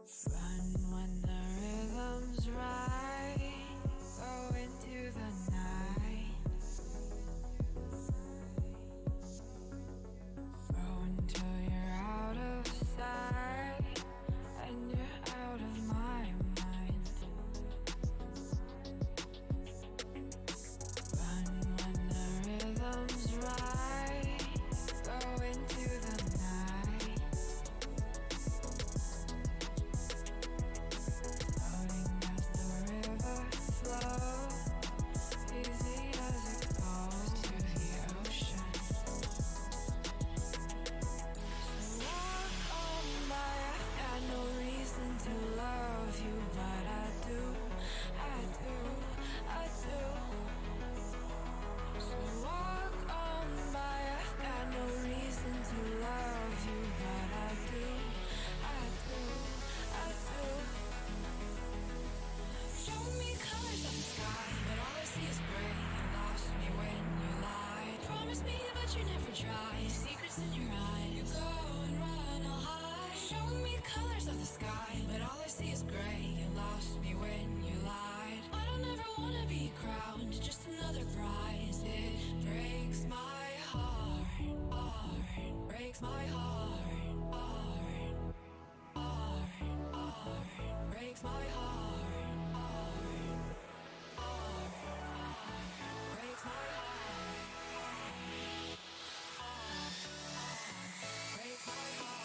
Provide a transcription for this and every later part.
Run when the rhythm's right. Go into the night. Go until you're out of sight and you're out of my mind. Run when the rhythm's right. Go into the night. Floating as the river flows, easy as it goes to the ocean. So walk on by, I've got no reason to love you, but I do, I do, I do. So walk on by, I've got no reason to love you, but I do, I do, I do. Show me colors of the sky, but all I see is gray. You lost me when you lied. Promise me, but you never try. Secrets in your eyes. You go and run, I'll hide. Show me colors of the sky, but all I see is gray. You lost me when you lied. I don't ever wanna be crowned, just another prize. It breaks my heart, heart, breaks my heart, heart, heart, heart, breaks my heart, heart, heart, heart, breaks my heart, heart, heart, breaks my heart.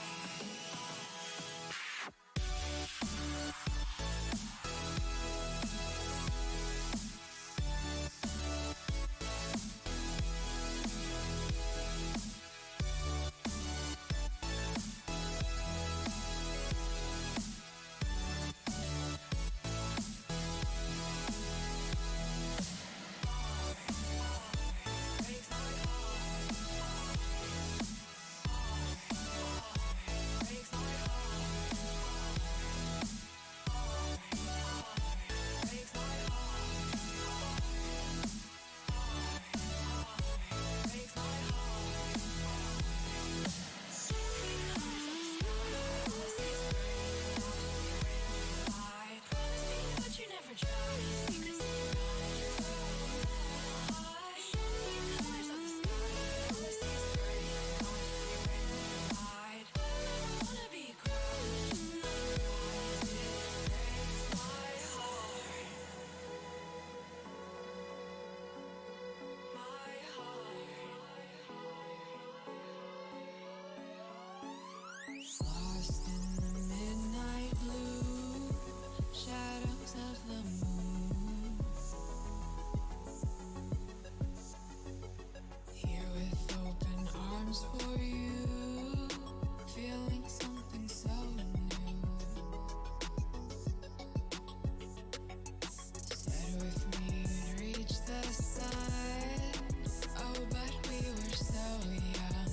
Lost in the midnight blue, shadows of the moon. Here with open arms for you, feeling something so new. Said with me you'd reach the sun, oh but we were so young.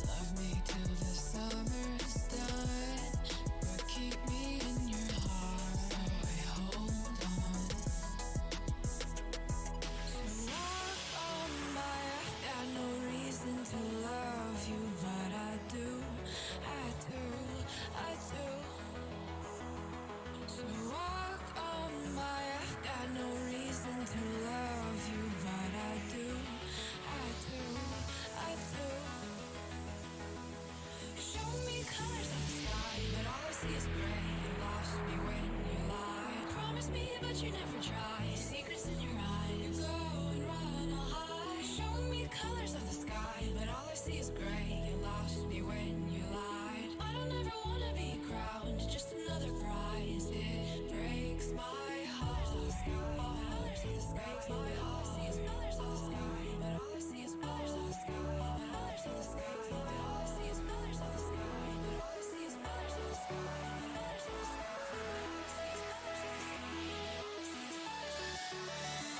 Love me till the summer's done, but keep me in your heart, so I hold on. So walk on by, I've got no reason to love you, but I do, I do, I do. So walk on by, I've got no reason to love you, but I do, I do, I do. Show me colors of the sky, but all I see is gray. You lost me when you lied. Promise me, but you never try. Secrets in your eyes. You go and run, I'll hide. Show me colors of the sky, but all I see is gray. You lost me when you lied. I don't ever wanna be crowned, just another prize. It breaks my heart. Colors of the sky, breaks my heart. All I see is colors of the sky, but all I see is colors of the sky. Colors of the sky, but all I see is colors of the sky. But all I see is colors of the sky. Colors of the sky, but all I see is colors of the sky. All I see is colors of the sky.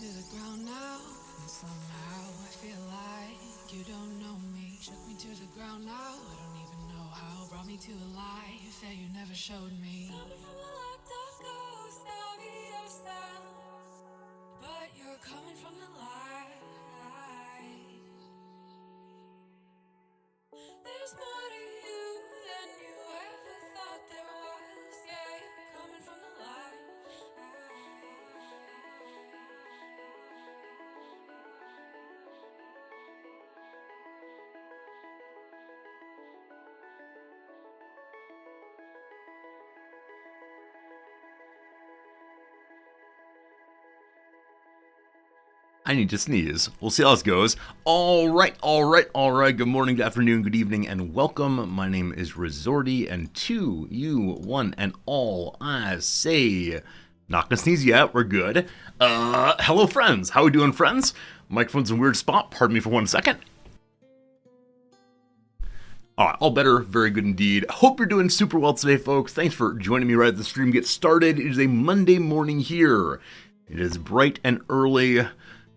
to the ground now, and somehow I feel like you don't know me. Shook me to the ground now, I don't even know how. Brought me to a life that you never showed me. Coming from a locked up ghost of yourself, but you're coming from the light. There's more to you than you ever thought there was. Yeah, you're coming from the light. I need to sneeze. We'll see how this goes. All right. Good morning, good afternoon, good evening, and welcome. My name is Resorty, and to you, one and all, I say, not gonna sneeze yet. We're good. Hello, friends. How we doing, friends? Microphone's in a weird spot. Pardon me for 1 second. All right, all better. Very good indeed. Hope you're doing super well today, folks. Thanks for joining me right as the stream gets started. It is a Monday morning here. It is bright and early.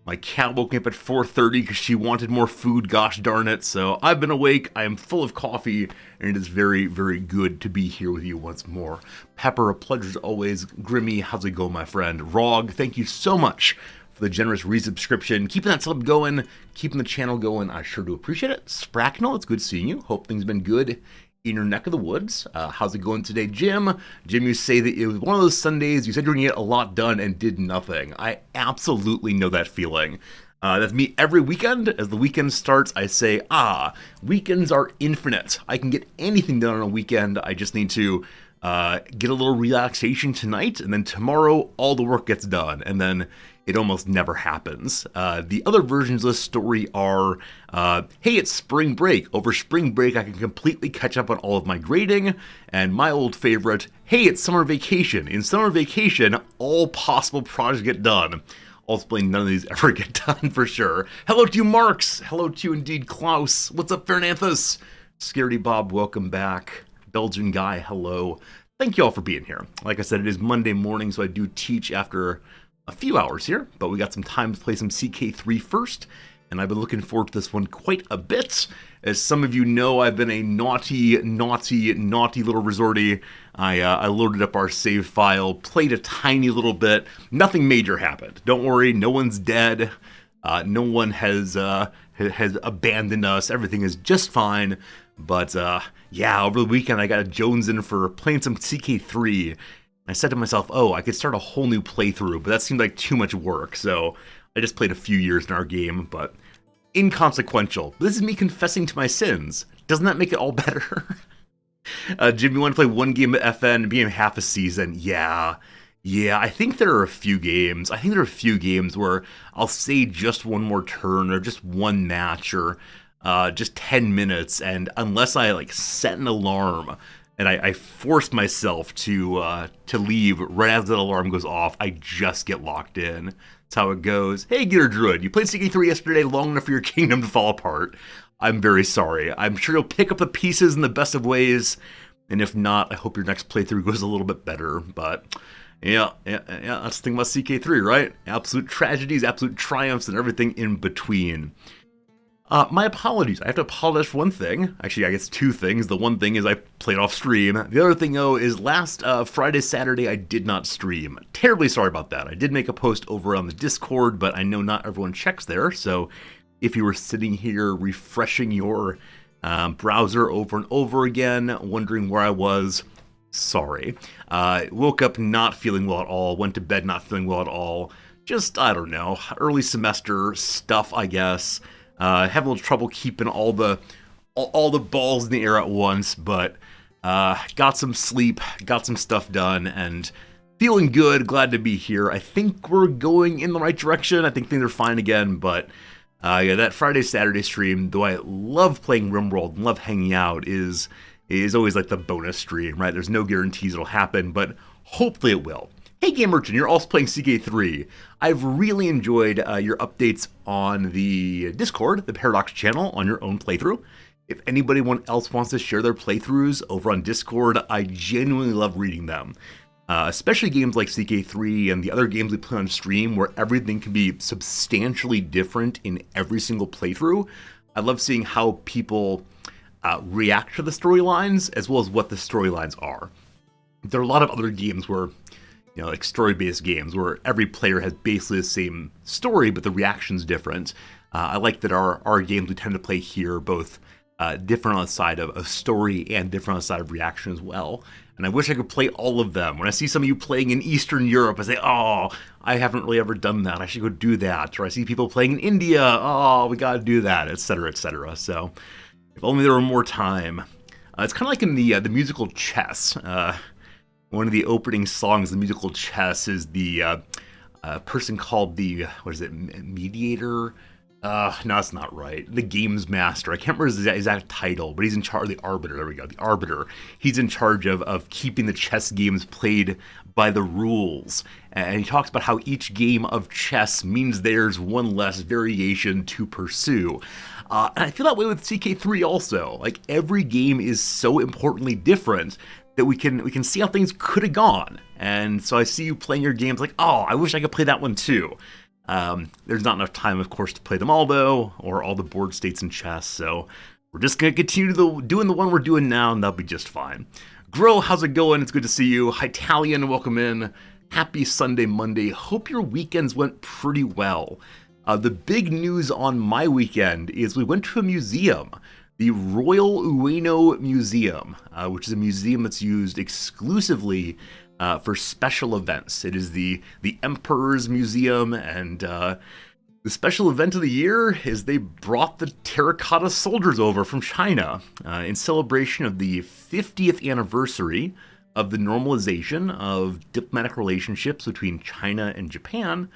My cat woke me up at 4:30 because she wanted more food, gosh darn it. So I've been awake, I am full of coffee, and it is very, very good to be here with you once more. Pepper, a pleasure as always. Grimmy, how's it going, my friend? Rog, thank you so much for the generous resubscription. Keeping that sub going, keeping the channel going, I sure do appreciate it. Spracknell, it's good seeing you. Hope things have been good in your neck of the woods. How's it going today, Jim? Jim, you say that it was one of those Sundays you said you were going to get a lot done and did nothing. I absolutely know that feeling. That's me every weekend. As the weekend starts, I say, weekends are infinite. I can get anything done on a weekend. I just need to get a little relaxation tonight, and then tomorrow all the work gets done, and then it almost never happens. The other versions of the story are, hey, it's spring break. Over spring break, I can completely catch up on all of my grading. And my old favorite, hey, it's summer vacation. In summer vacation, all possible projects get done. Ultimately, none of these ever get done for sure. Hello to you, Marks. Hello to you, indeed, Klaus. What's up, Fernanthus? Scaredy Bob, welcome back. Belgian guy, hello. Thank you all for being here. Like I said, it is Monday morning, so I do teach after a few hours here, but we got some time to play some CK3 first, and I've been looking forward to this one quite a bit. As some of you know, I've been a naughty little resorty. I loaded up our save file, played a tiny little bit. Nothing major happened. Don't worry, no one's dead. No one has abandoned us. Everything is just fine. But yeah, over the weekend I got a Jones in for playing some CK3. I said to myself, I could start a whole new playthrough, but that seemed like too much work, so I just played a few years in our game, but inconsequential. This is me confessing to my sins. Doesn't that make it all better? Jim, you want to play one game at FN and be in half a season? Yeah, I think there are a few games. I think there are a few games where I'll say just one more turn, or just one match, or just 10 minutes, and unless I set an alarm, and I forced myself to leave right after that alarm goes off, I just get locked in. That's how it goes. Hey, Gear Druid, you played CK3 yesterday long enough for your kingdom to fall apart. I'm very sorry. I'm sure you'll pick up the pieces in the best of ways, and if not, I hope your next playthrough goes a little bit better. But yeah, that's the thing about CK3, right? Absolute tragedies, absolute triumphs, and everything in between. My apologies. I have to apologize for one thing. Actually, I guess two things. The one thing is I played off stream. The other thing, though, is last Friday, Saturday, I did not stream. Terribly sorry about that. I did make a post over on the Discord, but I know not everyone checks there. So if you were sitting here refreshing your browser over and over again, wondering where I was, sorry. Woke up not feeling well at all. Went to bed not feeling well at all. Just, I don't know, early semester stuff, I guess. Have a little trouble keeping all the balls in the air at once, but got some sleep, got some stuff done, and feeling good, glad to be here. I think we're going in the right direction. I think things are fine again, but yeah, that Friday, Saturday stream, though I love playing RimWorld and love hanging out, is always like the bonus stream, right? There's no guarantees it'll happen, but hopefully it will. Hey Game Merchant, you're also playing CK3. I've really enjoyed your updates on the Discord, the Paradox channel, on your own playthrough. If anybody else wants to share their playthroughs over on Discord, I genuinely love reading them. especially games like CK3 and the other games we play on stream where everything can be substantially different in every single playthrough. I love seeing how people react to the storylines as well as what the storylines are. There are a lot of other games where, like story-based games where every player has basically the same story, but the reaction's different. I like that our games we tend to play here both different on the side of story and different on the side of reaction as well. And I wish I could play all of them. When I see some of you playing in Eastern Europe, I say, oh, I haven't really ever done that. I should go do that. Or I see people playing in India. Oh, we got to do that, etc., etc. So if only there were more time. It's kind of like in the musical Chess. One of the opening songs, the musical Chess, is the person called the, mediator? No, that's not right. The Games Master. I can't remember his exact title, but he's in charge. The Arbiter. There we go. The Arbiter. He's in charge of keeping the chess games played by the rules. And he talks about how each game of chess means there's one less variation to pursue. And I feel that way with CK3 also. Like, every game is so importantly different that we can see how things could have gone. And so I see you playing your games like, oh, I wish I could play that one too. There's not enough time, of course, to play them all, though, or all the board states in chess, so we're just going to continue doing the one we're doing now, and that'll be just fine. Grow, how's it going? It's good to see you. Hitalian, welcome in. Happy Sunday, Monday. Hope your weekends went pretty well. The big news on my weekend is we went to a museum, the Royal Ueno Museum, which is a museum that's used exclusively for special events. It is the Emperor's Museum, and the special event of the year is they brought the terracotta soldiers over from China in celebration of the 50th anniversary of the normalization of diplomatic relationships between China and Japan.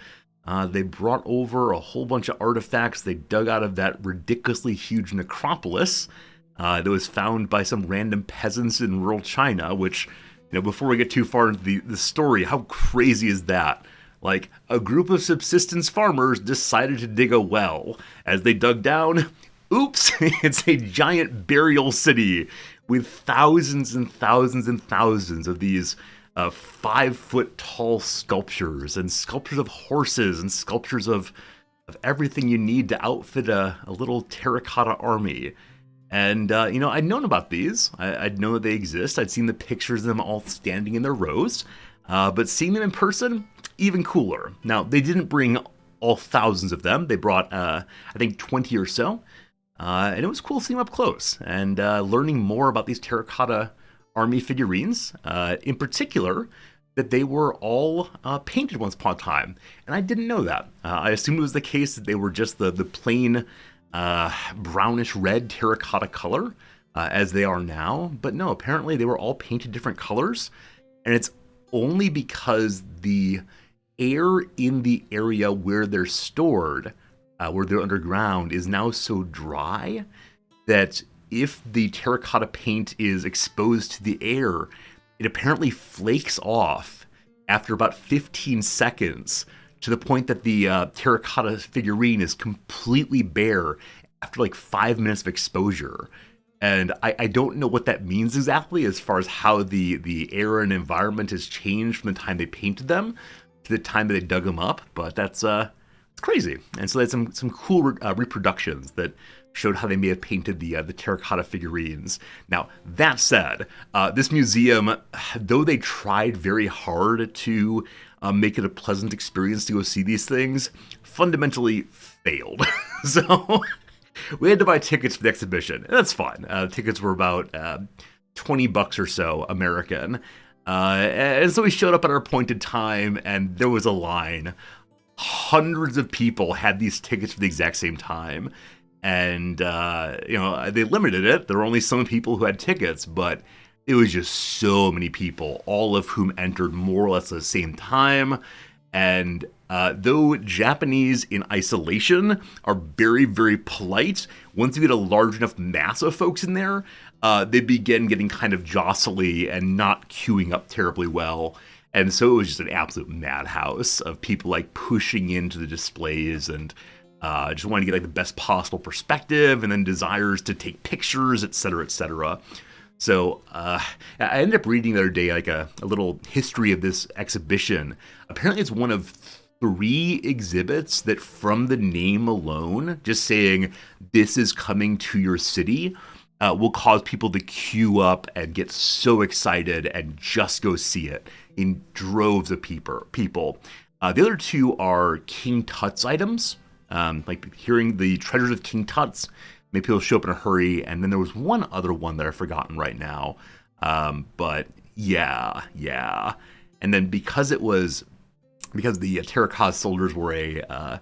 They brought over a whole bunch of artifacts they dug out of that ridiculously huge necropolis that was found by some random peasants in rural China, which, before we get too far into the story, how crazy is that? Like, a group of subsistence farmers decided to dig a well. As they dug down, oops, it's a giant burial city with thousands and thousands and thousands of these 5-foot tall sculptures, and sculptures of horses, and sculptures of everything you need to outfit a little terracotta army. And, I'd known about these. I'd known that they exist. I'd seen the pictures of them all standing in their rows. But seeing them in person, even cooler. Now, they didn't bring all thousands of them. They brought, I think, 20 or so. And it was cool seeing them up close and learning more about these terracotta army figurines. In particular, that they were all painted once upon a time. And I didn't know that. I assumed it was the case that they were just the plain brownish red terracotta color as they are now, but no, apparently they were all painted different colors, and it's only because the air in the area where they're stored, where they're underground, is now so dry that if the terracotta paint is exposed to the air, it apparently flakes off after about 15 seconds, to the point that the terracotta figurine is completely bare after like 5 minutes of exposure. And I don't know what that means exactly as far as how the air and environment has changed from the time they painted them to the time that they dug them up, but that's it's crazy. And so they had some cool reproductions that showed how they may have painted the terracotta figurines. Now, that said, this museum, though they tried very hard to make it a pleasant experience to go see these things, fundamentally failed. So we had to buy tickets for the exhibition, and that's fine. Tickets were about $20 or so American. And so we showed up at our appointed time, and there was a line. Hundreds of people had these tickets for the exact same time. And, they limited it. There were only some people who had tickets, but it was just so many people, all of whom entered more or less at the same time. And though Japanese in isolation are very, very polite, once you get a large enough mass of folks in there, they begin getting kind of jostly and not queuing up terribly well. And so it was just an absolute madhouse of people like pushing into the displays and just wanting to get like the best possible perspective, and then desires to take pictures, etc., etc. So I ended up reading the other day like a little history of this exhibition. Apparently, it's one of 3 exhibits that, from the name alone, just saying this is coming to your city, will cause people to queue up and get so excited and just go see it in droves of people. The other 2 are King Tut's items, like hearing the treasures of King Tut's. Maybe people show up in a hurry, and then there was one other one that I've forgotten right now. But yeah. And then because the terracotta soldiers were a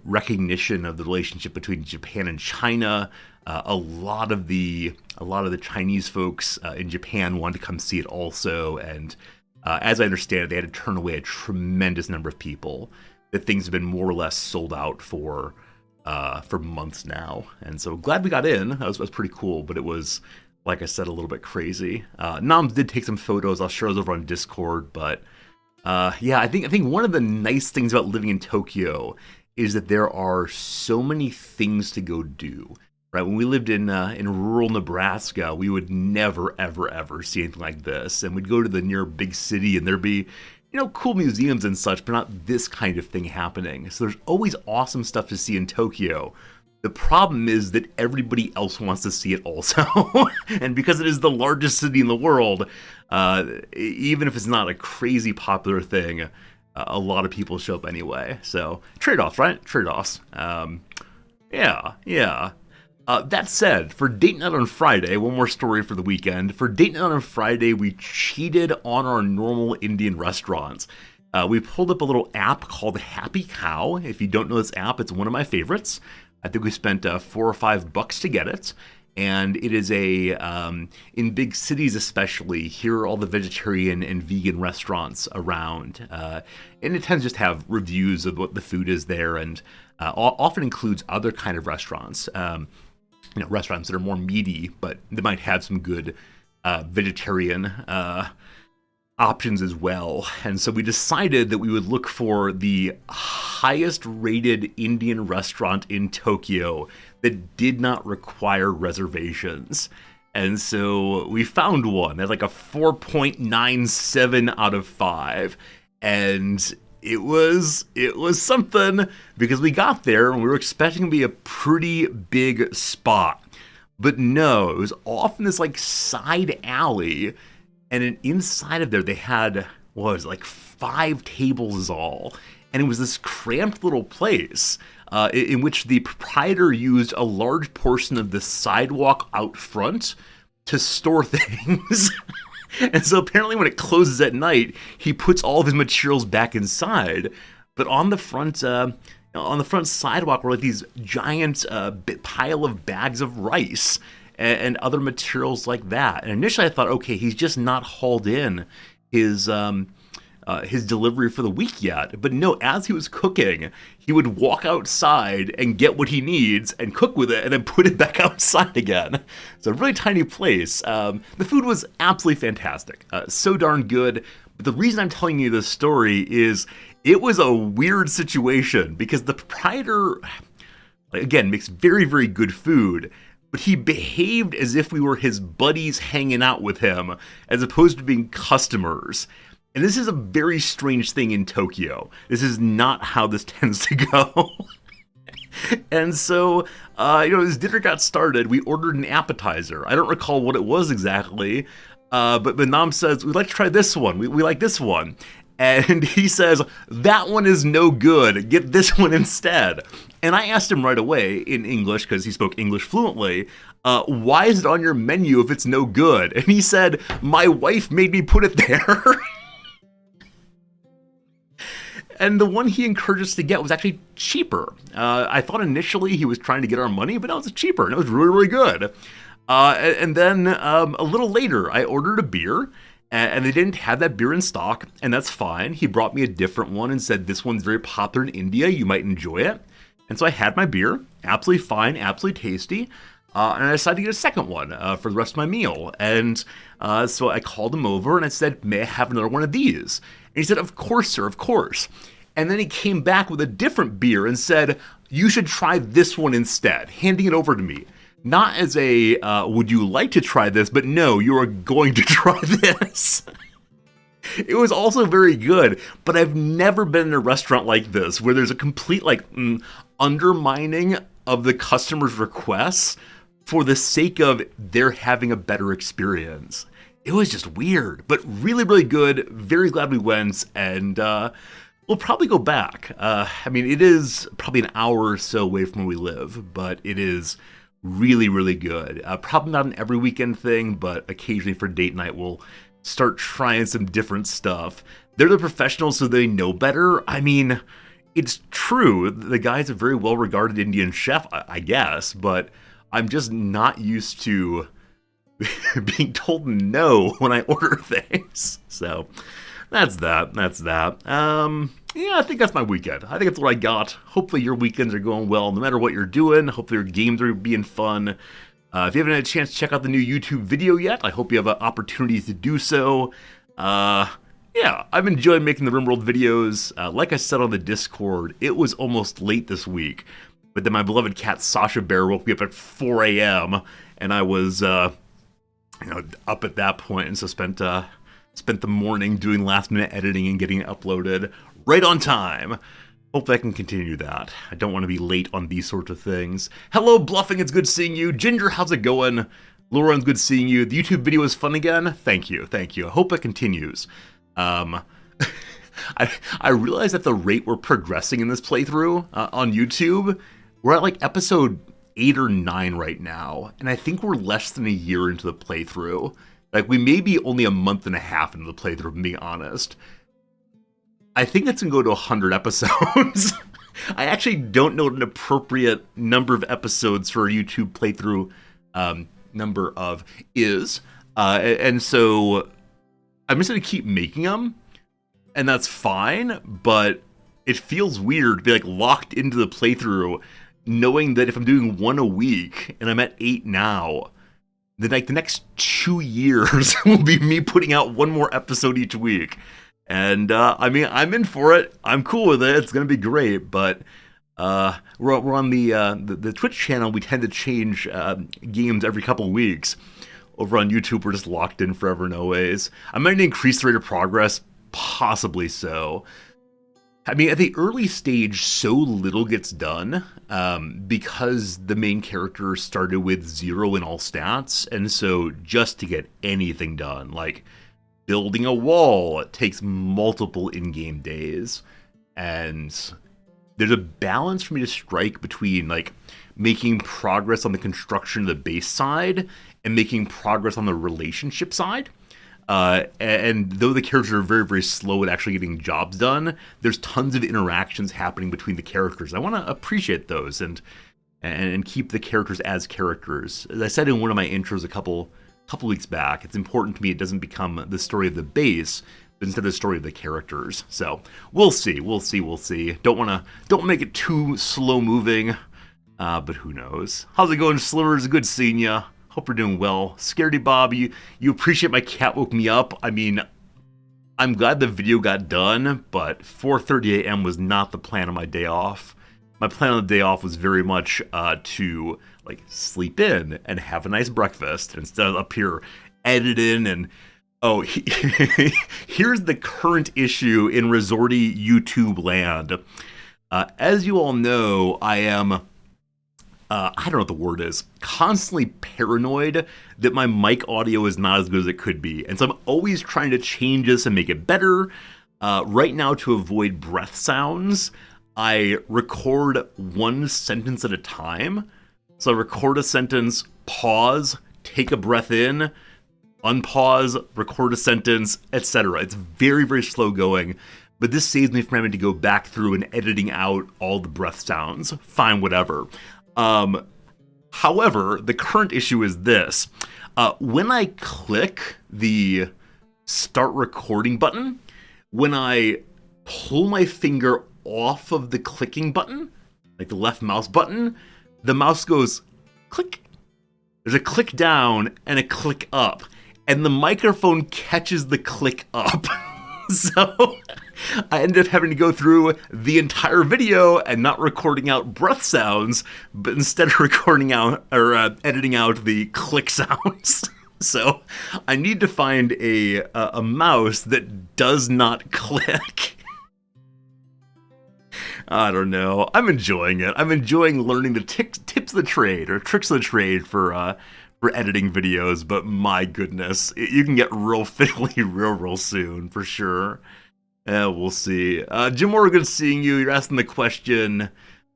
recognition of the relationship between Japan and China, a lot of the Chinese folks in Japan wanted to come see it also, and as I understand it, they had to turn away a tremendous number of people. That things have been more or less sold out for months now, and so glad we got in. That was pretty cool, but it was, like I said, a little bit crazy. Noms did take some photos. I'll share those over on Discord, but I think one of the nice things about living in Tokyo is that there are so many things to go do. Right, when we lived in rural Nebraska, we would never, ever see anything like this, and we'd go to the near big city, and there'd be cool museums and such, but not this kind of thing happening. So there's always awesome stuff to see in Tokyo. The problem is that everybody else wants to see it also. And because it is the largest city in the world, even if it's not a crazy popular thing, a lot of people show up anyway. So trade-offs, right? Trade-offs. Yeah. That said, for Date Night on Friday, one more story for the weekend. For Date Night on Friday, we cheated on our normal Indian restaurants. We pulled up a little app called Happy Cow. If you don't know this app, it's one of my favorites. I think we spent $4 or $5 to get it. And it is in big cities especially, here are all the vegetarian and vegan restaurants around. And it tends to just have reviews of what the food is there, and often includes other kind of restaurants. Restaurants that are more meaty, but they might have some good vegetarian options as well. And so we decided that we would look for the highest rated Indian restaurant in Tokyo that did not require reservations. And so we found one at like a 4.97 out of 5. And it was something, because we got there and we were expecting to be a pretty big spot. But no, it was off in this like side alley, and inside of there they had, like 5 tables is all. And it was this cramped little place in which the proprietor used a large portion of the sidewalk out front to store things. And so apparently when it closes at night, he puts all of his materials back inside. But on the front sidewalk were like these giant pile of bags of rice and other materials like that. And initially I thought, okay, he's just not hauled in his delivery for the week yet. But no, as he was cooking, he would walk outside and get what he needs and cook with it and then put it back outside again. So a really tiny place. The food was absolutely fantastic. So darn good. But the reason I'm telling you this story is it was a weird situation because the proprietor, again, makes very, very good food, but he behaved as if we were his buddies hanging out with him as opposed to being customers. And this is a very strange thing in Tokyo. This is not how this tends to go. And so, as dinner got started, we ordered an appetizer. I don't recall what it was exactly, but Nam says, we'd like to try this one. We like this one. And he says, that one is no good. Get this one instead. And I asked him right away in English, because he spoke English fluently, why is it on your menu if it's no good? And he said, my wife made me put it there. And the one he encouraged us to get was actually cheaper. I thought initially he was trying to get our money, but no, it was cheaper, and it was really, really good. And then a little later, I ordered a beer, and they didn't have that beer in stock, and that's fine. He brought me a different one and said, this one's very popular in India, you might enjoy it. And so I had my beer, absolutely fine, absolutely tasty, and I decided to get a second one for the rest of my meal. And so I called him over, and I said, may I have another one of these? And he said, of course, sir, of course. And then he came back with a different beer and said, you should try this one instead, handing it over to me. not as a, would you like to try this, but no, you are going to try this. It was also very good, but I've never been in a restaurant like this where there's a complete, undermining of the customer's requests for the sake of they're having a better experience. It was just weird, but really, really good. Very glad we went, and we'll probably go back. It is probably an hour or so away from where we live, but it is really, really good. Probably not an every weekend thing, but occasionally for date night, we'll start trying some different stuff. They're the professionals, so they know better. It's true. The guy's a very well-regarded Indian chef, I guess, but I'm just not used to being told no when I order things. So that's that. I think that's my weekend. I think that's what I got. Hopefully your weekends are going well, no matter what you're doing. Hopefully your games are being fun. If you haven't had a chance to check out the new YouTube video yet, I hope you have opportunities to do so. I've enjoyed making the RimWorld videos. Like I said on the Discord, it was almost late this week, but then my beloved cat Sasha Bear woke me up at 4 a.m. and I was, up at that point, and so spent the morning doing last-minute editing and getting it uploaded right on time. Hopefully I can continue that. I don't want to be late on these sorts of things. Hello, Bluffing, it's good seeing you. Ginger, how's it going? Lauren's good seeing you. The YouTube video is fun again? Thank you. I hope it continues. I realize at the rate we're progressing in this playthrough on YouTube, we're at episode 8 or 9 right now, and I think we're less than a year into the playthrough. We may be only a month and a half into the playthrough, to be honest. I think that's going to go to 100 episodes. I actually don't know what an appropriate number of episodes for a YouTube playthrough number of is. And so I'm just going to keep making them, and that's fine, but it feels weird to be locked into the playthrough, knowing that if I'm doing one a week, and I'm at 8 now, then the next 2 years will be me putting out one more episode each week. And, I'm in for it. I'm cool with it. It's going to be great. But we're on the Twitch channel. We tend to change games every couple of weeks. Over on YouTube, we're just locked in forever and always. I might increase the rate of progress. Possibly so. At the early stage, so little gets done because the main character started with 0 in all stats. And so just to get anything done, building a wall, it takes multiple in-game days, and there's a balance for me to strike between making progress on the construction of the base side and making progress on the relationship side. And though the characters are very, very slow at actually getting jobs done, there's tons of interactions happening between the characters. I want to appreciate those and keep the characters as characters. As I said in one of my intros a couple weeks back, it's important to me it doesn't become the story of the base, but instead the story of the characters. So we'll see. Don't make it too slow moving, but who knows? How's it going, Slivers? Good seeing ya. Hope you're doing well. Scaredy Bob, you appreciate my cat woke me up. I'm glad the video got done, but 4:30 a.m. was not the plan on my day off. My plan on the day off was very much to sleep in and have a nice breakfast instead of up here editing and here's the current issue in resorty YouTube land. As you all know, I am I don't know what the word is, constantly paranoid that my mic audio is not as good as it could be. And so I'm always trying to change this and make it better. Right now, to avoid breath sounds, I record one sentence at a time. So I record a sentence, pause, take a breath in, unpause, record a sentence, etc. It's very, very slow going, but this saves me from having to go back through and editing out all the breath sounds. Fine, whatever. However, the current issue is this. When I click the start recording button, when I pull my finger off of the clicking button, the left mouse button, the mouse goes click. There's a click down and a click up, and the microphone catches the click up. So I ended up having to go through the entire video and not recording out breath sounds, but instead recording out or editing out the click sounds. So I need to find a mouse that does not click. I don't know. I'm enjoying it. I'm enjoying learning the tips of the trade or tricks of the trade for editing videos. But my goodness, you can get real fiddly real soon for sure. We'll see. Jim Moore, good seeing you. You're asking the question,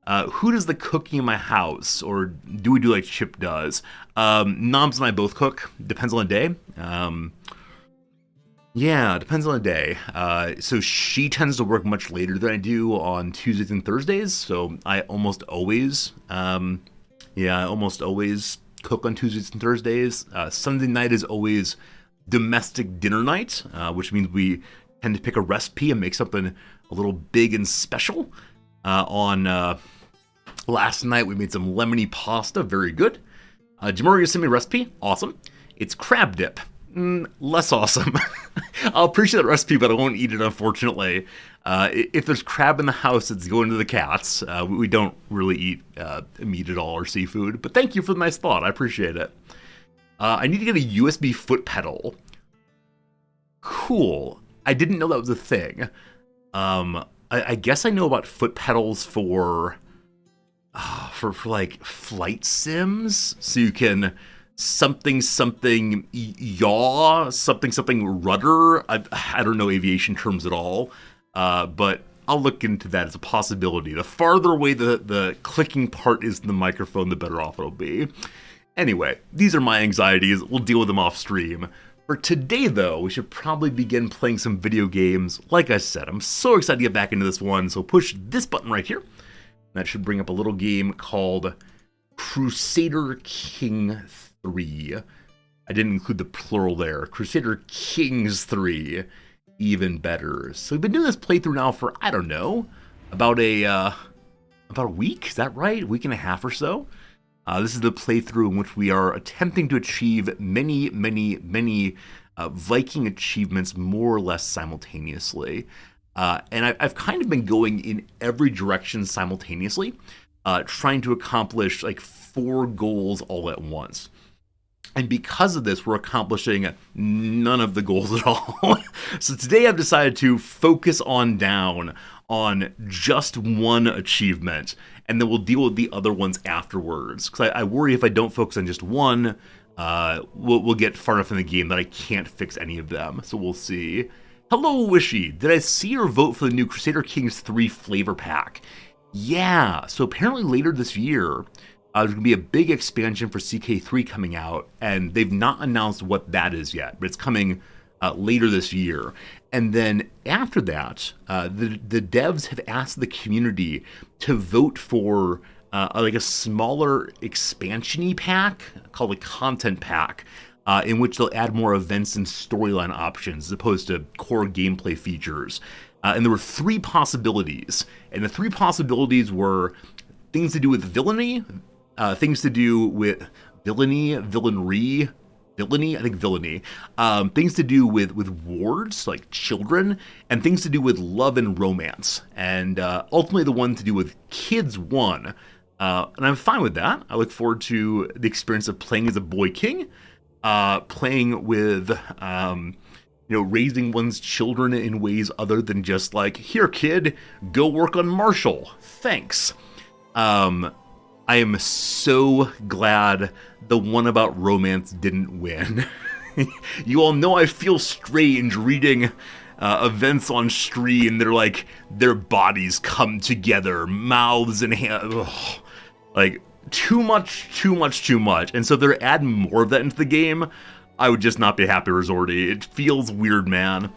who does the cooking in my house? Or do we do like Chip does? Noms and I both cook. Depends on the day. Yeah, depends on the day. So she tends to work much later than I do on Tuesdays and Thursdays. So I almost always, I almost always cook on Tuesdays and Thursdays. Sunday night is always domestic dinner night, which means we tend to pick a recipe and make something a little big and special. On last night, we made some lemony pasta, very good. Jamori sent me a recipe, awesome. It's crab dip, less awesome. I'll appreciate that recipe, but I won't eat it, unfortunately. If there's crab in the house, it's going to the cats. We don't really eat meat at all or seafood, but thank you for the nice thought. I appreciate it. I need to get a USB foot pedal. Cool. I didn't know that was a thing. I guess I know about foot pedals for like flight sims, so you can something yaw, something rudder. I don't know aviation terms at all, but I'll look into that as a possibility. The farther away the clicking part is in the microphone, the better off it'll be. Anyway, these are my anxieties. We'll deal with them off stream. For today, though, we should probably begin playing some video games. Like I said, I'm so excited to get back into this one, so push this button right here. That should bring up a little game called Crusader King 3. I didn't include the plural there. Crusader Kings 3. Even better. So we've been doing this playthrough now for, I don't know, about a week? Is that right? A week and a half or so? This is the playthrough in which we are attempting to achieve many Viking achievements more or less simultaneously. And I've kind of been going in every direction simultaneously, trying to accomplish like 4 goals all at once. And because of this, we're accomplishing none of the goals at all. So today I've decided to focus down on just one achievement, and then we'll deal with the other ones afterwards. Because I worry if I don't focus on just one, we'll get far enough in the game that I can't fix any of them. So we'll see. Hello, Wishy. Did I see your vote for the new Crusader Kings 3 flavor pack? Yeah. So apparently later this year, there's going to be a big expansion for CK3 coming out, and they've not announced what that is yet, but it's coming later this year. And then after that, the devs have asked the community to vote for like a smaller expansion-y pack called a content pack, in which they'll add more events and storyline options as opposed to core gameplay features. And there were 3 possibilities, and the 3 possibilities were things to do with villainy, things to do with villainy, I think villainy, things to do with wards, like children, and things to do with love and romance. And ultimately the one to do with kids won. And I'm fine with that. I look forward to the experience of playing as a boy king, playing with, raising one's children in ways other than just like, here kid, go work on Marshall, thanks. I am so glad the one about romance didn't win. You all know I feel strange reading events on stream. They're like, their bodies come together, mouths and hands. Ugh. Like, too much. And so if they're adding more of that into the game, I would just not be happy, Resorty. It feels weird, man.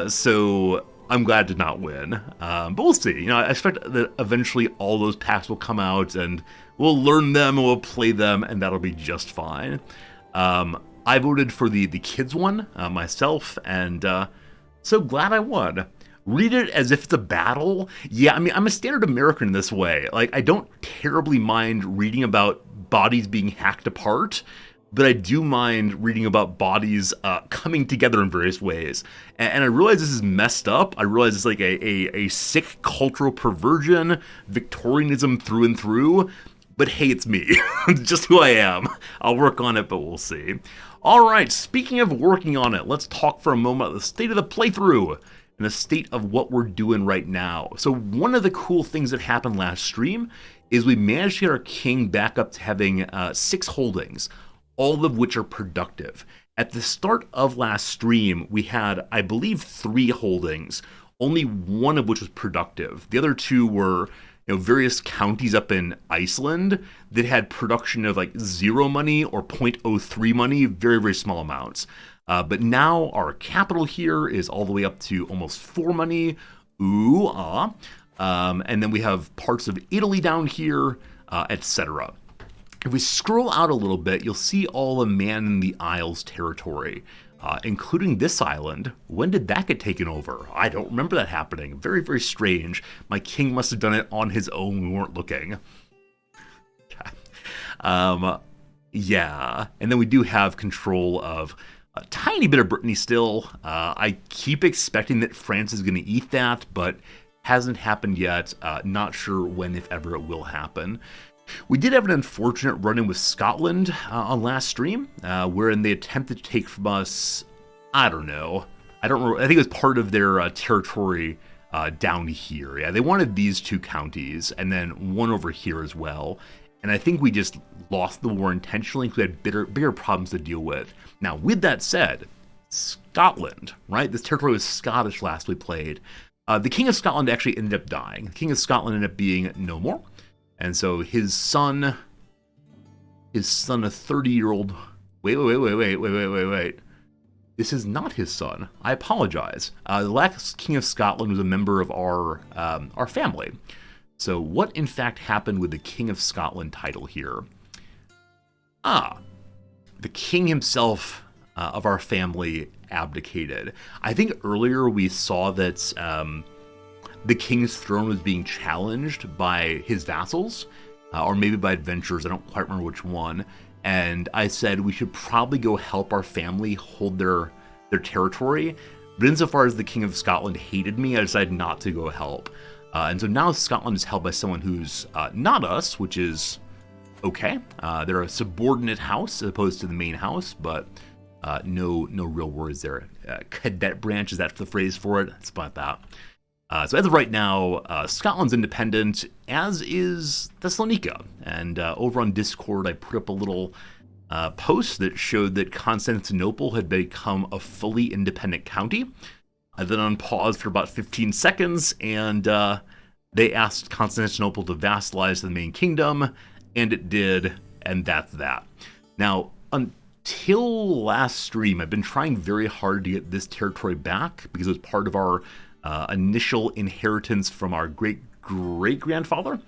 So I'm glad to not win. But we'll see. I expect that eventually all those packs will come out and we'll learn them and we'll play them and that'll be just fine. I voted for the kids one myself, and so glad I won. Read it as if it's a battle. Yeah, I mean, I'm a standard American in this way. Like, I don't terribly mind reading about bodies being hacked apart, but I do mind reading about bodies coming together in various ways. And I realize this is messed up. I realize it's like a sick cultural perversion, Victorianism through and through. But hey, it's me. It's just who I am. I'll work on it, but we'll see. All right, speaking of working on it, let's talk for a moment about the state of the playthrough and the state of what we're doing right now. So one of the cool things that happened last stream is we managed to get our king back up to having 6 holdings, all of which are productive. At the start of last stream, we had, I believe, 3 holdings, only one of which was productive. The other 2 were various counties up in Iceland that had production of like 0 money or 0.03 money, very, very small amounts. But now our capital here is all the way up to almost 4 money. Ooh, ah. And then we have parts of Italy down here, etc. If we scroll out a little bit, you'll see all the Man in the Isles territory, including this island. When did that get taken over? I don't remember that happening. Very, very strange. My king must have done it on his own. We weren't looking. Yeah. And then we do have control of a tiny bit of Brittany still. I keep expecting that France is going to eat that, but hasn't happened yet. Not sure when, if ever, it will happen. We did have an unfortunate run-in with Scotland on last stream, wherein they attempted to take from us, I don't know. I think it was part of their territory down here. Yeah, they wanted these 2 counties, and then one over here as well. And I think we just lost the war intentionally because we had bigger problems to deal with. Now, with that said, Scotland, right? This territory was Scottish last we played. The King of Scotland actually ended up dying. The King of Scotland ended up being no more. And so his son, a 30-year-old, wait. This is not his son. I apologize. The last King of Scotland was a member of our family. So what in fact happened with the King of Scotland title here? The king himself of our family abdicated. I think earlier we saw that the king's throne was being challenged by his vassals, or maybe by adventurers. I don't quite remember which one. And I said we should probably go help our family hold their territory. But insofar as the King of Scotland hated me, I decided not to go help. And so now Scotland is held by someone who's not us, which is okay. They're a subordinate house as opposed to the main house, but no real worries there. Cadet branch, is that the phrase for it? It's about that. So as of right now, Scotland's independent, as is Thessalonica. And over on Discord, I put up a little post that showed that Constantinople had become a fully independent county. I then unpaused for about 15 seconds, and they asked Constantinople to vassalize the main kingdom, and it did, and that's that. Now, until last stream, I've been trying very hard to get this territory back, because it was part of our initial inheritance from our great-great-grandfather,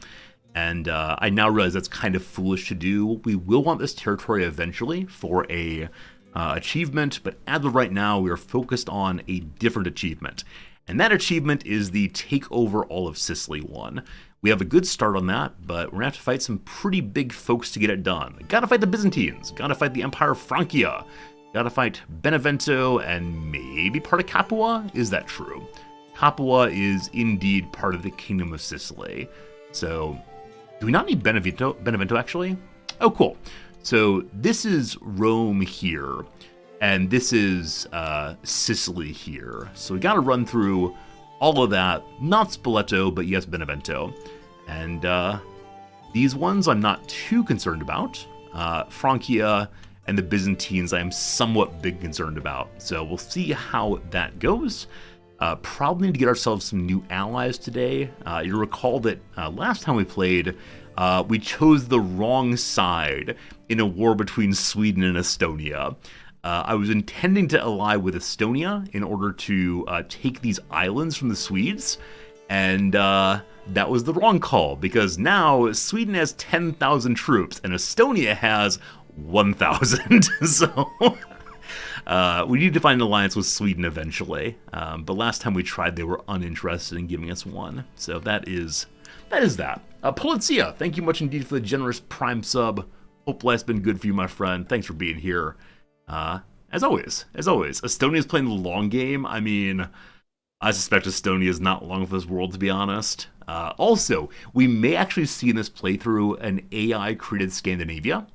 and I now realize that's kind of foolish to do. We will want this territory eventually for a achievement, but as of right now, we are focused on a different achievement, and that achievement is the Take Over All of Sicily one. We have a good start on that, but we're gonna have to fight some pretty big folks to get it done. Gotta fight the Byzantines, gotta fight the Empire of Francia, gotta fight Benevento, and maybe part of Capua? Is that true? Capua is indeed part of the Kingdom of Sicily. So, do we not need Benevento actually? Oh, cool. So this is Rome here, and this is Sicily here. So we gotta run through all of that. Not Spoleto, but yes, Benevento. And these ones I'm not too concerned about. Francia and the Byzantines I am somewhat big concerned about. So we'll see how that goes. Probably need to get ourselves some new allies today. You'll recall that last time we played, we chose the wrong side in a war between Sweden and Estonia. I was intending to ally with Estonia in order to take these islands from the Swedes, and that was the wrong call, because now Sweden has 10,000 troops and Estonia has 1,000. So we need to find an alliance with Sweden eventually. But last time we tried, they were uninterested in giving us one. So that is that. Polizia, thank you much indeed for the generous Prime sub. Hope life's been good for you, my friend. Thanks for being here. As always, Estonia's playing the long game. I mean, I suspect Estonia is not long for this world, to be honest. Also, we may actually see in this playthrough an AI-created Scandinavia.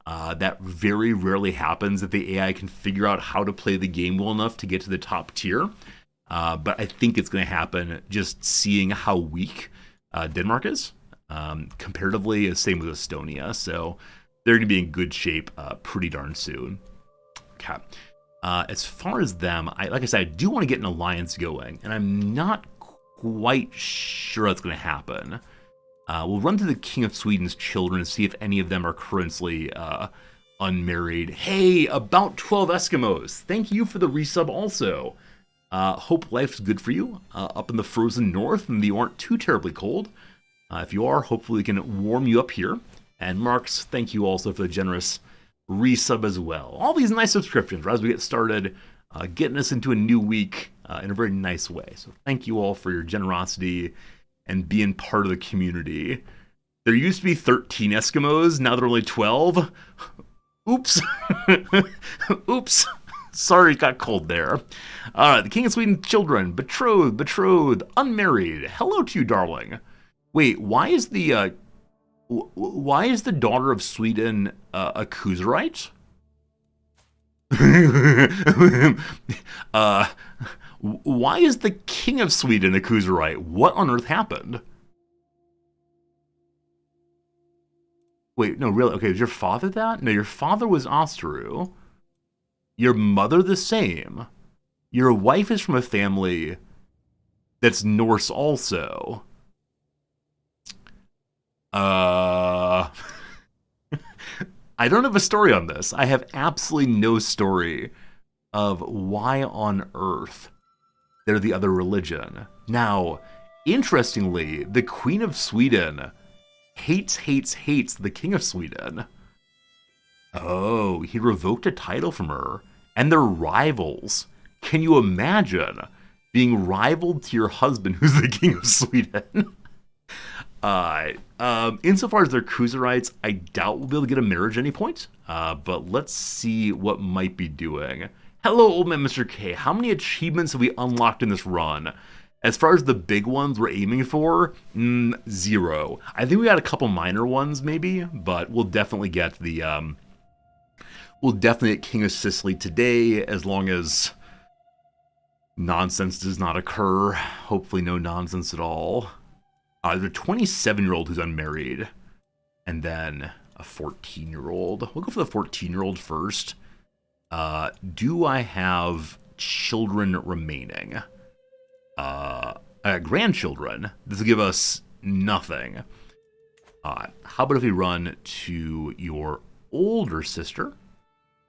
That very rarely happens that the AI can figure out how to play the game well enough to get to the top tier. But I think it's going to happen just seeing how weak Denmark is. Comparatively, same with Estonia. So they're going to be in good shape pretty darn soon. Okay. As far as them, like I said, I do want to get an alliance going, and I'm not quite sure that's going to happen. We'll run to the King of Sweden's children and see if any of them are currently unmarried. Hey, about 12 Eskimos. Thank you for the resub also. Hope life's good for you up in the frozen north and you aren't too terribly cold. If you are, hopefully we can warm you up here. And Marks, thank you also for the generous resub as well. All these nice subscriptions right as we get started, getting us into a new week in a very nice way. So thank you all for your generosity and being part of the community. There used to be 13 Eskimos, now there are only 12. Oops. Oops. Sorry, it got cold there. The King of Sweden children, betrothed, unmarried. Hello to you, darling. Wait, why is the daughter of Sweden a Crusaderite? Why is the King of Sweden a Crusaderite? What on earth happened? Wait, no, really? Okay, was your father that? No, your father was Osteru. Your mother the same. Your wife is from a family that's Norse also. I don't have a story on this. I have absolutely no story of why on earth they're the other religion. Now, interestingly, the Queen of Sweden hates the King of Sweden. Oh, he revoked a title from her, and they're rivals. Can you imagine being rivaled to your husband who's the King of Sweden? Insofar as they're Cruiserites, I doubt we'll be able to get a marriage at any point. But let's see what might be doing. Hello, old man Mr. K. How many achievements have we unlocked in this run? As far as the big ones we're aiming for, 0. I think we got a couple minor ones maybe, but we'll definitely get the King of Sicily today, as long as nonsense does not occur. Hopefully no nonsense at all. There's a 27-year-old who's unmarried, and then a 14-year-old. We'll go for the 14-year-old first. Do I have children remaining? Grandchildren. This will give us nothing. How about if we run to your older sister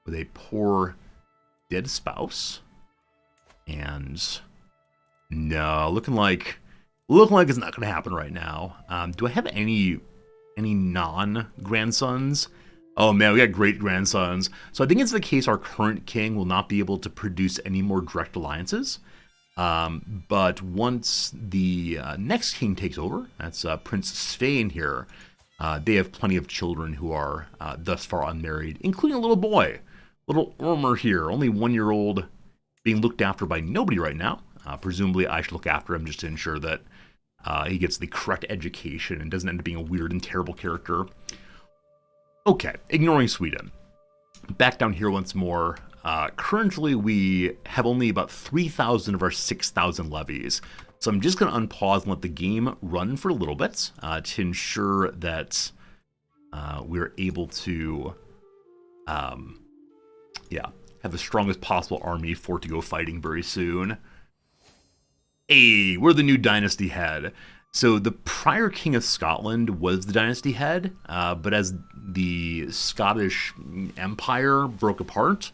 with a poor dead spouse? And no, looking like it's not going to happen right now. Do I have any non-grandsons? Oh man, we got great-grandsons. So I think it's the case our current king will not be able to produce any more direct alliances. But once the next king takes over, that's Prince Svein here, they have plenty of children who are thus far unmarried, including a little boy, little Ormer here, only 1-year-old, being looked after by nobody right now. Presumably I should look after him just to ensure that he gets the correct education and doesn't end up being a weird and terrible character. Okay, ignoring Sweden. Back down here once more. Currently, we have only about 3,000 of our 6,000 levies. So I'm just going to unpause and let the game run for a little bit to ensure that we're able to, have the strongest possible army for it to go fighting very soon. Hey, we're the new dynasty head. So the prior king of Scotland was the dynasty head, but as the Scottish Empire broke apart,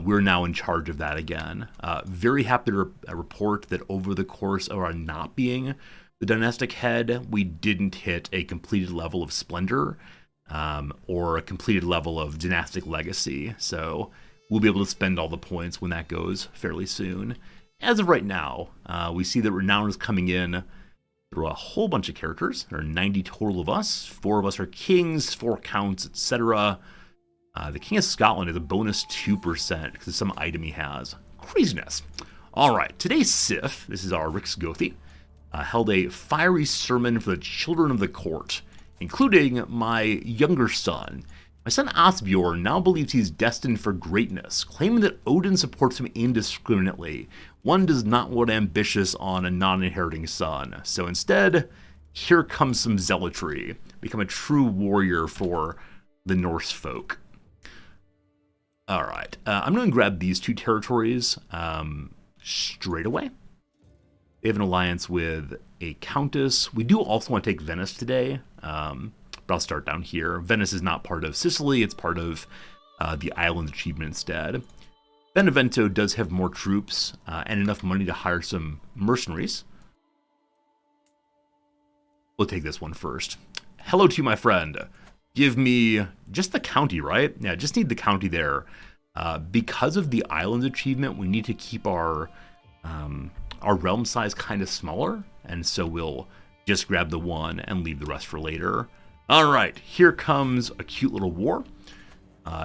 we're now in charge of that again. Very happy to report that over the course of our not being the dynastic head, we didn't hit a completed level of splendor or a completed level of dynastic legacy. So we'll be able to spend all the points when that goes fairly soon. As of right now, we see that renown is coming in through a whole bunch of characters. There are 90 total of us. 4 of us are kings, 4 counts, etc. The King of Scotland is a bonus 2% because of some item he has. Craziness. Alright, today's Sith, this is our Rix Gothi, held a fiery sermon for the children of the court, including my younger son. My son Asbjorn now believes he's destined for greatness, claiming that Odin supports him indiscriminately. One does not want ambitious on a non-inheriting son, so instead, here comes some zealotry. Become a true warrior for the Norse folk. Alright, I'm going to grab these 2 territories straight away. They have an alliance with a countess. We do also want to take Venice today, but I'll start down here. Venice is not part of Sicily, it's part of the island achievement instead. Benevento does have more troops and enough money to hire some mercenaries. We'll take this one first. Hello to you, my friend. Give me just the county, right? Yeah, just need the county there. Because of the islands achievement, we need to keep our realm size kind of smaller, and so we'll just grab the 1 and leave the rest for later. All right, here comes a cute little war.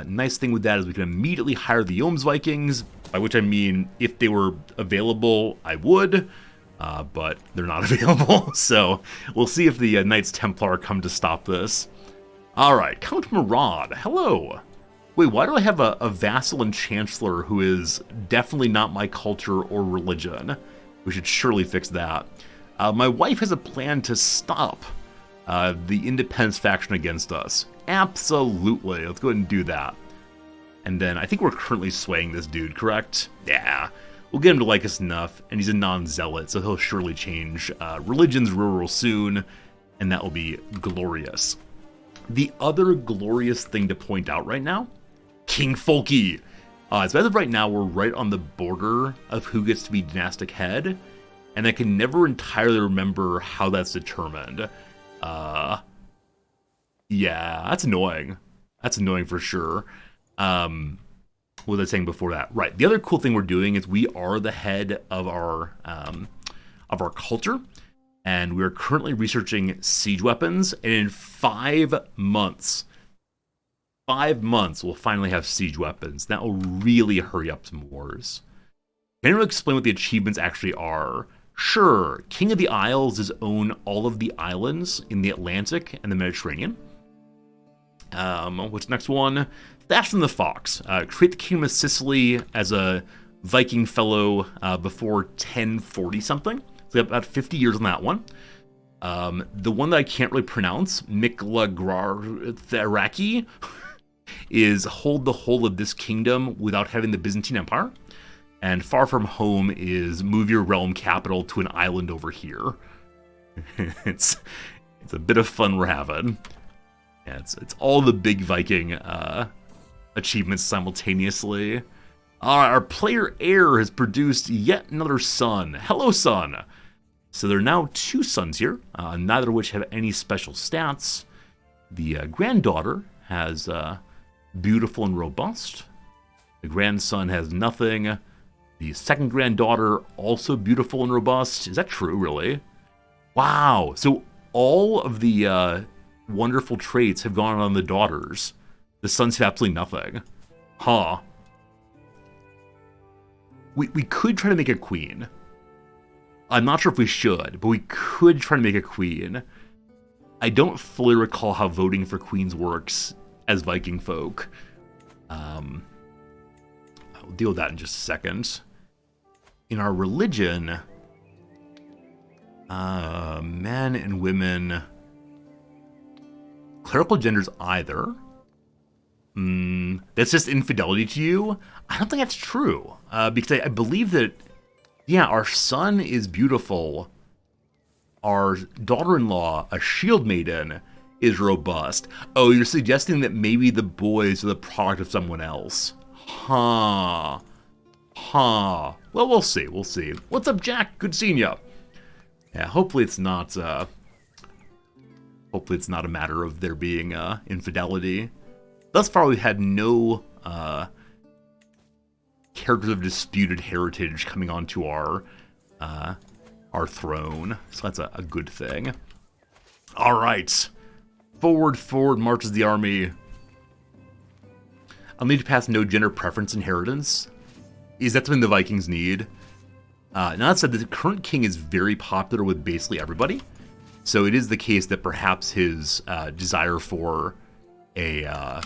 Nice thing with that is we can immediately hire the Yoms Vikings, by which I mean if they were available, I would, but they're not available, so we'll see if the Knights Templar come to stop this. All right, Count Murad, hello. Wait, why do I have a vassal and chancellor who is definitely not my culture or religion? We should surely fix that. My wife has a plan to stop the independence faction against us. Absolutely, let's go ahead and do that. And then I think we're currently swaying this dude, correct? Yeah, we'll get him to like us enough, and he's a non-zealot, so he'll surely change religions real soon, and that will be glorious. The other glorious thing to point out right now, King Folky. So as of right now, we're right on the border of who gets to be dynastic head, and I can never entirely remember how that's determined. Yeah, that's annoying. That's annoying for sure. What was I saying before that? Right. The other cool thing we're doing is we are the head of our culture, and we're currently researching siege weapons. And in 5 months, we'll finally have siege weapons. That will really hurry up some wars. Can anyone explain what the achievements actually are? Sure, King of the Isles is own all of the islands in the Atlantic and the Mediterranean. What's the next one? Thatch from the Fox. Create the Kingdom of Sicily as a Viking fellow before 1040 something. So we have about 50 years on that one. The one that I can't really pronounce, Miklagrar-Theraki, is hold the whole of this kingdom without having the Byzantine Empire. And Far From Home is move your realm capital to an island over here. It's a bit of fun we're having. Yeah, it's all the big Viking achievements simultaneously. Our player heir has produced yet another son. Hello, son. So there are now 2 sons here, neither of which have any special stats. The granddaughter has beautiful and robust. The grandson has nothing. The second granddaughter, also beautiful and robust. Is that true, really? Wow. So all of the wonderful traits have gone on the daughters. The sons have absolutely nothing. Huh. We could try to make a queen. I'm not sure if we should, but we could try to make a queen. I don't fully recall how voting for queens works as Viking folk. I'll deal with that in just a second. In our religion, men and women, clerical genders either. That's just infidelity to you? I don't think that's true, because I believe that, yeah, our son is beautiful. Our daughter-in-law, a shield maiden, is robust. Oh, you're suggesting that maybe the boys are the product of someone else. Huh. Well, we'll see. What's up, Jack? Good seeing ya. Yeah, hopefully it's not a matter of there being infidelity. Thus far, we've had no characters of disputed heritage coming onto our our throne, so that's a good thing. All right. Forward marches the army. I'll need to pass no gender preference inheritance. Is that something the Vikings need? Now that said, the current king is very popular with basically everybody. So it is the case that perhaps his desire for a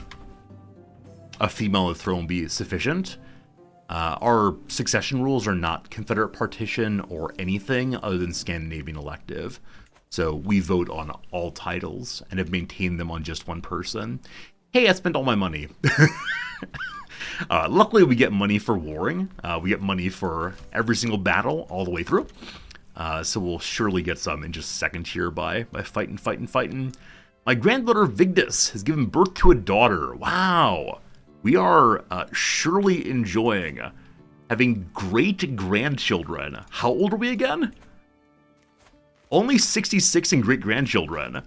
female on the throne be sufficient. Our succession rules are not Confederate partition or anything other than Scandinavian elective. So we vote on all titles and have maintained them on just one person. Hey, I spent all my money. Luckily, we get money for warring. We get money for every single battle all the way through. So we'll surely get some in just a second here by fighting. My granddaughter Vigdis has given birth to a daughter. Wow. We are surely enjoying having great-grandchildren. How old are we again? Only 66 in great-grandchildren.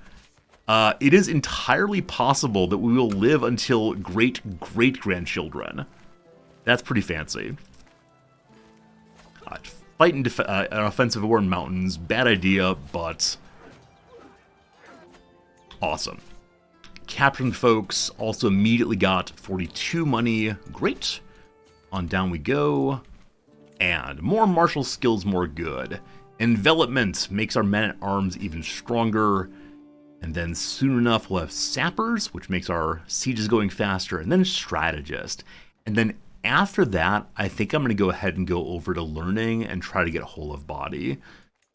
It is entirely possible that we will live until great-great-grandchildren. That's pretty fancy. Fight an offensive war in mountains. Bad idea, but awesome. Capturing folks. Also immediately got 42 money. Great. On down we go. And more martial skills, more good. Envelopment makes our men-at-arms even stronger. And then soon enough we'll have sappers, which makes our sieges going faster. And then strategist. And then after that, I think I'm going to go ahead and go over to learning and try to get whole of body.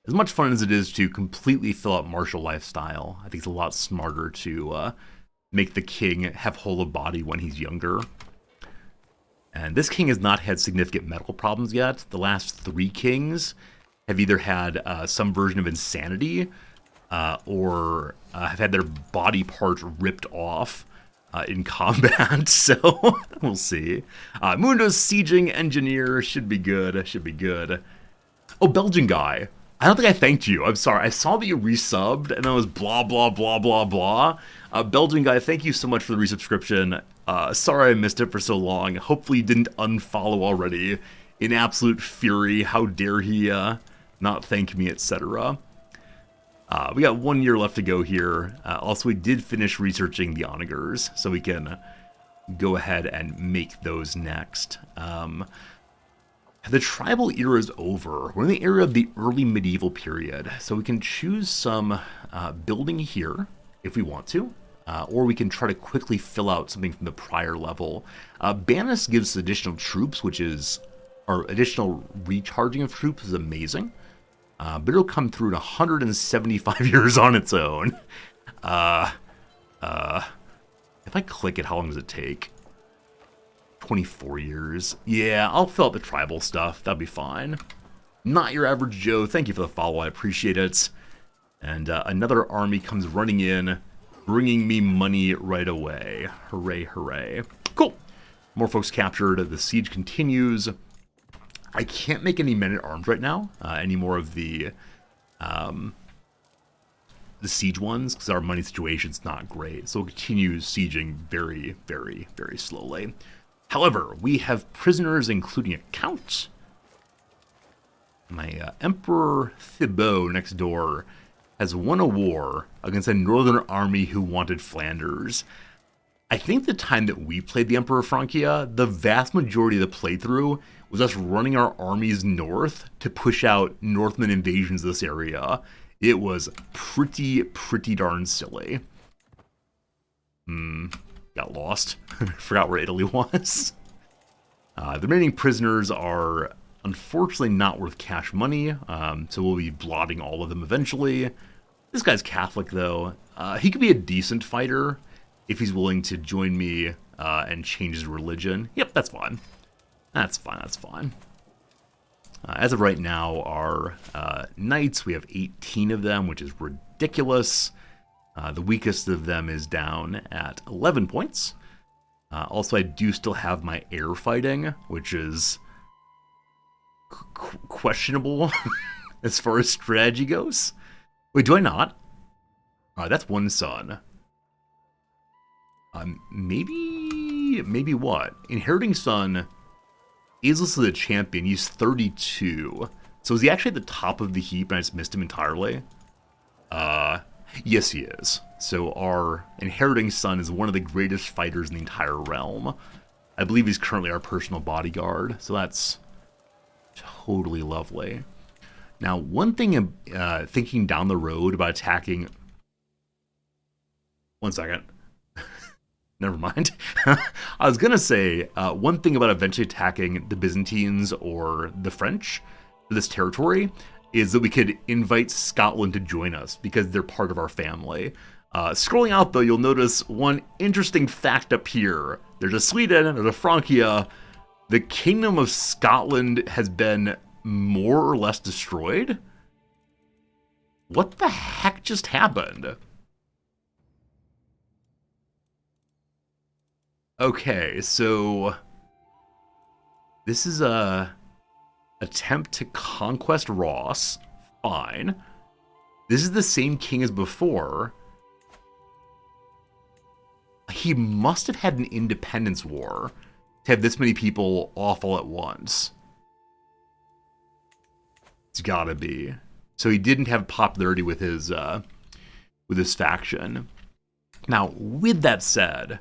As much fun as it is to completely fill out martial lifestyle, I think it's a lot smarter to make the king have whole of body when he's younger. And this king has not had significant medical problems yet. The last 3 kings have either had some version of insanity or have had their body parts ripped off in combat, so we'll see. Mundo's sieging engineer should be good. Oh, Belgian guy. I don't think I thanked you. I'm sorry. I saw that you resubbed, and I was blah, blah, blah, blah, blah. Belgian guy, thank you so much for the resubscription. Sorry I missed it for so long. Hopefully you didn't unfollow already. In absolute fury, how dare he not thank me, etc. We got 1 year left to go here. Also, we did finish researching the onagers, so we can go ahead and make those next. The tribal era is over. We're in the era of the early medieval period, so we can choose some building here if we want to, or we can try to quickly fill out something from the prior level. Banis gives additional troops, or additional recharging of troops is amazing. But it'll come through in 175 years on its own. If I click it, how long does it take? 24 years. Yeah, I'll fill out the tribal stuff. That'll be fine. Not your average Joe. Thank you for the follow. I appreciate it. And another army comes running in, bringing me money right away. Hooray, hooray. Cool. More folks captured. The siege continues. I can't make any men-at-arms right now, any more of the siege ones, because our money situation's not great. So we'll continue sieging very, very, very slowly. However, we have prisoners, including a count. My Emperor Thibaut next door has won a war against a northern army who wanted Flanders. I think the time that we played the Emperor of Francia, the vast majority of the playthrough was us running our armies north to push out Northman invasions of this area. It was pretty darn silly. Got lost. Forgot where Italy was. The remaining prisoners are unfortunately not worth cash money, so we'll be blotting all of them eventually. This guy's Catholic, though. He could be a decent fighter if he's willing to join me and change his religion. Yep, that's fine. That's fine. As of right now, our knights, we have 18 of them, which is ridiculous. The weakest of them is down at 11 points. Also, I do still have my air fighting, which is questionable as far as strategy goes. Wait, do I not? That's one son. Maybe what? Inheriting son is listed as a champion. He's 32. So is he actually at the top of the heap and I just missed him entirely? Yes, he is. So our inheriting son is one of the greatest fighters in the entire realm. I believe he's currently our personal bodyguard, so that's totally lovely. Now, one thing, thinking down the road about attacking... One second. Never mind. I was going to say, one thing about eventually attacking the Byzantines or the French for this territory is that we could invite Scotland to join us because they're part of our family. Scrolling out, though, you'll notice one interesting fact up here. There's a Sweden, there's a Francia. The Kingdom of Scotland has been more or less destroyed? What the heck just happened? Okay, so this is a attempt to conquest Ross. Fine. This is the same king as before. He must have had an independence war to have this many people off all at once. It's gotta be. So he didn't have popularity with his faction. Now, with that said,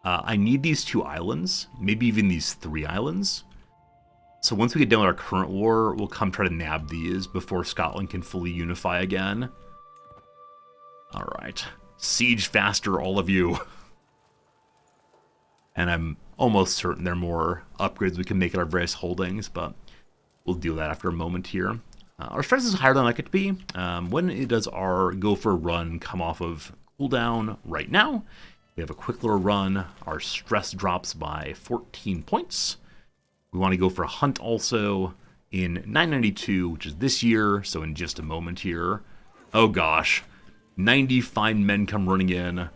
I need these 2 islands, maybe even these 3 islands. So once we get done with our current war, we'll come try to nab these before Scotland can fully unify again. Alright. Siege faster, all of you. And I'm almost certain there are more upgrades we can make at our various holdings, but we'll deal with that after a moment here. Our stress is higher than I like it to be. When does our go for a run come off of cooldown? Right now, we have a quick little run. Our stress drops by 14 points. We want to go for a hunt also in 992, which is this year, so in just a moment here. Oh gosh, 90 fine men come running in.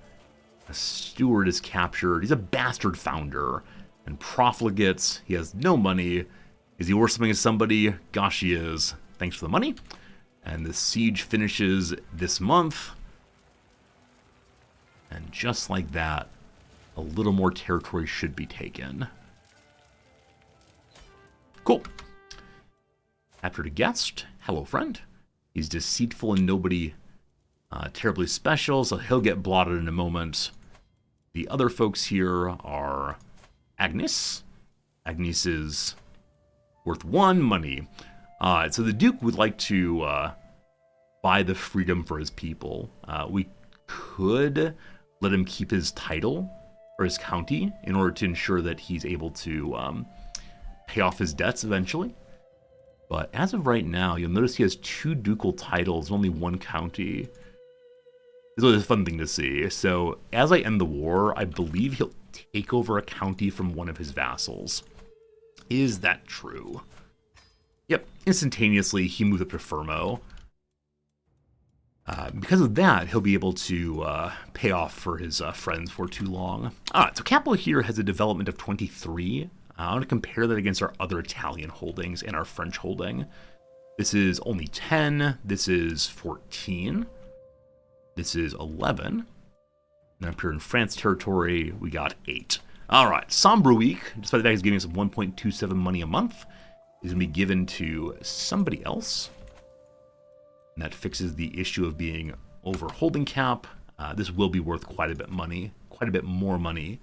A steward is captured. He's a bastard founder and profligates. He has no money. Is he worth something to somebody? Gosh, he is. Thanks for the money. And the siege finishes this month. And just like that, a little more territory should be taken. Cool. After the guest, hello friend. He's deceitful and nobody terribly special, so he'll get blotted in a moment. The other folks here are Agnes. Agnes is worth 1 money. So the Duke would like to buy the freedom for his people. We could let him keep his title or his county in order to ensure that he's able to pay off his debts eventually. But as of right now, you'll notice he has 2 ducal titles, only 1 county. This is a fun thing to see. So as I end the war, I believe he'll take over a county from one of his vassals. Is that true? Yep, instantaneously he moved up to Fermo. Because of that, he'll be able to pay off for his friends for too long. Alright, so Capital here has a development of 23. I want to compare that against our other Italian holdings and our French holding. This is only 10. This is 14. This is 11. And up here in France territory, we got 8. Alright, Sombre Week, despite the fact he's giving us 1.27 money a month, is going to be given to somebody else. And that fixes the issue of being over holding cap. This will be worth quite a bit more money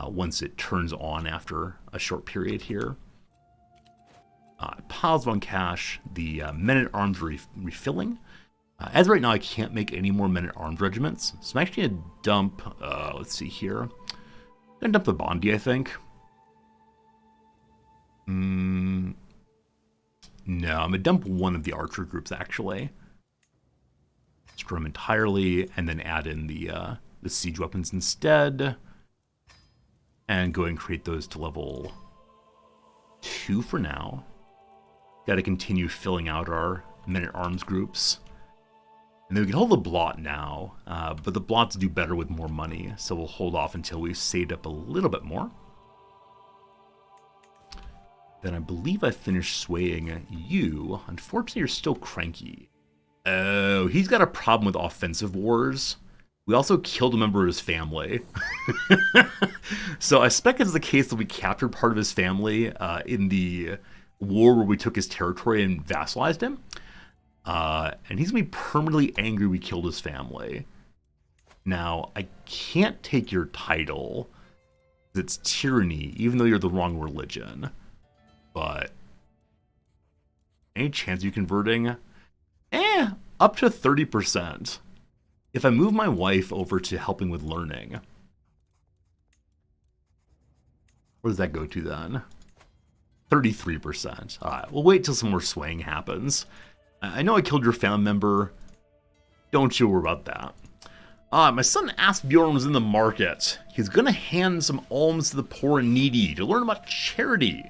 once it turns on after a short period here. Piles on cash, the men-at-arms refilling. As of right now, I can't make any more men-at-arms regiments, so I'm actually going to dump, let's see here. I'm going to dump the Bondi, I think. No, I'm going to dump one of the archer groups, actually. Destroy them entirely, and then add in the siege weapons instead. And go and create those to level 2 for now. Got to continue filling out our men-at-arms groups. And then we can hold the blot now, but the blots do better with more money, so we'll hold off until we've saved up a little bit more. Then I believe I finished swaying you. Unfortunately, you're still cranky. Oh, he's got a problem with offensive wars. We also killed a member of his family. So I suspect it's the case that we captured part of his family in the war where we took his territory and vassalized him. And he's going to be permanently angry we killed his family. Now, I can't take your title. It's tyranny, even though you're the wrong religion. But any chance you converting? Up to 30%. If I move my wife over to helping with learning, where does that go to then? 33%. Alright, we'll wait till some more swaying happens. I know I killed your family member. Don't you worry about that. My son Asbjorn was in the market. He's gonna hand some alms to the poor and needy to learn about charity.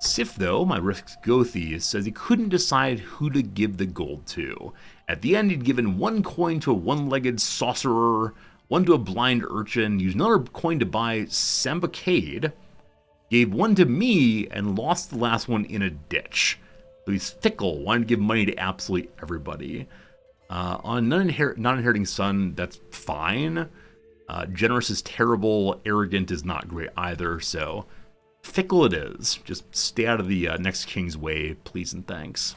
Sif, though, my risk Gothi, says he couldn't decide who to give the gold to. At the end, he'd given one coin to a one-legged sorcerer, one to a blind urchin, used another coin to buy Sambacade, gave one to me, and lost the last one in a ditch. So he's fickle, wanting to give money to absolutely everybody. On non-inheriting son, that's fine. Generous is terrible. Arrogant is not great either. So fickle it is. Just stay out of the next king's way, please and thanks.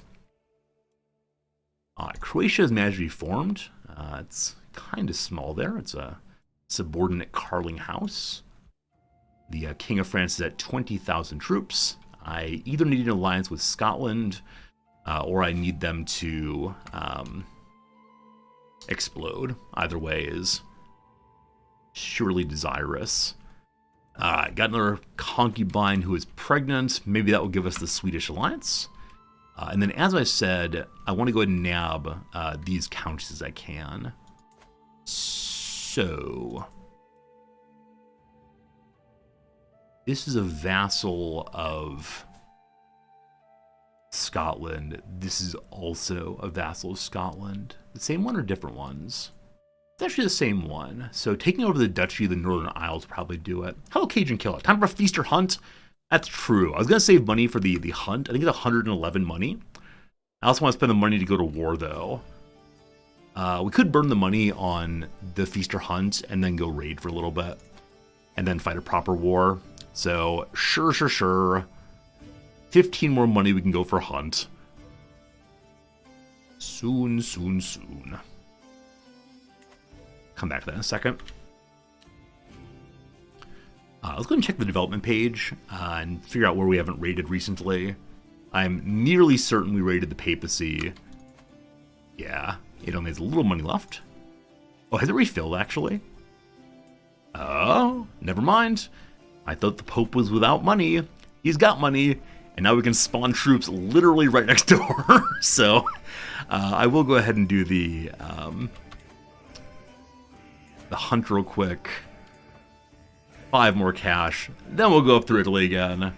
Croatia has managed to be formed. It's kind of small there. It's a subordinate Carling house. The King of France is at 20,000 troops. I either need an alliance with Scotland, or I need them to explode. Either way is surely desirous. Got another concubine who is pregnant. Maybe that will give us the Swedish alliance. And then, as I said, I want to go ahead and nab these counties as I can. So this is a vassal of Scotland. This is also a vassal of Scotland. The same one or different ones? It's actually the same one. So taking over the Duchy of the Northern Isles probably do it. Hello, Cajun Killer. Time for a feast or hunt? That's true. I was going to save money for the hunt. I think it's 111 money. I also want to spend the money to go to war, though. We could burn the money on the feast or hunt and then go raid for a little bit. And then fight a proper war. So, sure. 15 more money we can go for hunt. Soon. Come back to that in a second. Let's go and check the development page and figure out where we haven't raided recently. I'm nearly certain we raided the papacy. Yeah, it only has a little money left. Oh, has it refilled, actually? Oh, never mind. I thought the Pope was without money. He's got money, and now we can spawn troops literally right next door. So, I will go ahead and do the hunt real quick. 5 more cash. Then we'll go up through Italy again.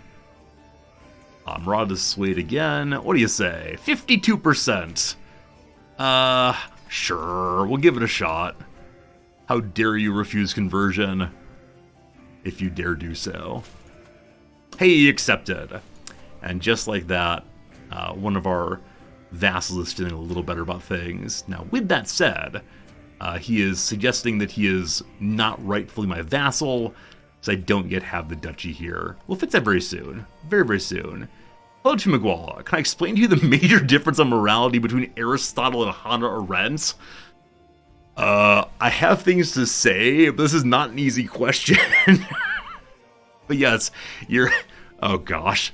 Murad is swayed again. What do you say? 52%. Sure. We'll give it a shot. How dare you refuse conversion? If you dare do so. Hey, accepted. And just like that, one of our vassals is feeling a little better about things. Now, with that said, he is suggesting that he is not rightfully my vassal, so I don't yet have the duchy here. We'll fix that very soon. Very soon. Hello, Chimiguala. Can I explain to you the major difference on morality between Aristotle and Hannah Arendt? I have things to say, but this is not an easy question. But yes, you're... Oh gosh.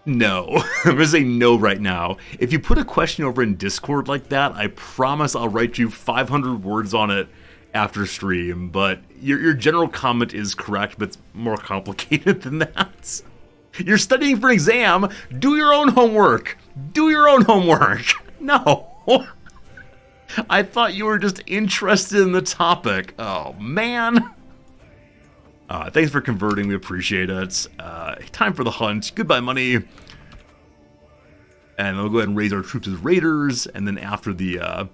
No. I'm gonna say no right now. If you put a question over in Discord like that, I promise I'll write you 500 words on it after stream, but your general comment is correct, but it's more complicated than that. You're studying for an exam. Do your own homework. No. I thought you were just interested in the topic. Oh, man. Thanks for converting. We appreciate it. Time for the hunt. Goodbye, money. And we'll go ahead and raise our troops as raiders. And then after the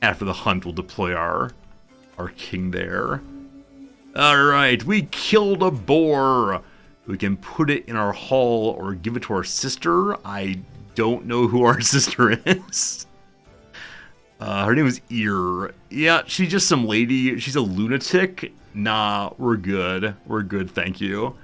hunt, we'll deploy our king there. All right, we killed a boar. We can put it in our hall or give it to our sister. I don't know who our sister is. Her name is Ear. Yeah, she's just some lady. She's a lunatic. Nah, we're good. Thank you.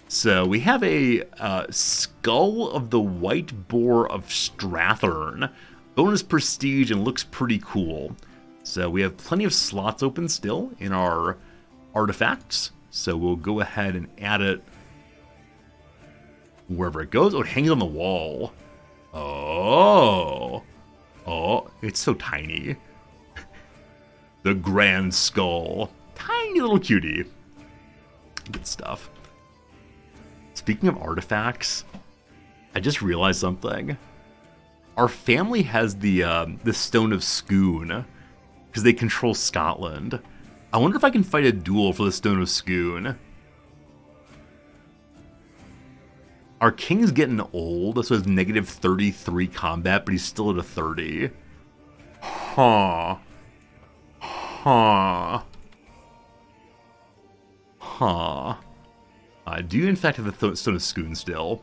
So we have a Skull of the White Boar of Strathern. Bonus prestige and looks pretty cool. So we have plenty of slots open still in our artifacts. So we'll go ahead and add it wherever it goes. Oh, it hangs on the wall. Oh, it's so tiny. The Grand Skull. Tiny little cutie. Good stuff. Speaking of artifacts, I just realized something. Our family has the Stone of Scone because they control Scotland. I wonder if I can fight a duel for the Stone of Scone. Our king's getting old, so he has negative 33 combat, but he's still at a 30. Huh. I do, in fact, have the Stone of Scone still.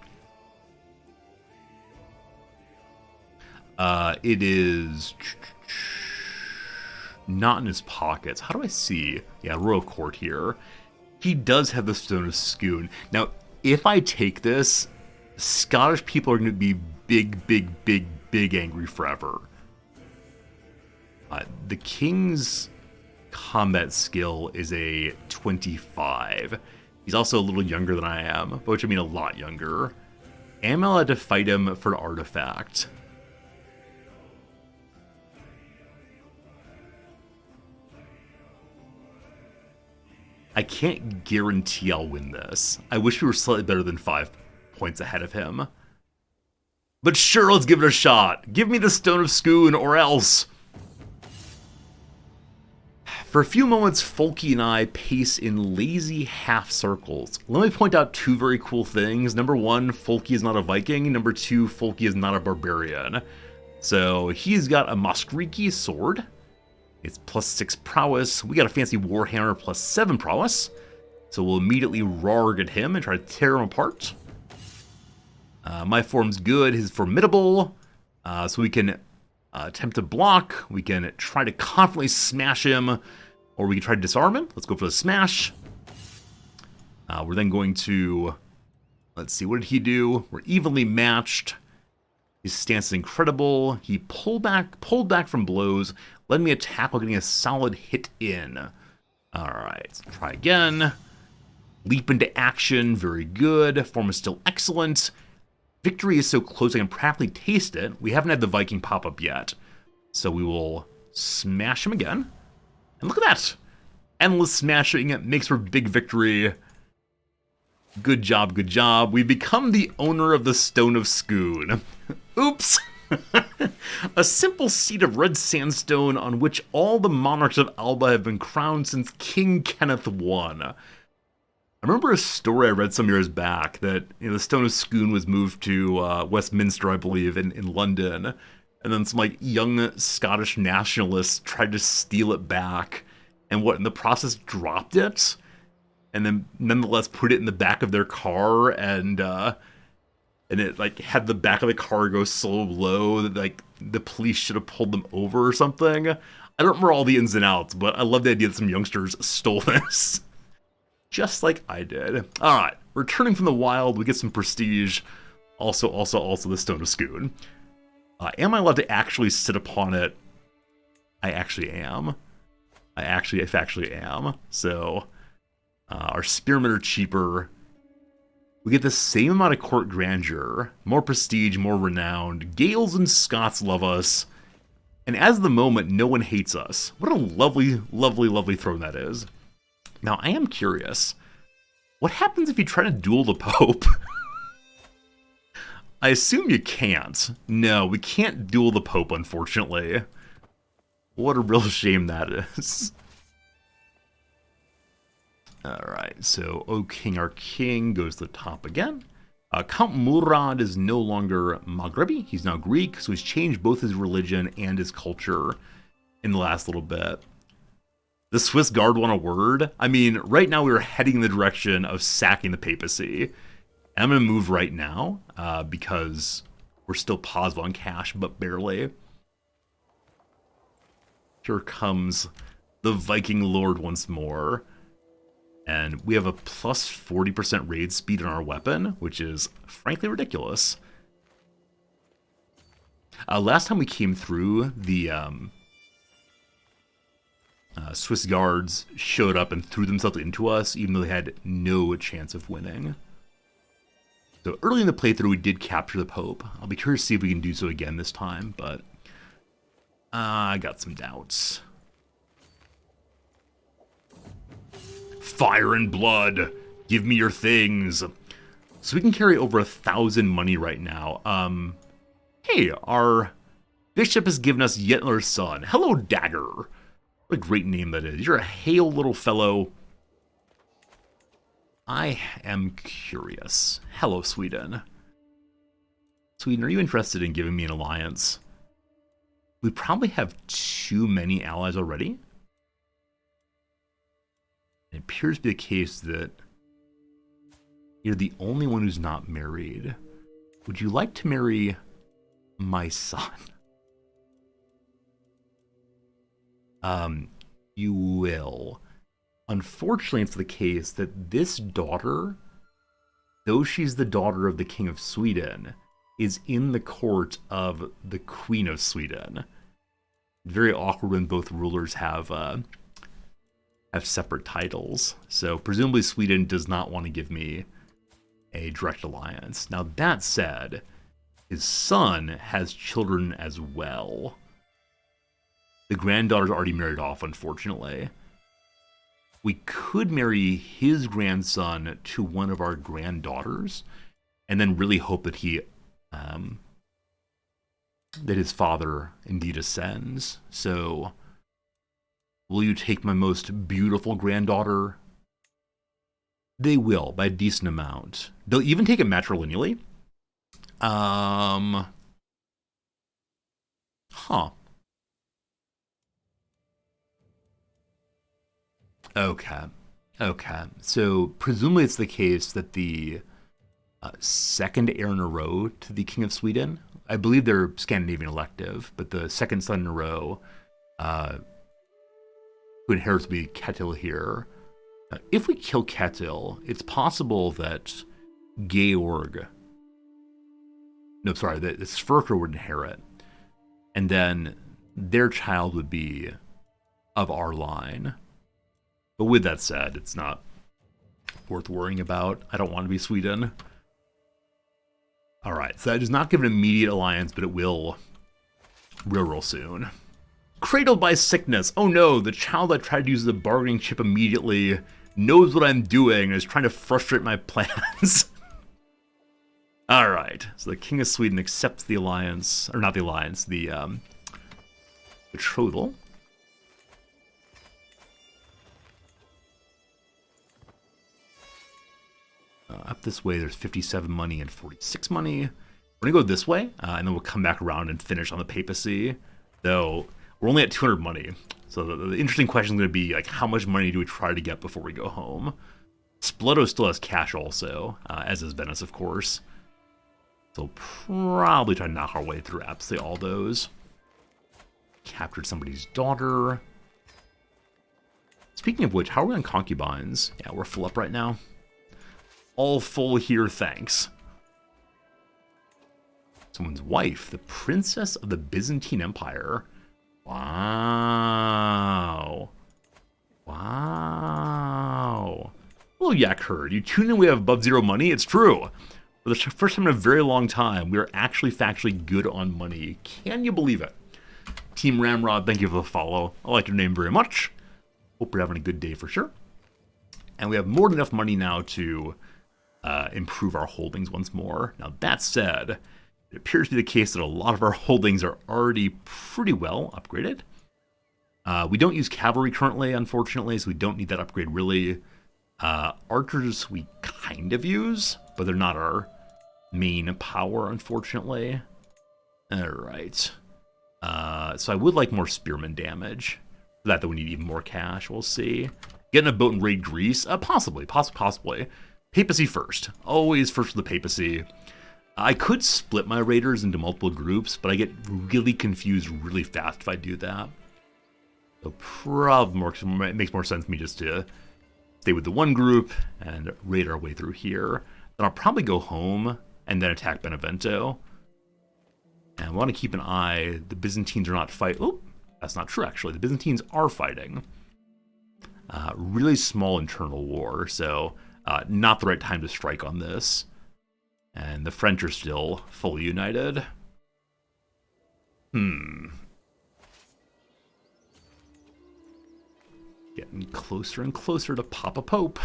It is not in his pockets. How do I see? Yeah, Royal Court here. He does have the Stone of Scone. Now, if I take this, Scottish people are going to be big angry forever. The king's combat skill is a 25. He's also a little younger than I am, which I mean a lot younger. Am I allowed to fight him for an artifact? I can't guarantee I'll win this. I wish we were slightly better than 5 points ahead of him. But sure, let's give it a shot. Give me the Stone of Scone or else. For a few moments, Folky and I pace in lazy half circles. Let me point out 2 very cool things. Number 1, Folky is not a Viking. Number 2, Folky is not a barbarian. So he's got a Moskriki sword. It's plus 6 prowess. We got a fancy Warhammer plus 7 prowess. So we'll immediately rarg at him and try to tear him apart. My form's good. His formidable. So we can attempt to block. We can try to confidently smash him. Or we can try to disarm him. Let's go for the smash. We're then going to... Let's see, what did he do? We're evenly matched. His stance is incredible. He pulled back from blows, letting me attack while getting a solid hit in. Alright, let's try again. Leap into action, very good. Form is still excellent. Victory is so close I can practically taste it. We haven't had the Viking pop up yet. So we will smash him again. And look at that! Endless smashing, it makes for big victory. Good job, good job. We've become the owner of the Stone of Scone. Oops! A simple seat of red sandstone on which all the monarchs of Alba have been crowned since King Kenneth I. I remember a story I read some years back that the Stone of Scone was moved to Westminster, I believe, in London. And then some young Scottish nationalists tried to steal it back. And in the process dropped it. And then nonetheless put it in the back of their car, and it had the back of the car go so low that the police should have pulled them over or something. I don't remember all the ins and outs, but I love the idea that some youngsters stole this. Just like I did. Alright, returning from the wild, we get some prestige. Also the Stone of Scone. Am I allowed to actually sit upon it? I actually am. I actually am. So... our spearmen are cheaper. We get the same amount of court grandeur, more prestige, more renowned. Gales and Scots love us. And as of the moment, no one hates us. What a lovely, lovely, lovely throne that is. Now, I am curious. What happens if you try to duel the Pope? I assume you can't. No, we can't duel the Pope, unfortunately. What a real shame that is. Alright, so O King, our king, goes to the top again. Count Murad is no longer Maghrebi, he's now Greek, so he's changed both his religion and his culture in the last little bit. The Swiss Guard want a word? I mean, right now we're heading in the direction of sacking the papacy. And I'm going to move right now, because we're still positive on cash, but barely. Here comes the Viking Lord once more. And we have a plus 40% raid speed on our weapon, which is frankly ridiculous. Last time we came through, the Swiss guards showed up and threw themselves into us, even though they had no chance of winning. So early in the playthrough, we did capture the Pope. I'll be curious to see if we can do so again this time, but I got some doubts. Fire and blood, give me your things. So we can carry over 1,000 money right now. Hey, our bishop has given us yet another son. Hello, Dagger. What a great name that is. You're a hale little fellow. I am curious. Hello, Sweden. Sweden, are you interested in giving me an alliance? We probably have too many allies already. It appears to be the case that you're the only one who's not married. Would you like to marry my son? You will. Unfortunately, it's the case that this daughter, though she's the daughter of the King of Sweden, is in the court of the Queen of Sweden. Very awkward when both rulers have separate titles. So presumably Sweden does not want to give me a direct alliance. Now that said, his son has children as well. The granddaughter's already married off, unfortunately. We could marry his grandson to one of our granddaughters, and then really hope that that his father indeed ascends. So, will you take my most beautiful granddaughter? They will, by a decent amount. They'll even take it matrilineally. Huh. Okay. So, presumably it's the case that the second heir in a row to the King of Sweden, I believe they're Scandinavian elective, but the second son in a row who inherits will be Ketil here. If we kill Ketil, it's possible that that Sverker would inherit, and then their child would be of our line. But with that said, it's not worth worrying about. I don't want to be Sweden. Alright, so that does not give an immediate alliance, but it will real soon. Cradled by sickness. Oh no, the child I tried to use as a bargaining chip immediately knows what I'm doing and is trying to frustrate my plans. Alright, so the King of Sweden accepts the alliance, or not the alliance, the betrothal. Up this way, there's 57 money and 46 money. We're going to go this way, and then we'll come back around and finish on the papacy. Though, we're only at 200 money. So the interesting question is going to be, like, how much money do we try to get before we go home? Splutto still has cash also, as does Venice, of course. So probably try to knock our way through absolutely all those. Captured somebody's daughter. Speaking of which, how are we on concubines? Yeah, we're full up right now. All full here, thanks. Someone's wife, the princess of the Byzantine Empire. Wow. Hello, Yak Herd. You tune in, we have above zero money? It's true. For the first time in a very long time, we are actually factually good on money. Can you believe it? Team Ramrod, thank you for the follow. I like your name very much. Hope you're having a good day for sure. And we have more than enough money now to improve our holdings once more. Now, that said, it appears to be the case that a lot of our holdings are already pretty well upgraded. We don't use cavalry currently, unfortunately, so we don't need that upgrade really. Archers we kind of use, but they're not our main power, unfortunately. Alright. So I would like more spearman damage. For that, we need even more cash, we'll see. Getting a boat and raid Greece? Possibly. Papacy first. Always first for the papacy. I could split my raiders into multiple groups, but I get really confused really fast if I do that. So probably it makes more sense for me just to stay with the one group and raid our way through here. Then I'll probably go home and then attack Benevento. And we want to keep an eye. The Byzantines are not fighting. Oh, that's not true, actually. The Byzantines are fighting. Really small internal war, so not the right time to strike on this. And the French are still fully united. Getting closer and closer to Papa Pope.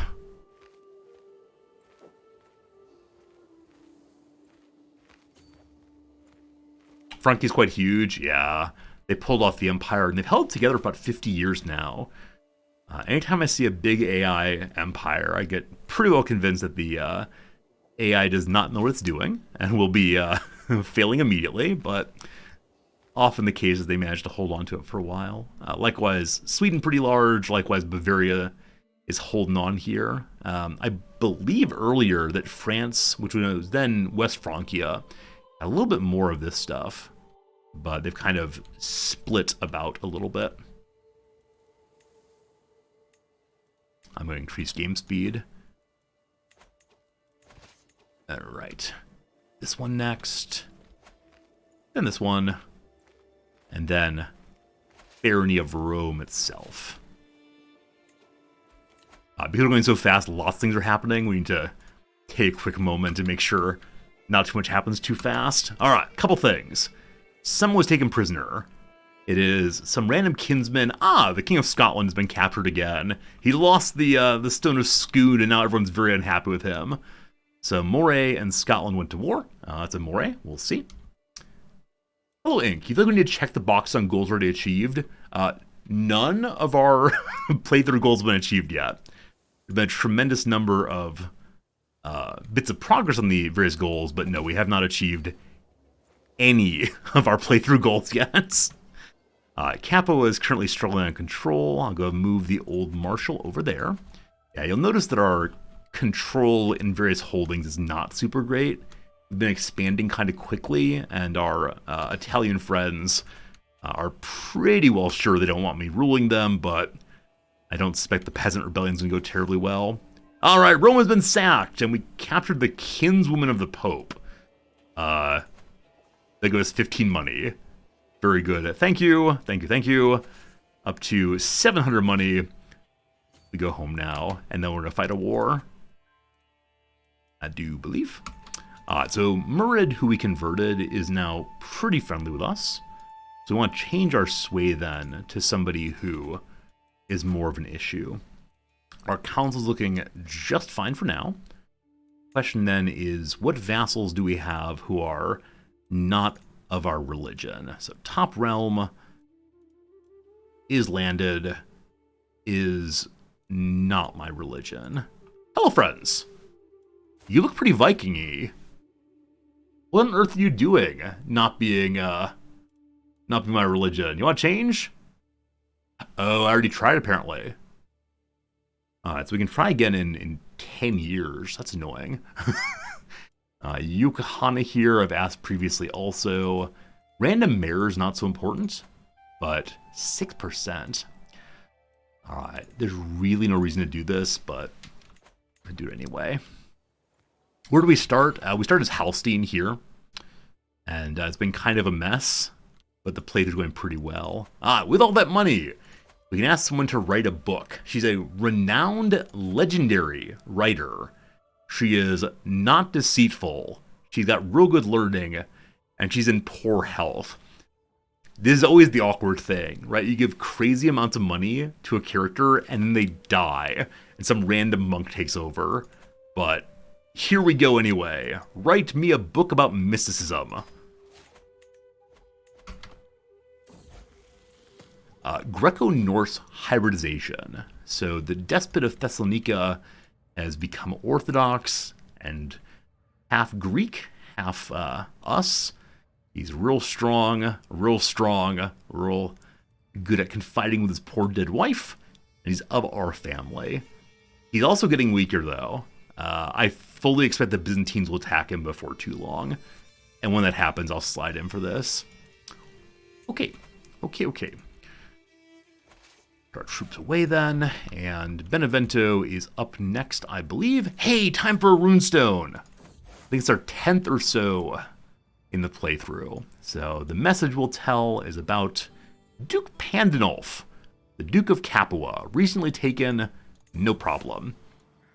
Frankie's quite huge, yeah. They pulled off the Empire, and they've held it together for about 50 years now. Anytime I see a big AI empire, I get pretty well convinced that the AI does not know what it's doing, and will be failing immediately, but often the case is they manage to hold on to it for a while. Likewise, Sweden pretty large, likewise Bavaria is holding on here. I believe earlier that France, which was then West Francia, had a little bit more of this stuff, but they've kind of split about a little bit. I'm going to increase game speed. Alright. This one next. Then this one. And then Barony of Rome itself. Because we're going so fast, lots of things are happening. We need to take a quick moment to make sure not too much happens too fast. Alright, couple things. Someone was taken prisoner. It is some random kinsman. The King of Scotland has been captured again. He lost the Stone of Scoon, and now everyone's very unhappy with him. So Moray and Scotland went to war. It's a Moray. We'll see. Hello, Ink. You feel like we need to check the box on goals already achieved? None of our playthrough goals have been achieved yet. There's been a tremendous number of bits of progress on the various goals, but no, we have not achieved any of our playthrough goals yet. Capo is currently struggling on control. I'll go move the old marshal over there. Yeah, you'll notice that our control in various holdings is not super great. We've been expanding kind of quickly, and our Italian friends are pretty well sure they don't want me ruling them, but I don't suspect the peasant rebellion's going to go terribly well. Alright, Rome has been sacked, and we captured the kinswoman of the Pope. That goes 15 money. Very good. Thank you. Thank you. Thank you. Up to 700 money. We go home now, and then we're going to fight a war. I do believe. So Murid, who we converted, is now pretty friendly with us. So we want to change our sway then to somebody who is more of an issue. Our council's looking just fine for now. Question then is, what vassals do we have who are not of our religion? So top realm is landed, is not my religion. Hello, friends. You look pretty Viking-y. What on earth are you doing? Not being my religion. You want to change? Oh, I already tried apparently. Alright, so we can try again in 10 years. That's annoying. Yokohama here, I've asked previously also. Random mayor is not so important, but 6%. Alright, there's really no reason to do this, but I do it anyway. Where do we start? We start as Halstein here, and it's been kind of a mess, but the plate is going pretty well. With all that money, we can ask someone to write a book. She's a renowned, legendary writer. She is not deceitful. She's got real good learning, and she's in poor health. This is always the awkward thing, right? You give crazy amounts of money to a character, and then they die, and some random monk takes over. But here we go anyway. Write me a book about mysticism. Greco-Norse hybridization. So the despot of Thessalonica has become Orthodox and half Greek, half us. He's real strong, real good at confiding with his poor dead wife, and he's of our family. He's also getting weaker, though. I fully expect the Byzantines will attack him before too long, and when that happens, I'll slide in for this. Okay. Put our troops away then, and Benevento is up next, I believe. Hey, time for a runestone! I think it's our 10th or so in the playthrough. So the message we'll tell is about Duke Pandulf, the Duke of Capua, recently taken, no problem.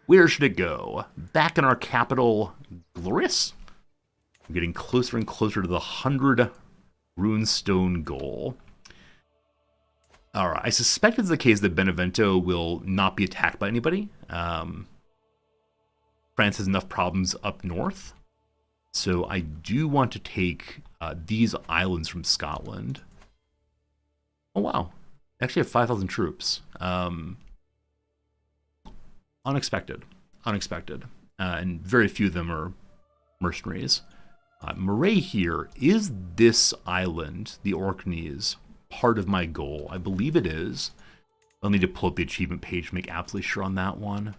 Where should it go? Back in our capital, Glorious? I'm getting closer and closer to the 100 runestone goal. Alright, I suspect it's the case that Benevento will not be attacked by anybody. France has enough problems up north. So I do want to take these islands from Scotland. Oh wow, I actually have 5,000 troops. Unexpected. And very few of them are mercenaries. Moray here, is this island, the Orkneys, part of my goal? I believe it is. I'll need to pull up the achievement page to make absolutely sure on that one.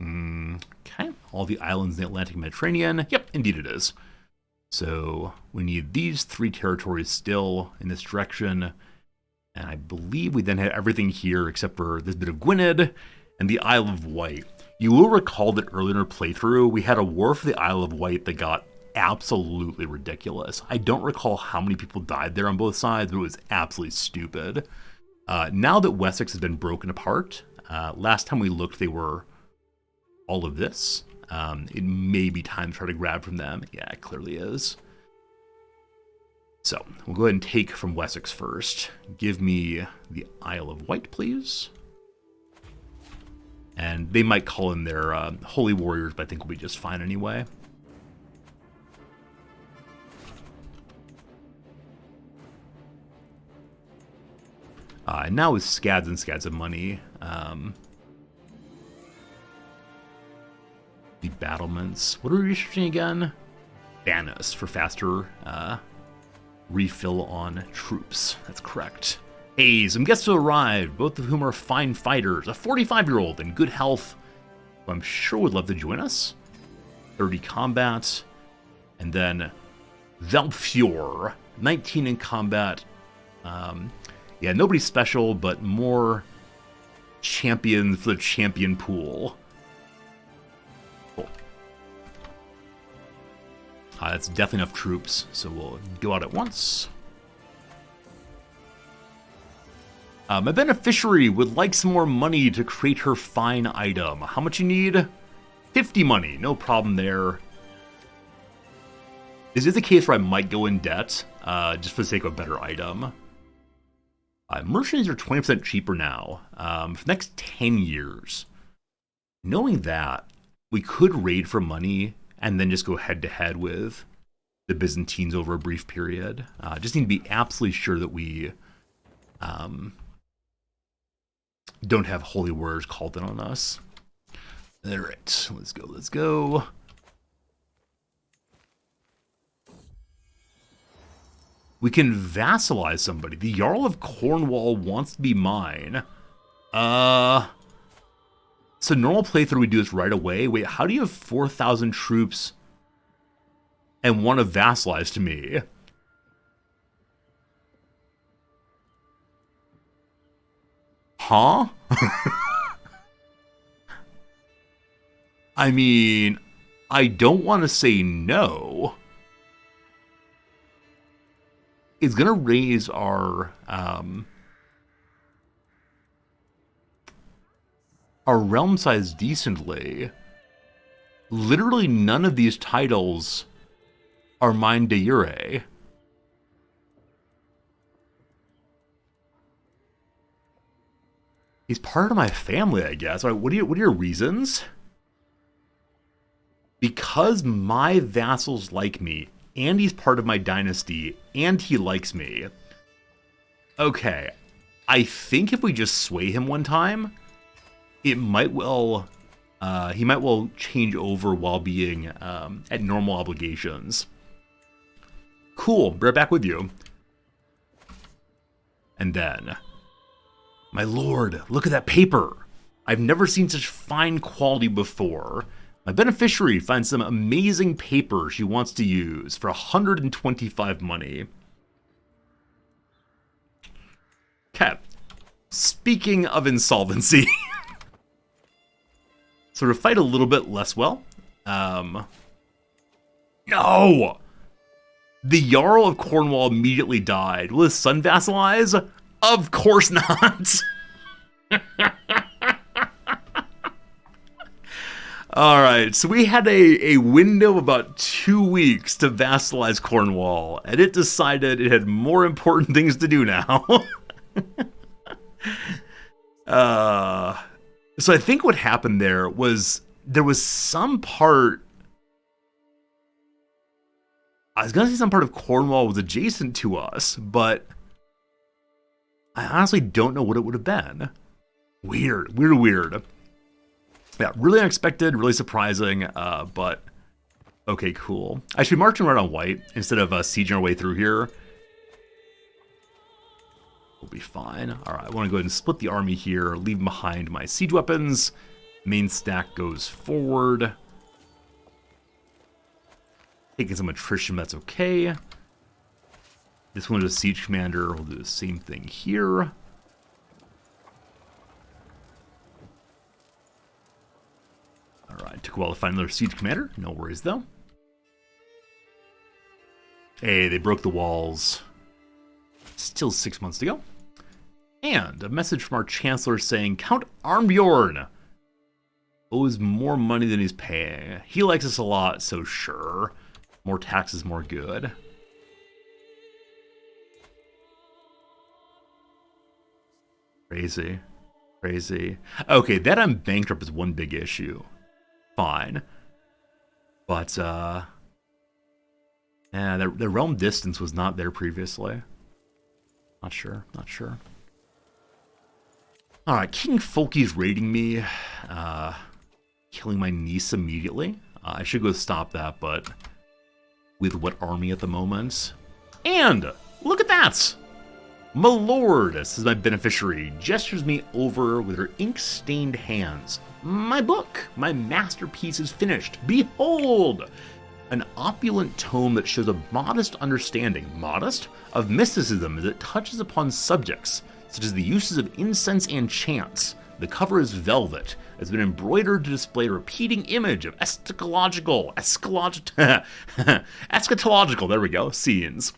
Okay, all the islands in the Atlantic Mediterranean. Yep, indeed it is. So we need these 3 territories still in this direction. And I believe we then had everything here except for this bit of Gwynedd and the Isle of Wight. You will recall that earlier in our playthrough, we had a war for the Isle of Wight that got absolutely ridiculous. I don't recall how many people died there on both sides, but it was absolutely stupid. Now that Wessex has been broken apart, last time we looked, they were all of this. It may be time to try to grab from them. Yeah, it clearly is. So, we'll go ahead and take from Wessex first. Give me the Isle of Wight, please. And they might call in their holy warriors, but I think we'll be just fine anyway. And now with scads and scads of money, the battlements. What are we researching again? Banus for faster refill on troops. That's correct. Hey, some guests have arrived, both of whom are fine fighters. A 45-year-old in good health, who I'm sure would love to join us. 30 combat. And then Valfior, 19 in combat. Yeah, nobody special, but more champions for the champion pool. Cool. That's definitely enough troops, so we'll go out at once. My beneficiary would like some more money to create her fine item. How much you need? 50 money, no problem there. This is a case where I might go in debt, just for the sake of a better item. Mercenaries are 20% cheaper now, for the next 10 years. Knowing that, we could raid for money and then just go head-to-head with the Byzantines over a brief period. Just need to be absolutely sure that we don't have holy warriors called in on us. Alright, let's go. We can vassalize somebody. The Jarl of Cornwall wants to be mine. So normal playthrough, we do this right away. Wait, how do you have 4,000 troops and want to vassalize to me? Huh? I mean, I don't want to say no. It's going to raise our realm size decently. Literally none of these titles are mine de jure. He's part of my family, I guess. What are your reasons? Because my vassals like me, and he's part of my dynasty, and he likes me. Okay, I think if we just sway him one time, it might well, he might well change over while being at normal obligations. Cool, be right back with you. And then, my lord, look at that paper. I've never seen such fine quality before. My beneficiary finds some amazing paper she wants to use for 125 money. Okay. Speaking of insolvency. So to fight a little bit less well. No! The Jarl of Cornwall immediately died. Will his son vassalize? Of course not. Alright, so we had a window of about 2 weeks to vassalize Cornwall, and it decided it had more important things to do now. So I think what happened there was some part... I was going to say some part of Cornwall was adjacent to us, but I honestly don't know what it would have been. Weird. Yeah, really unexpected, really surprising, but okay, cool. I should be marching right on white instead of sieging our way through here. We'll be fine. All right, I want to go ahead and split the army here, leave behind my siege weapons. Main stack goes forward. Taking some attrition, that's okay. This one is a siege commander. We'll do the same thing here. Alright, took a while to find another siege commander. No worries, though. Hey, they broke the walls. Still 6 months to go. And a message from our chancellor saying, Count Armbjorn owes more money than he's paying. He likes us a lot, so sure. More taxes, more good. Crazy. Okay, that I'm bankrupt is one big issue. Fine. But, yeah, the realm distance was not there previously. Not sure. Alright, King Folky's raiding me. Killing my niece immediately. I should go stop that, but with what army at the moment? And, look at that! My lord, says my beneficiary, gestures me over with her ink-stained hands. My book, my masterpiece is finished. Behold! An opulent tome that shows a modest understanding, of mysticism as it touches upon subjects, such as the uses of incense and chants. The cover is velvet, has been embroidered to display a repeating image of eschatological, there we go, scenes.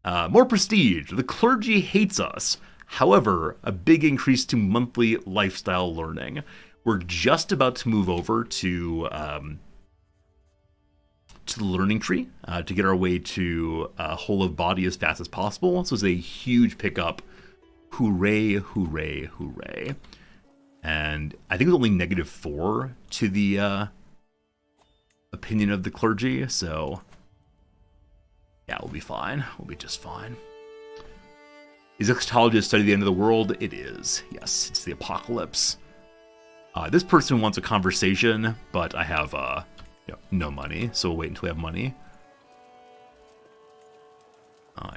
More prestige. The clergy hates us. However, a big increase to monthly lifestyle learning. We're just about to move over to the learning tree to get our way to whole of body as fast as possible. So it's a huge pickup. Hooray. And I think it was only -4 to the opinion of the clergy, so yeah, we'll be fine. We'll be just fine. Is eschatology a study of the end of the world? It is. Yes, it's the apocalypse. This person wants a conversation, but I have no money, so we'll wait until we have money.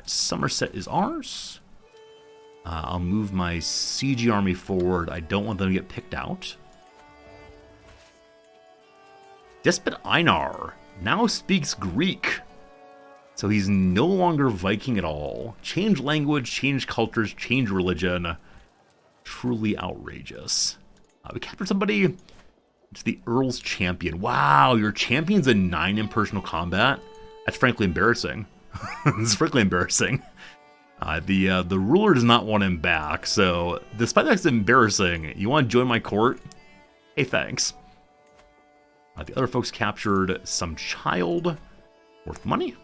Somerset is ours. I'll move my CG army forward. I don't want them to get picked out. Despot Einar now speaks Greek. So he's no longer Viking at all. Change language, change cultures, change religion. Truly outrageous. We captured somebody. It's the Earl's Champion. Wow, your champion's a 9 in personal combat? That's frankly embarrassing. It's frankly embarrassing. The ruler does not want him back, so despite that it's embarrassing, you want to join my court? Hey, thanks. The other folks captured some child worth money.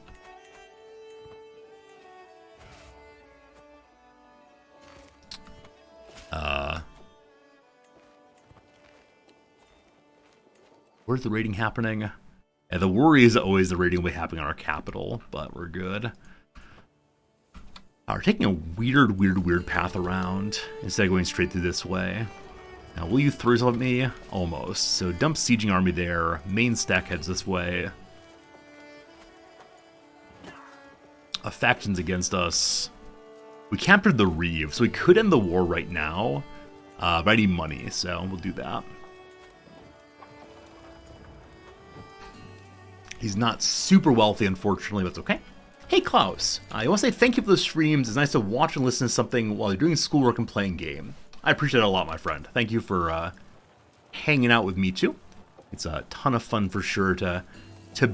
Where's the raiding happening? Yeah, the worry is always the raiding will be happening on our capital, but we're good. We're taking a weird path around instead of going straight through this way. Now, will you throw yourself at me? Almost. So dump sieging army there. Main stack heads this way. Factions against us. We captured the Reeve, so we could end the war right now. But I need money, so we'll do that. He's not super wealthy, unfortunately, but it's okay. Hey Klaus, I want to say thank you for the streams. It's nice to watch and listen to something while you're doing schoolwork and playing game. I appreciate it a lot, my friend. Thank you for hanging out with me too. It's a ton of fun for sure to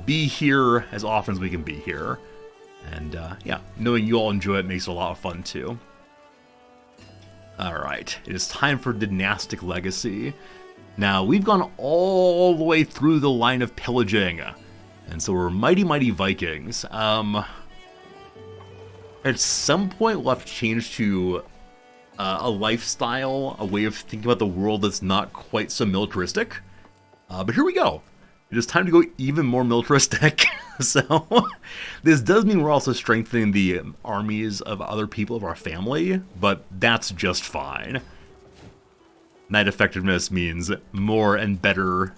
be here as often as we can be here. And yeah, knowing you all enjoy it makes it a lot of fun too. Alright, it is time for Dynastic Legacy. Now, we've gone all the way through the line of pillaging. And so we're mighty Vikings. At some point, we'll have to change to a lifestyle, a way of thinking about the world that's not quite so militaristic. But here we go. It is time to go even more militaristic. So this does mean we're also strengthening the armies of other people of our family, but that's just fine. Knight effectiveness means more and better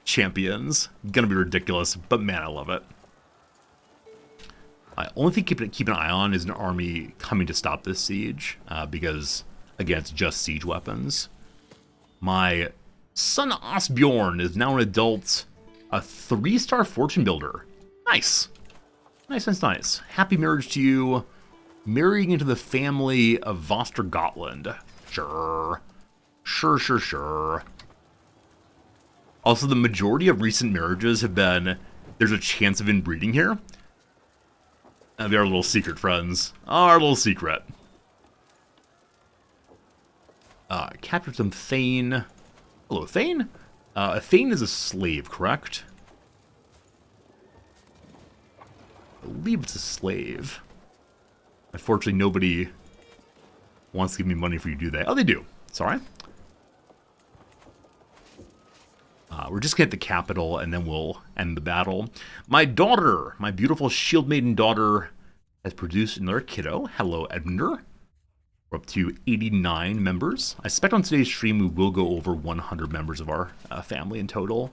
champions. Gonna be ridiculous, but man, I love it. I only think keep an eye on is an army coming to stop this siege, because, again, it's just siege weapons. My son Osbjorn is now an adult, a 3-star fortune builder. Nice. Nice. Happy marriage to you. Marrying into the family of Vostergotland. Sure. Also, the majority of recent marriages have been, there's a chance of inbreeding here. They're our little secret, friends. Our little secret. Captured some Thane. Hello, Thane? A Thane is a slave, correct? I believe it's a slave. Unfortunately, nobody wants to give me money for you to do that. Oh, they do. Sorry. We're just going to hit the capital, and then we'll end the battle. My daughter, my beautiful shield maiden daughter, has produced another kiddo. Hello, Edmunder. We're up to 89 members. I expect on today's stream we will go over 100 members of our family in total.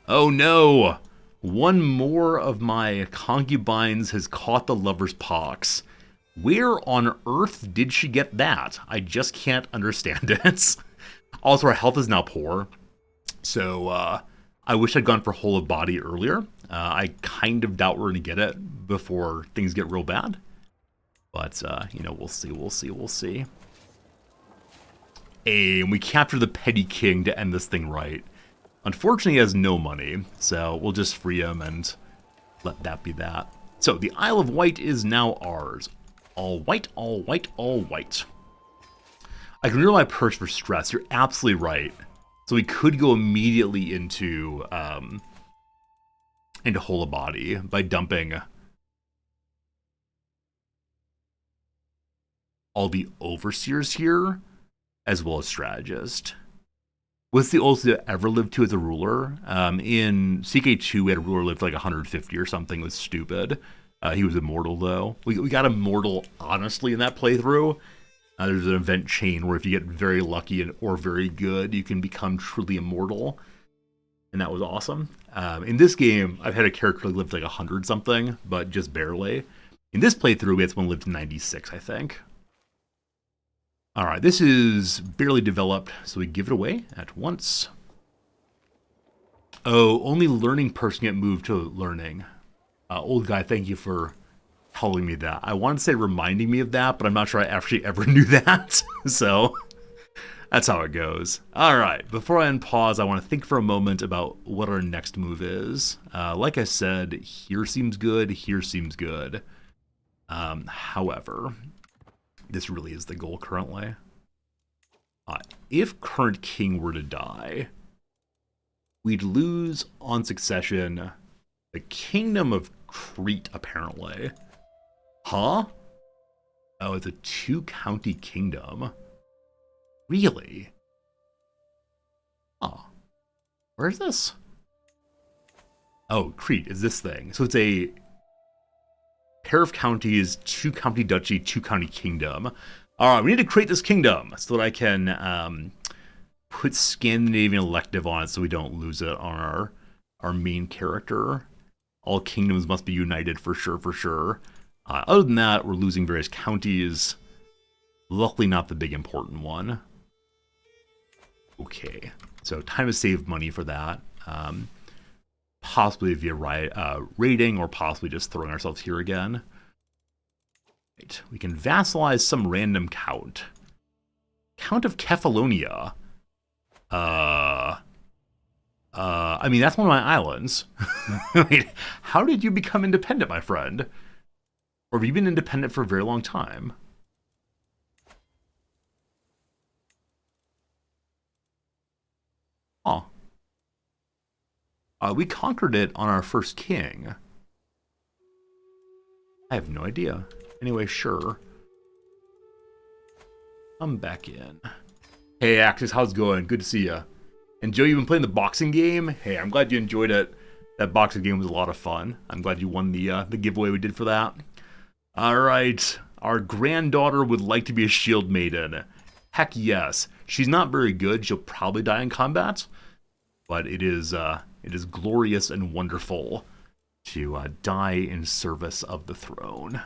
Oh no! One more of my concubines has caught the lover's pox. Where on earth did she get that? I just can't understand it. Also, our health is now poor, so I wish I'd gone for whole of body earlier. I kind of doubt we're going to get it before things get real bad. But, you know, we'll see. And we capture the Petty King to end this thing right. Unfortunately, he has no money, so we'll just free him and let that be that. So, the Isle of Wight is now ours. All white. I can reroll my purse for stress. You're absolutely right. So we could go immediately into whole of body by dumping all the overseers here, as well as strategist. What's the oldest that ever lived to as a ruler? In CK2, we had a ruler live like 150 or something. It was stupid. He was immortal, though. We got immortal, honestly, in that playthrough. There's an event chain where if you get very lucky or very good, you can become truly immortal. And that was awesome. In this game, I've had a character that lived like 100-something, but just barely. In this playthrough, we had someone live to 96, I think. Alright, this is barely developed, so we give it away at once. Oh, only learning person get moved to learning. Old guy, thank you for telling me that. I want to say reminding me of that, but I'm not sure I actually ever knew that. So, that's how it goes. Alright, before I unpause, I want to think for a moment about what our next move is. Like I said, here seems good, here seems good. However, this really is the goal currently. If current king were to die, we'd lose on succession the kingdom of Crete, apparently. Huh? Oh, it's a 2-county kingdom. Really? Oh. Where's this? Oh, Crete is this thing. So it's a pair of counties, 2-county duchy, 2-county kingdom. Alright, we need to create this kingdom so that I can put Scandinavian elective on it so we don't lose it on our main character. All kingdoms must be united for sure. Other than that, we're losing various counties. Luckily not the big important one. Okay, so time to save money for that. possibly via raiding or possibly just throwing ourselves here again. Right. We can vassalize some random count. Count of Kefalonia. I mean, that's one of my islands. Wait, how did you become independent, my friend? Or have you been independent for a very long time? Huh. We conquered it on our first king. I have no idea. Anyway, sure. Come back in. Hey, Axis, how's it going? Good to see ya. And Joe, you've been playing the boxing game? Hey, I'm glad you enjoyed it. That boxing game was a lot of fun. I'm glad you won the giveaway we did for that. All right. Our granddaughter would like to be a shield maiden. Heck yes. She's not very good. She'll probably die in combat. But it is glorious and wonderful to die in service of the throne.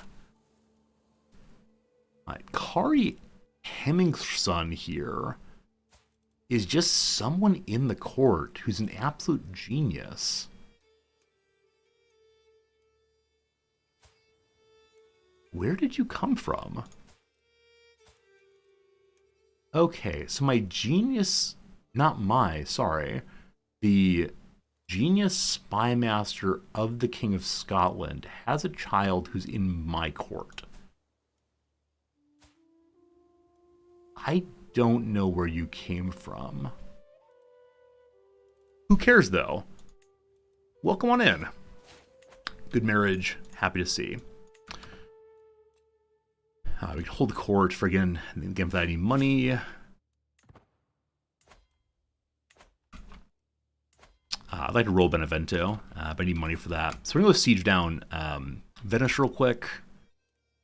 All right, Kari Hemmingson here is just someone in the court who's an absolute genius. Where did you come from? Okay, so my genius, sorry. The genius spy master of the King of Scotland has a child who's in my court. I don't know where you came from. Who cares, though? Welcome on in. Good marriage. Happy to see. We can hold the court for again without any money. I'd like to roll Benevento, but I need money for that. So we're going to go siege down Venice real quick,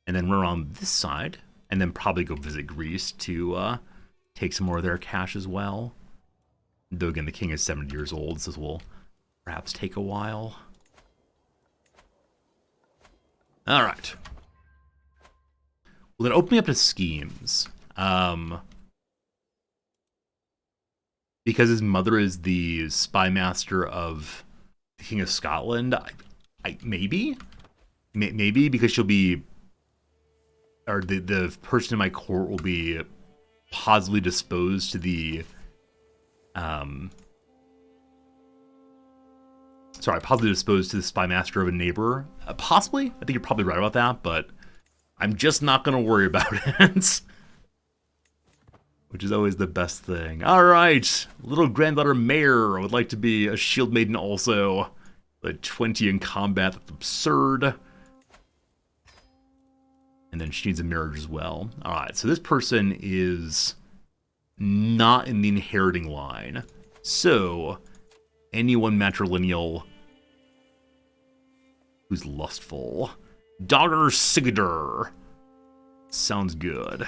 and then run around this side, and then probably go visit Greece to take some more of their cash as well. Though again, the king is 70 years old, so this will perhaps take a while. All right. Well, then opening up to schemes. Because his mother is the spy master of the King of Scotland, maybe because she'll be, or the person in my court will be positively disposed to the, positively disposed to the spy master of a neighbor. Possibly, I think you're probably right about that, but I'm just not going to worry about it. Which is always the best thing. Alright, little granddaughter Mare would like to be a shield maiden also. But 20 in combat, that's absurd. And then she needs a marriage as well. Alright, so this person is not in the inheriting line. So, anyone matrilineal who's lustful. Daughter Sigurdur. Sounds good.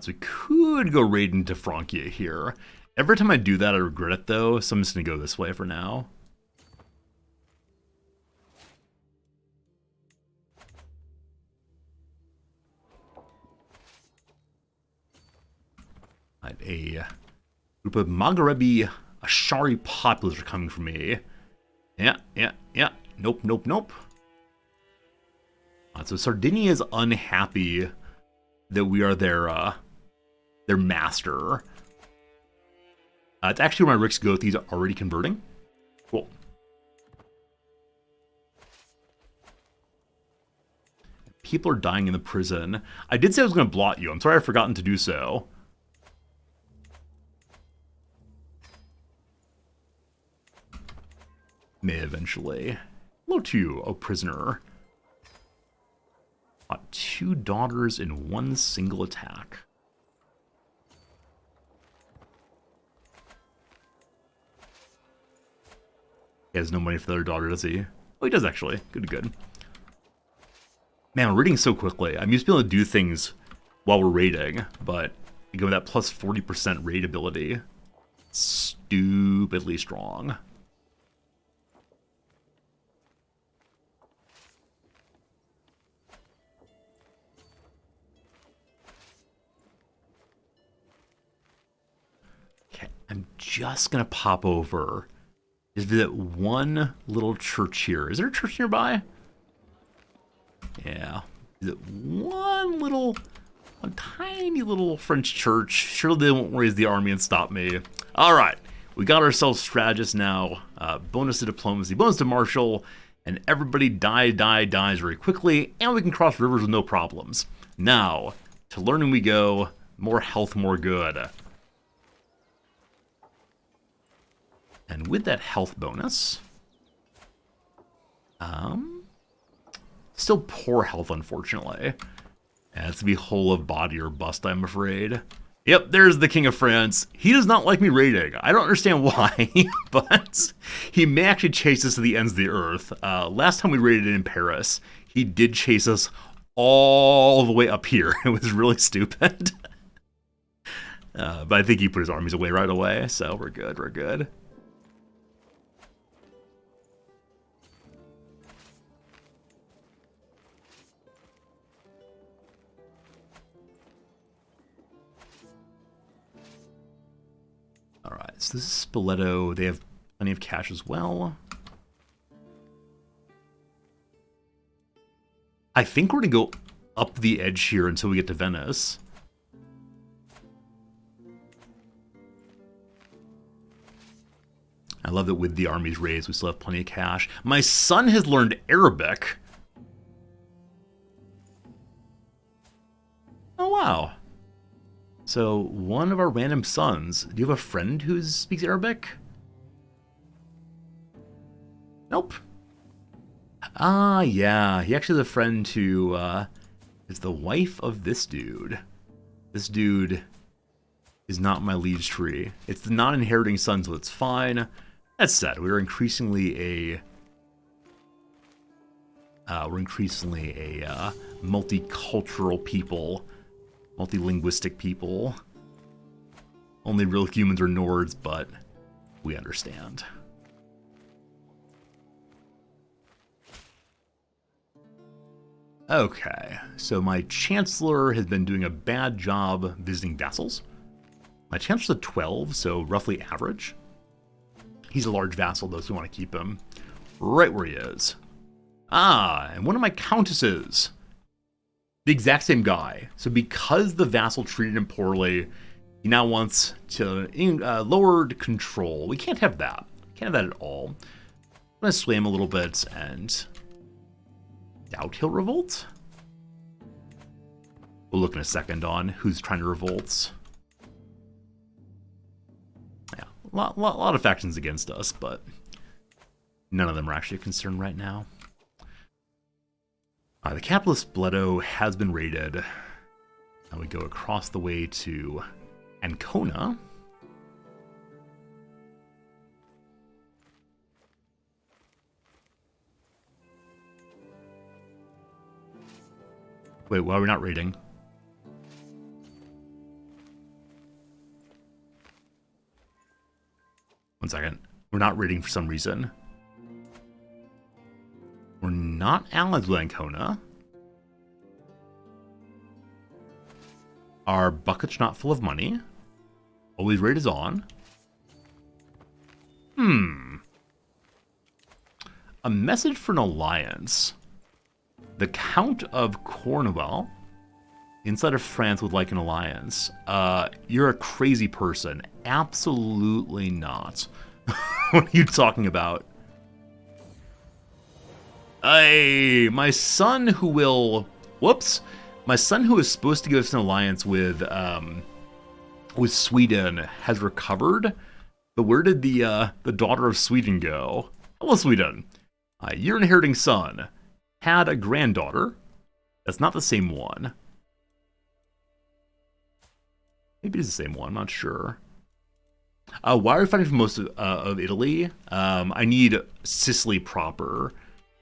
So we could go raid into Francia here. Every time I do that, I regret it, though, so I'm just going to go this way for now. A group of Maghrebi Ashari populace are coming for me. Yeah. Nope. So Sardinia is unhappy that we are their master. It's actually where my Rix Gothis are already converting. Cool. People are dying in the prison. I did say I was going to blot you. I'm sorry I've forgotten to do so. May eventually. Hello to you, oh prisoner. 2 daughters in one single attack. He has no money for the other daughter, does he? Oh, he does actually. Good. Man, we're raiding so quickly. I'm used to be able to do things while we're raiding, but you go with that plus 40% raid ability. Stupidly strong. I'm just going to pop over. Just visit one little church here. Is there a church nearby? Yeah. Visit one tiny little French church. Surely they won't raise the army and stop me. All right. We got ourselves strategists now. Bonus to diplomacy, bonus to martial, and everybody dies very quickly, and we can cross rivers with no problems. Now, to learning we go. More health, more good. And with that health bonus, still poor health, unfortunately. And it's to be whole of body or bust, I'm afraid. Yep, there's the King of France. He does not like me raiding. I don't understand why, but he may actually chase us to the ends of the earth. Last time we raided in Paris, he did chase us all the way up here. It was really stupid. But I think he put his armies away right away, so we're good. Alright, so this is Spoleto. They have plenty of cash as well. I think we're going to go up the edge here until we get to Venice. I love that with the armies raised, we still have plenty of cash. My son has learned Arabic. Oh, wow. So, one of our random sons. Do you have a friend who speaks Arabic? Nope. Ah, yeah. He actually has a friend who is the wife of this dude. This dude is not my liege tree. It's the non-inheriting son, so it's fine. That said, we're increasingly a multicultural people. Multilinguistic people. Only real humans are Nords, but we understand. Okay, so my Chancellor has been doing a bad job visiting vassals. My Chancellor's a 12, so roughly average. He's a large vassal, though, so we want to keep him right where he is. Ah, and one of my countesses. The exact same guy. So because the vassal treated him poorly, he now wants to lowered control. We can't have that. Can't have that at all. I'm going to sway him a little bit and doubt he'll revolt. We'll look in a second on who's trying to revolt. Yeah, a lot of factions against us, but none of them are actually a concern right now. The capital of Spoleto has been raided. Now we go across the way to Ancona. Wait, why are we not raiding? One second. We're not raiding for some reason. We're not allies with Ancona. Our bucket's not full of money. Always raid is on. A message for an alliance. The Count of Cornwall, inside of France, would like an alliance. You're a crazy person. Absolutely not. What are you talking about? Hey, my son who will... Whoops. My son who is supposed to give us an alliance with Sweden has recovered. But where did the daughter of Sweden go? Hello, Sweden. Your inheriting son had a granddaughter. That's not the same one. Maybe it's the same one. I'm not sure. Why are we fighting for most of Italy? I need Sicily proper.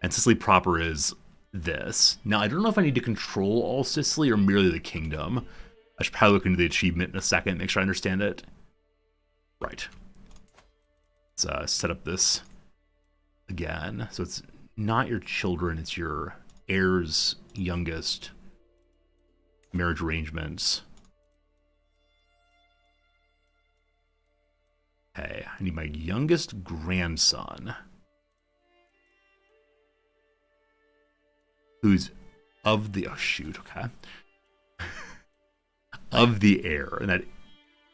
And Sicily proper is this. Now, I don't know if I need to control all Sicily or merely the kingdom. I should probably look into the achievement in a second, make sure I understand it. Right. Let's set up this again. So it's not your children, it's your heirs, youngest, marriage arrangements. Okay, I need my youngest grandson, who's of the, oh shoot, okay, of the heir, and that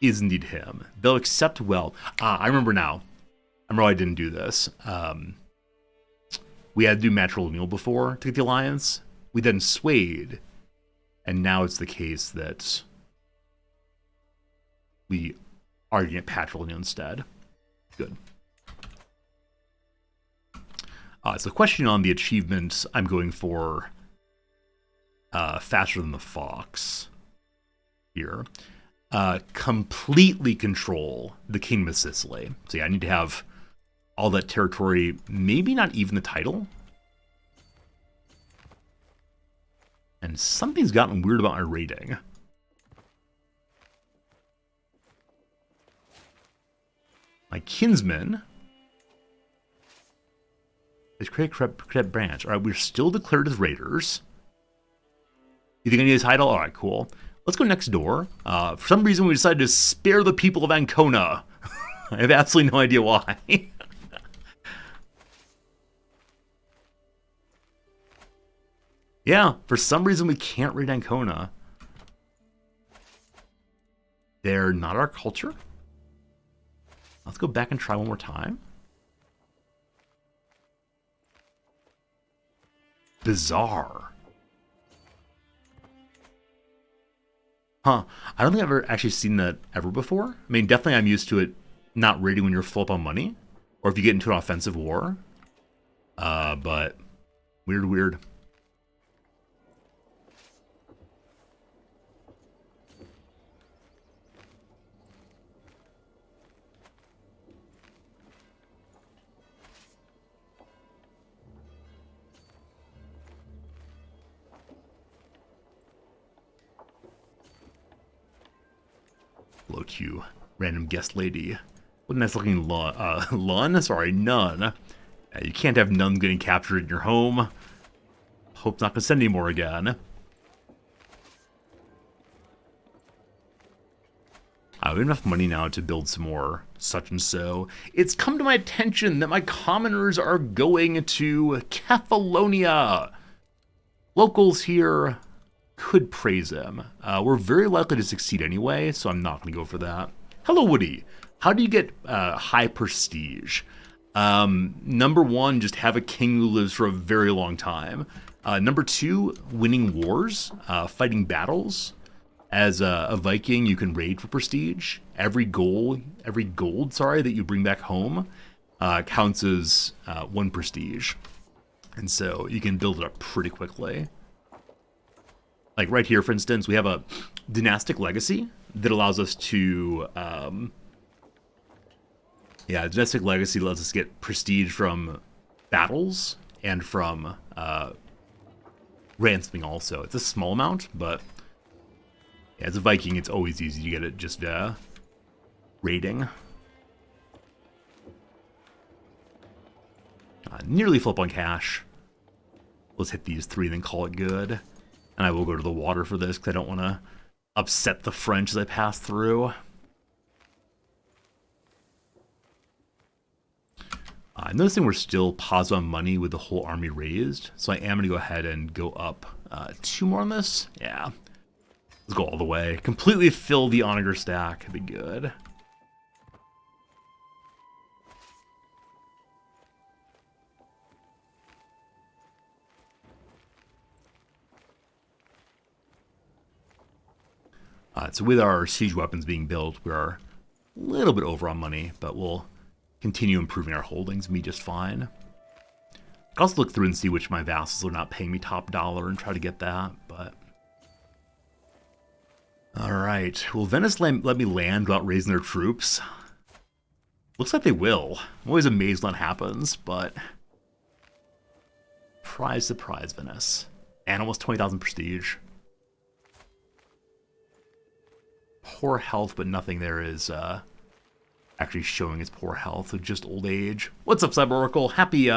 is indeed him. They'll accept well. I remember now. I remember I didn't do this. We had to do matrilineal before to get the alliance. We then swayed, and now it's the case that we are going to get patrilineal instead. Good. So the question on the achievements I'm going for faster than the fox here. Completely control the Kingdom of Sicily. So yeah, I need to have all that territory, maybe not even the title. And something's gotten weird about my rating. My kinsman is create branch. All right, we're still declared as raiders. You think I need a title? All right, cool. Let's go next door. For some reason, we decided to spare the people of Ancona. I have absolutely no idea why. Yeah, for some reason, we can't raid Ancona. They're not our culture. Let's go back and try one more time. Bizarre. Huh. I don't think I've ever actually seen that ever before. I mean, definitely I'm used to it not raiding when you're full up on money, or if you get into an offensive war. But weird. Hello to you, random guest lady. What a nice looking nun? Sorry, nun. You can't have nuns getting captured in your home. Hope not to send any more again. We have enough money now to build some more such and so. It's come to my attention that my commoners are going to Cephalonia. Locals here could praise him. We're very likely to succeed anyway, so I'm not going to go for that. Hello, Woody. How do you get high prestige? Number one, just have a king who lives for a very long time. Number two, winning wars, fighting battles. As a Viking, you can raid for prestige. Every gold, that you bring back home counts as 1 prestige. And so you can build it up pretty quickly. Like right here, for instance, we have a dynastic legacy that allows us to... dynastic legacy lets us get prestige from battles and from ransoming also. It's a small amount, but... yeah, as a Viking, it's always easy to get it just raiding. Nearly flip on cash. Let's hit these 3 and then call it good. And I will go to the water for this because I don't want to upset the French as I pass through. I'm noticing we're still positive on money with the whole army raised. So I am going to go ahead and go up 2 more on this. Yeah. Let's go all the way. Completely fill the onager stack. That'd be good. So with our siege weapons being built, we are a little bit over on money, but we'll continue improving our holdings and be just fine. I can also look through and see which of my vassals are not paying me top dollar and try to get that, but... Alright, will Venice let me land without raising their troops? Looks like they will. I'm always amazed when that happens, but... Surprise, Venice. And almost 20,000 prestige. Poor health, but nothing there is actually showing its poor health, so just old age. What's up, Cyber Oracle? Happy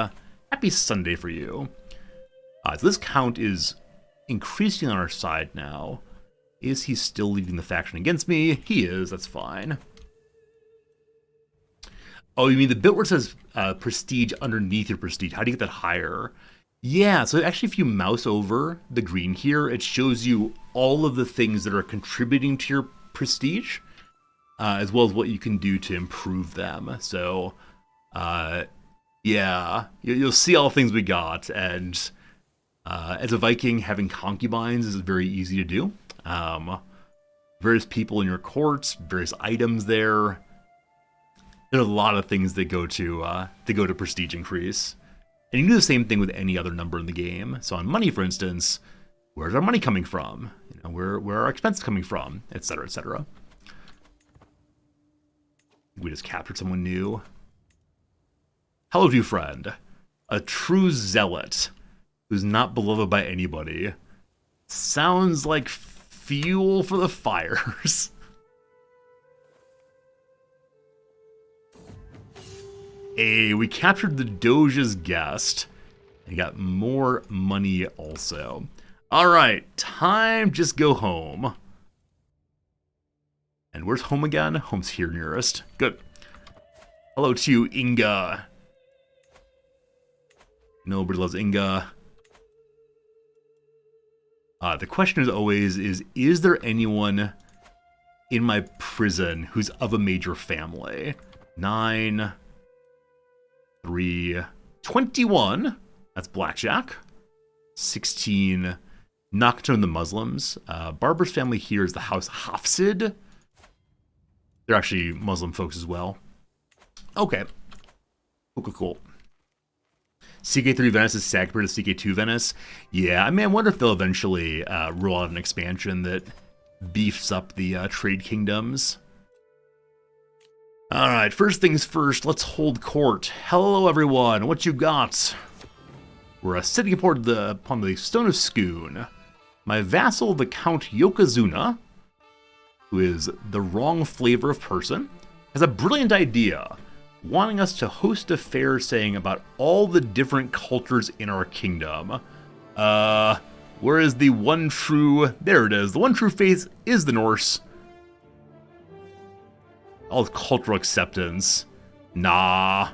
Sunday for you. So this count is increasing on our side now. Is he still leading the faction against me? He is, that's fine. Oh, you mean the bit where it says prestige underneath your prestige? How do you get that higher? Yeah, so actually, if you mouse over the green here, it shows you all of the things that are contributing to your prestige, as well as what you can do to improve them. So, yeah, you'll see all the things we got, and as a Viking, having concubines is very easy to do. Various people in your court, various items there. There's a lot of things that go to prestige increase. And you can do the same thing with any other number in the game. So on money, for instance, where's our money coming from? You know, where are our expenses coming from? Etc. Etc. We just captured someone new. Hello to you, friend. A true zealot who's not beloved by anybody. Sounds like fuel for the fires. Hey, we captured the Doge's guest. And got more money also. Alright, time just go home. And where's home again? Home's here nearest. Good. Hello to you, Inga. Nobody loves Inga. The question is always, is there anyone in my prison who's of a major family? 9, 3, 21. That's blackjack. 16, Nocturne the Muslims. Barber's family here is the House Hafsid. They're actually Muslim folks as well. Okay. Cool. CK3 Venice is Sagpur to CK2 Venice. Yeah, I mean, I wonder if they'll eventually roll out an expansion that beefs up the trade kingdoms. Alright, first things first, let's hold court. Hello, everyone. What you got? We're sitting upon the Stone of Skoon. My vassal, the Count Yokozuna, who is the wrong flavor of person, has a brilliant idea, wanting us to host a fair saying about all the different cultures in our kingdom. Where is the one true... There it is. The one true faith is the Norse. All cultural acceptance. Nah.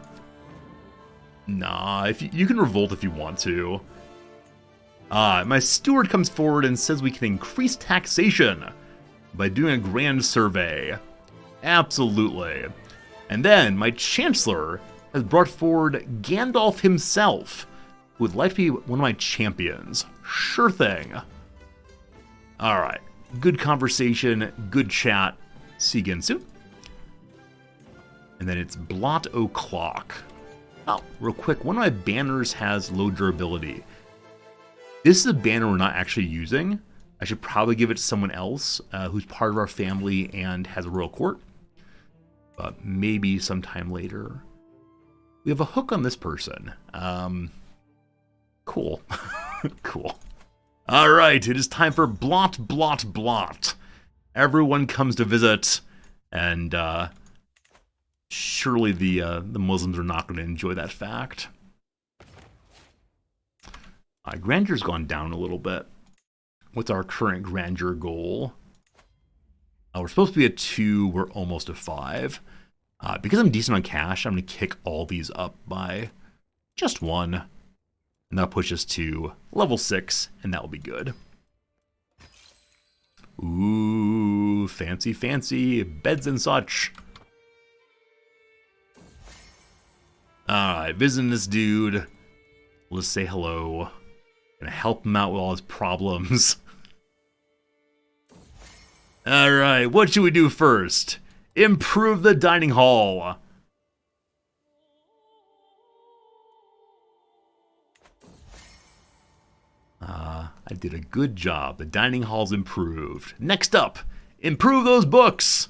If you can revolt if you want to. My steward comes forward and says we can increase taxation by doing a grand survey. Absolutely. And then my chancellor has brought forward Gandalf himself, who would like to be one of my champions. Sure thing. Alright. Good conversation, good chat. See you again soon. And then it's Blot O'Clock. Oh, real quick, one of my banners has low durability. This is a banner we're not actually using. I should probably give it to someone else who's part of our family and has a royal court. But maybe sometime later. We have a hook on this person. Cool. Cool. Alright, it is time for Blot. Everyone comes to visit, and surely the Muslims are not going to enjoy that fact. Grandure's gone down a little bit. What's our current grandeur goal? We're supposed to be at 2. We're almost at 5. Because I'm decent on cash, I'm going to kick all these up by just 1. And that'll push us to level 6, and that will be good. Ooh, fancy. Beds and such. Alright, visiting this dude. Let's say hello. Gonna help him out with all his problems. Alright, what should we do first? Improve the dining hall. I did a good job. The dining hall's improved. Next up, improve those books.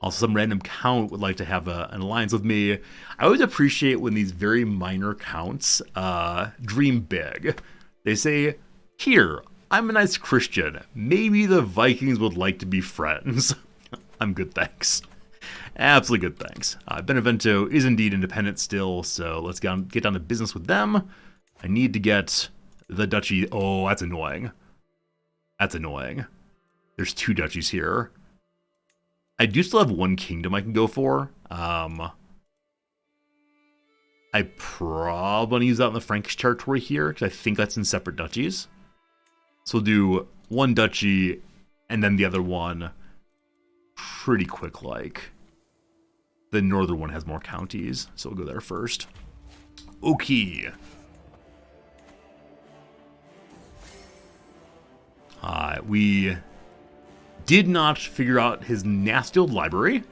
Also, some random count would like to have an alliance with me. I always appreciate when these very minor counts dream big. They say, here, I'm a nice Christian. Maybe the Vikings would like to be friends. I'm good, thanks. Absolutely good, thanks. Benevento is indeed independent still, so let's get down to business with them. I need to get the duchy. Oh, that's annoying. That's annoying. There's 2 duchies here. I do still have one kingdom I can go for. I probably want to use that in the Frankish territory here, because I think that's in separate duchies. So we'll do one duchy, and then the other one pretty quick like. The northern one has more counties, so we'll go there first. Okay. We did not figure out his nasty old library.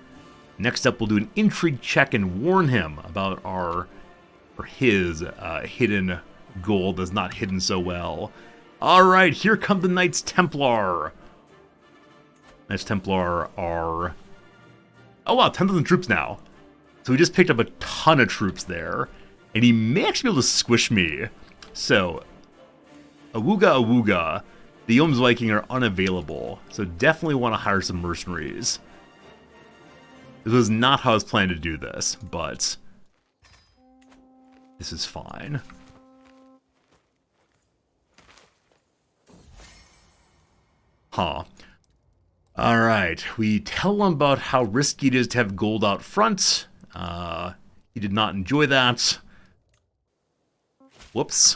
Next up, we'll do an intrigue check and warn him about his hidden gold that's not hidden so well. All right, here come the Knights Templar. Knights Templar are... Oh wow, 10,000 troops now. So we just picked up a ton of troops there. And he may actually be able to squish me. So, awooga. The Yoms Viking are unavailable. So definitely want to hire some mercenaries. This was not how I was planning to do this, but this is fine. Huh. Alright, we tell him about how risky it is to have gold out front. He did not enjoy that. Whoops.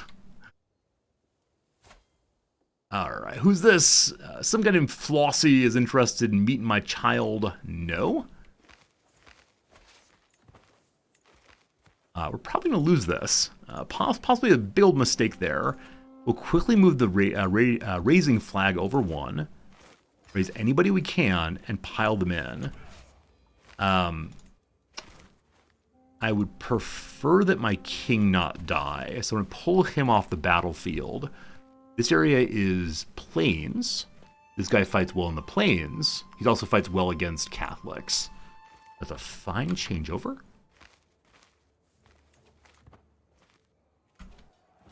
Alright, who's this? Some guy named Flossie is interested in meeting my child. No? We're probably going to lose this. Possibly a big old mistake there. We'll quickly move the raising flag over one. Raise anybody we can and pile them in. I would prefer that my king not die, so I'm going to pull him off the battlefield. This area is plains. This guy fights well in the plains. He also fights well against Catholics. That's a fine changeover.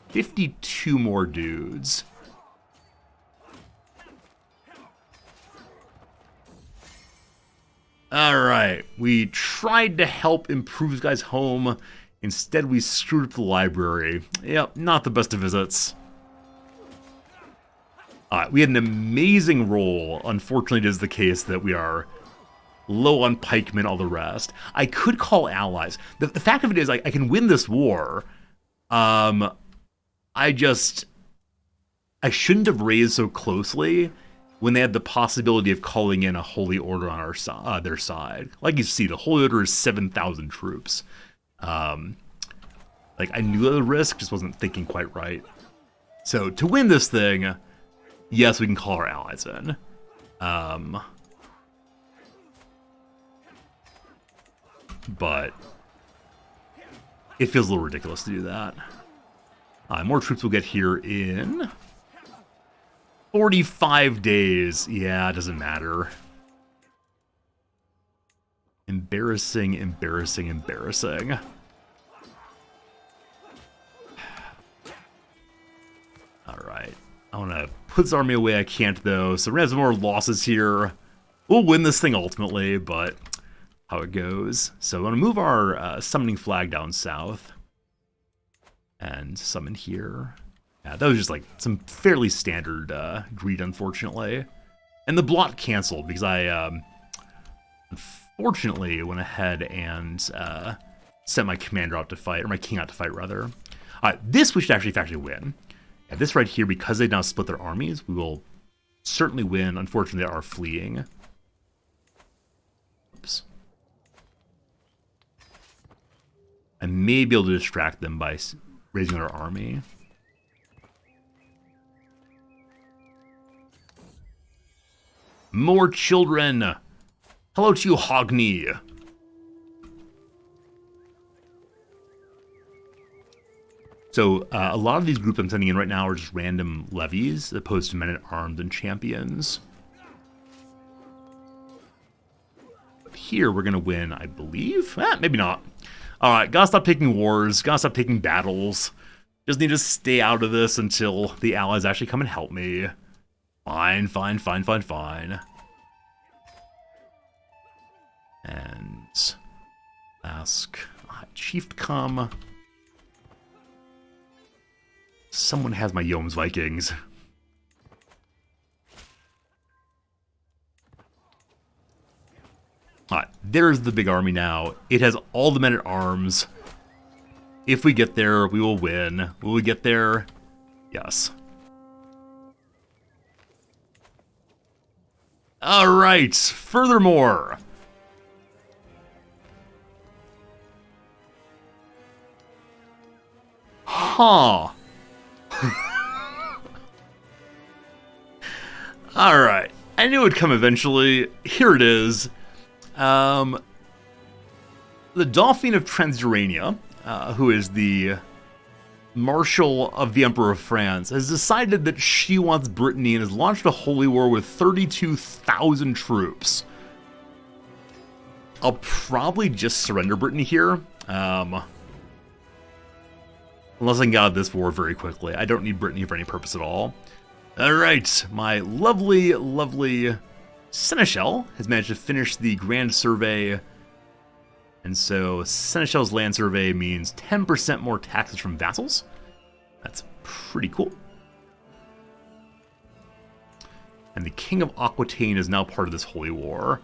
52 more dudes. Alright, we tried to help improve this guy's home. Instead, we screwed up the library. Yep, not the best of visits. We had an amazing roll. Unfortunately, it is the case that we are low on pikemen, all the rest. I could call allies. The fact of it is, I can win this war. I shouldn't have raised so closely when they had the possibility of calling in a holy order on their side. Like you see, the holy order is 7,000 troops. I knew the risk, just wasn't thinking quite right. So to win this thing, yes, we can call our allies in. But it feels a little ridiculous to do that. More troops will get here in 45 days. Yeah, it doesn't matter. Embarrassing. Alright. I want to put this army away. I can't, though. So we're going to have some more losses here. We'll win this thing ultimately, but how it goes. So I want to move our summoning flag down south. And summon here. Yeah, that was just like some fairly standard greed, unfortunately. And the blot canceled because I unfortunately went ahead and sent my commander out to fight, or my king out to fight, rather. This we should actually win. Yeah, this right here, because they now split their armies, we will certainly win. Unfortunately, they are fleeing. Oops. I may be able to distract them by raising our army. More children! Hello to you, Hogni! So, a lot of these groups I'm sending in right now are just random levies, as opposed to men-at-arms and champions. But here, we're gonna win, I believe? Maybe not. Alright, gotta stop taking wars, gotta stop taking battles. Just need to stay out of this until the allies actually come and help me. Fine. And ask Chief to come. Someone has my Yoms Vikings. there's the big army now. It has all the men at arms. If we get there, we will win. Will we get there? Yes. All right. Furthermore, huh. All right. I knew it would come eventually. Here it is. The Dauphine of Transurania, who is the Marshal of the Emperor of France, has decided that she wants Brittany and has launched a holy war with 32,000 troops. I'll probably just surrender Brittany here. Unless I can get out of this war very quickly. I don't need Brittany for any purpose at all. Alright, my lovely, lovely Seneschal has managed to finish the Grand Survey. And so Seneschal's land survey means 10% more taxes from vassals. That's pretty cool. And the King of Aquitaine is now part of this holy war.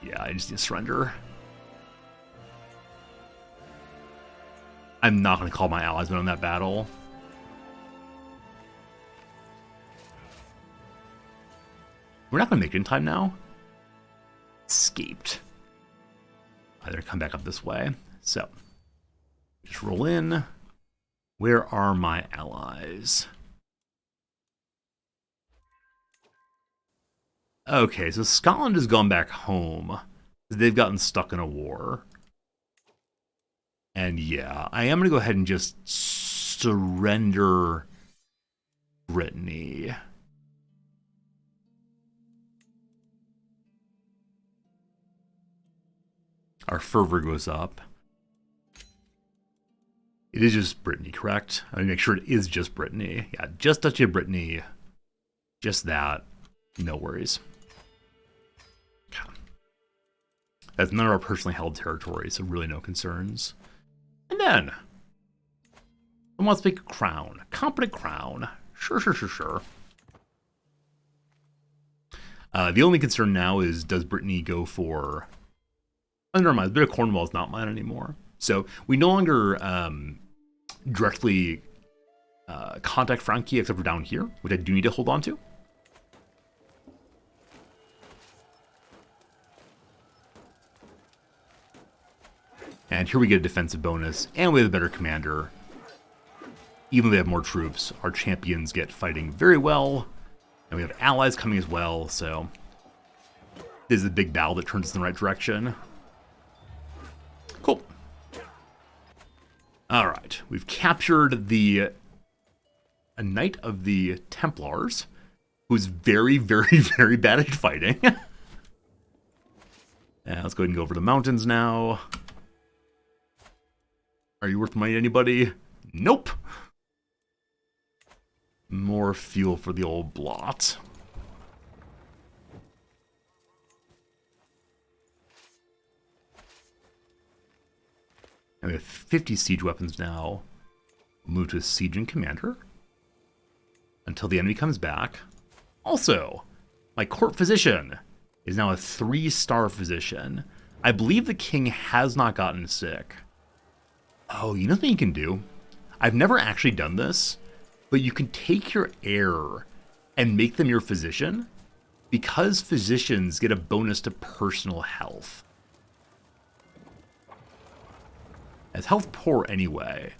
Yeah, I just need to surrender. I'm not going to call my allies in on that battle. We're not going to make it in time now. Escaped. Either come back up this way. So, just roll in. Where are my allies? Okay, so Scotland has gone back home. They've gotten stuck in a war. And yeah, I am going to go ahead and just surrender Brittany. Our fervor goes up. It is just Brittany, correct? I mean, make sure it is just Brittany. Yeah, just Duchy of Brittany. Just that. No worries. That's none of our personally held territory, so really no concerns. And then, someone wants to make a crown. A competent crown. Sure. The only concern now is, does Brittany go for... Oh, never mind, the bit of Cornwall is not mine anymore. So we no longer directly contact Frankie except for down here, which I do need to hold on to. And here we get a defensive bonus, and we have a better commander. Even though they have more troops, our champions get fighting very well, and we have allies coming as well, so this is a big battle that turns us in the right direction. Cool. Alright, we've captured a Knight of the Templars, who's very, very, very bad at fighting. Let's go ahead and go over the mountains now. Are you worth money to anybody? Nope. More fuel for the old blot. And we have 50 siege weapons now. We'll move to a sieging commander until the enemy comes back. Also, my court physician is now a 3-star physician. I believe the king has not gotten sick. Oh, you know what you can do? I've never actually done this, but you can take your heir and make them your physician, because physicians get a bonus to personal health. As health poor anyway.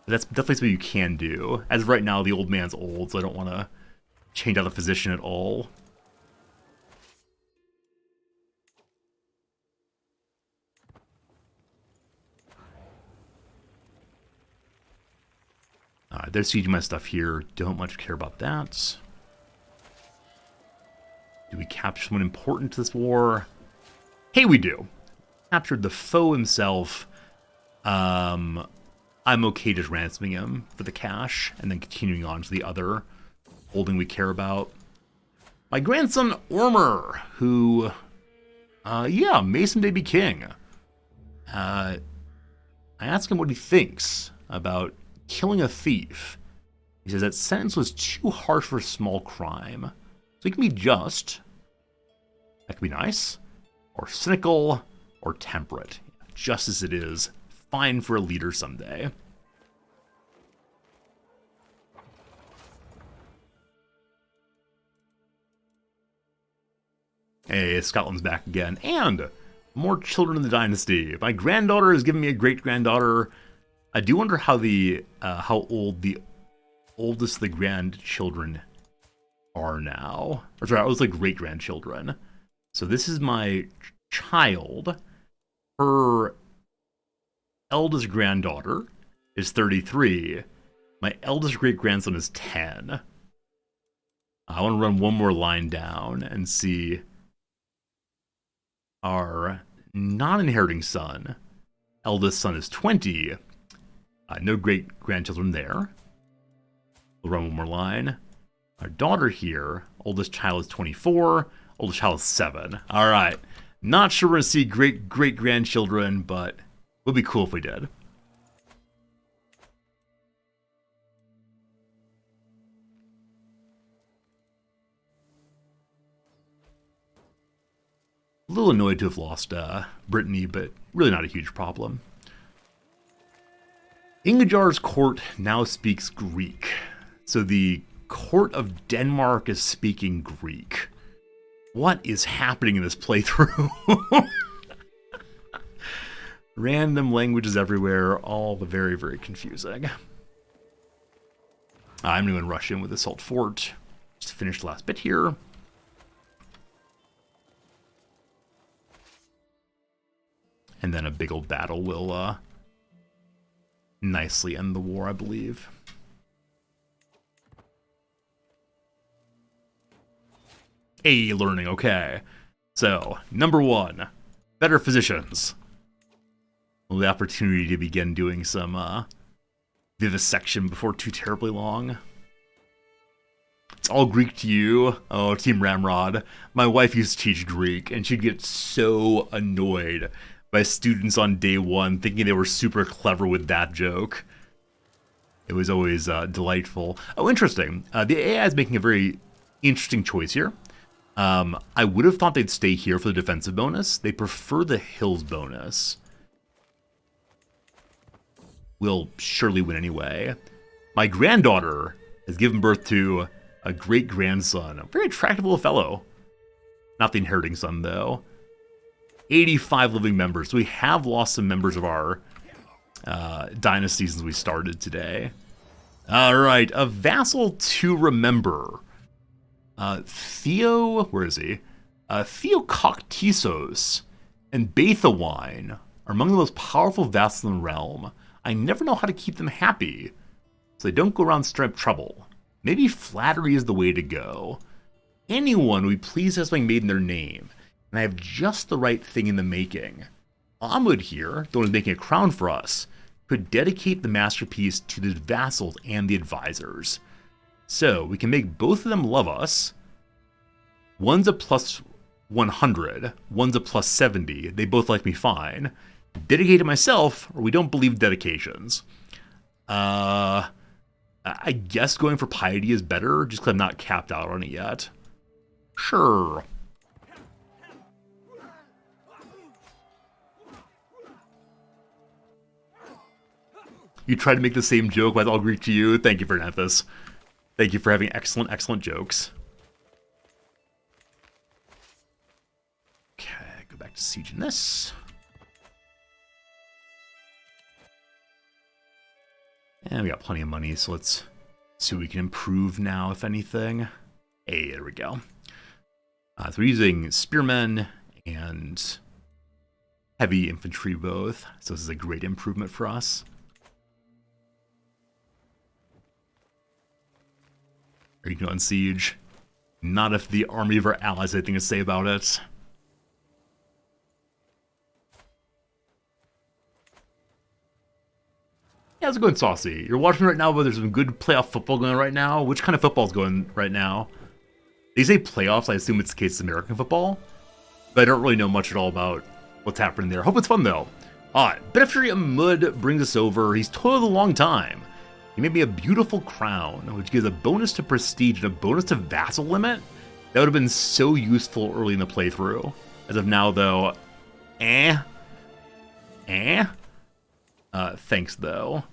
But that's definitely something you can do. As of right now, the old man's old, so I don't want to change out the physician at all. They're sieging my stuff here. Don't much care about that. Do we capture someone important to this war? Hey, we do. Captured the foe himself. I'm okay just ransoming him for the cash and then continuing on to the other holding we care about. My grandson, Ormer, who, may someday be king. I asked him what he thinks about killing a thief. He says that sentence was too harsh for a small crime. So he can be just. That could be nice. or cynical, or temperate. Just as it is, fine for a leader someday. Hey, Scotland's back again. And more children in the dynasty. My granddaughter has given me a great-granddaughter. I do wonder how how old the oldest of the grandchildren are now. Or sorry, I was like great-grandchildren. So this is my child. Her eldest granddaughter is 33. My eldest great-grandson is 10. I want to run one more line down and see our non-inheriting son. Eldest son is 20. No great-grandchildren there. We'll run one more line. Our daughter here, oldest child is 24. Oldest child is 7. All right. Not sure we're going to see great-grandchildren, but it would be cool if we did. A little annoyed to have lost Brittany, but really not a huge problem. Ingejar's court now speaks Greek. So the court of Denmark is speaking Greek. What is happening in this playthrough? Random languages everywhere, all very, very confusing. I'm going to rush in with Assault Fort. Just finish the last bit here. And then a big old battle will nicely end the war, I believe. A learning, okay. So, number 1, better physicians. Well, the opportunity to begin doing some vivisection before too terribly long. It's all Greek to you. Oh, Team Ramrod. My wife used to teach Greek, and she'd get so annoyed by students on day 1 thinking they were super clever with that joke. It was always delightful. Oh, interesting. The AI is making a very interesting choice here. I would have thought they'd stay here for the defensive bonus. They prefer the hills bonus. We'll surely win anyway. My granddaughter has given birth to a great-grandson. A very attractive little fellow. Not the inheriting son, though. 85 living members. So we have lost some members of our dynasty since we started today. All right, a vassal to remember. Theo, where is he? Theococtisos and Bathawine are among the most powerful vassals in the realm. I never know how to keep them happy, so they don't go around stirring up trouble. Maybe flattery is the way to go. Anyone would be pleased as having made in their name, and I have just the right thing in the making. Ahmud here, the one who's making a crown for us, could dedicate the masterpiece to the vassals and the advisors. So we can make both of them love us. One's a plus 100, one's a plus 70. They both like me fine. Dedicate to myself, or we don't believe dedications. I guess going for piety is better, just because I'm not capped out on it yet. Sure. You tried to make the same joke, but it's all Greek to you. Thank you, Fernanthus. Thank you for having excellent, excellent jokes. Okay, go back to sieging this. And we got plenty of money, so let's see what we can improve now, if anything. Hey, there we go. So we're using spearmen and heavy infantry both, so this is a great improvement for us. Are you going to siege? Not if the army of our allies have anything to say about it. Yeah, how's it going, Saucy? You're watching right now, but there's some good playoff football going on right now. Which kind of football is going right now? They say playoffs, I assume it's the case of American football. But I don't really know much at all about what's happening there. Hope it's fun, though. Beneficiary Ahmud brings us over. He's toiled a long time. He made me a beautiful crown, which gives a bonus to prestige and a bonus to vassal limit. That would have been so useful early in the playthrough. As of now, though, thanks, though.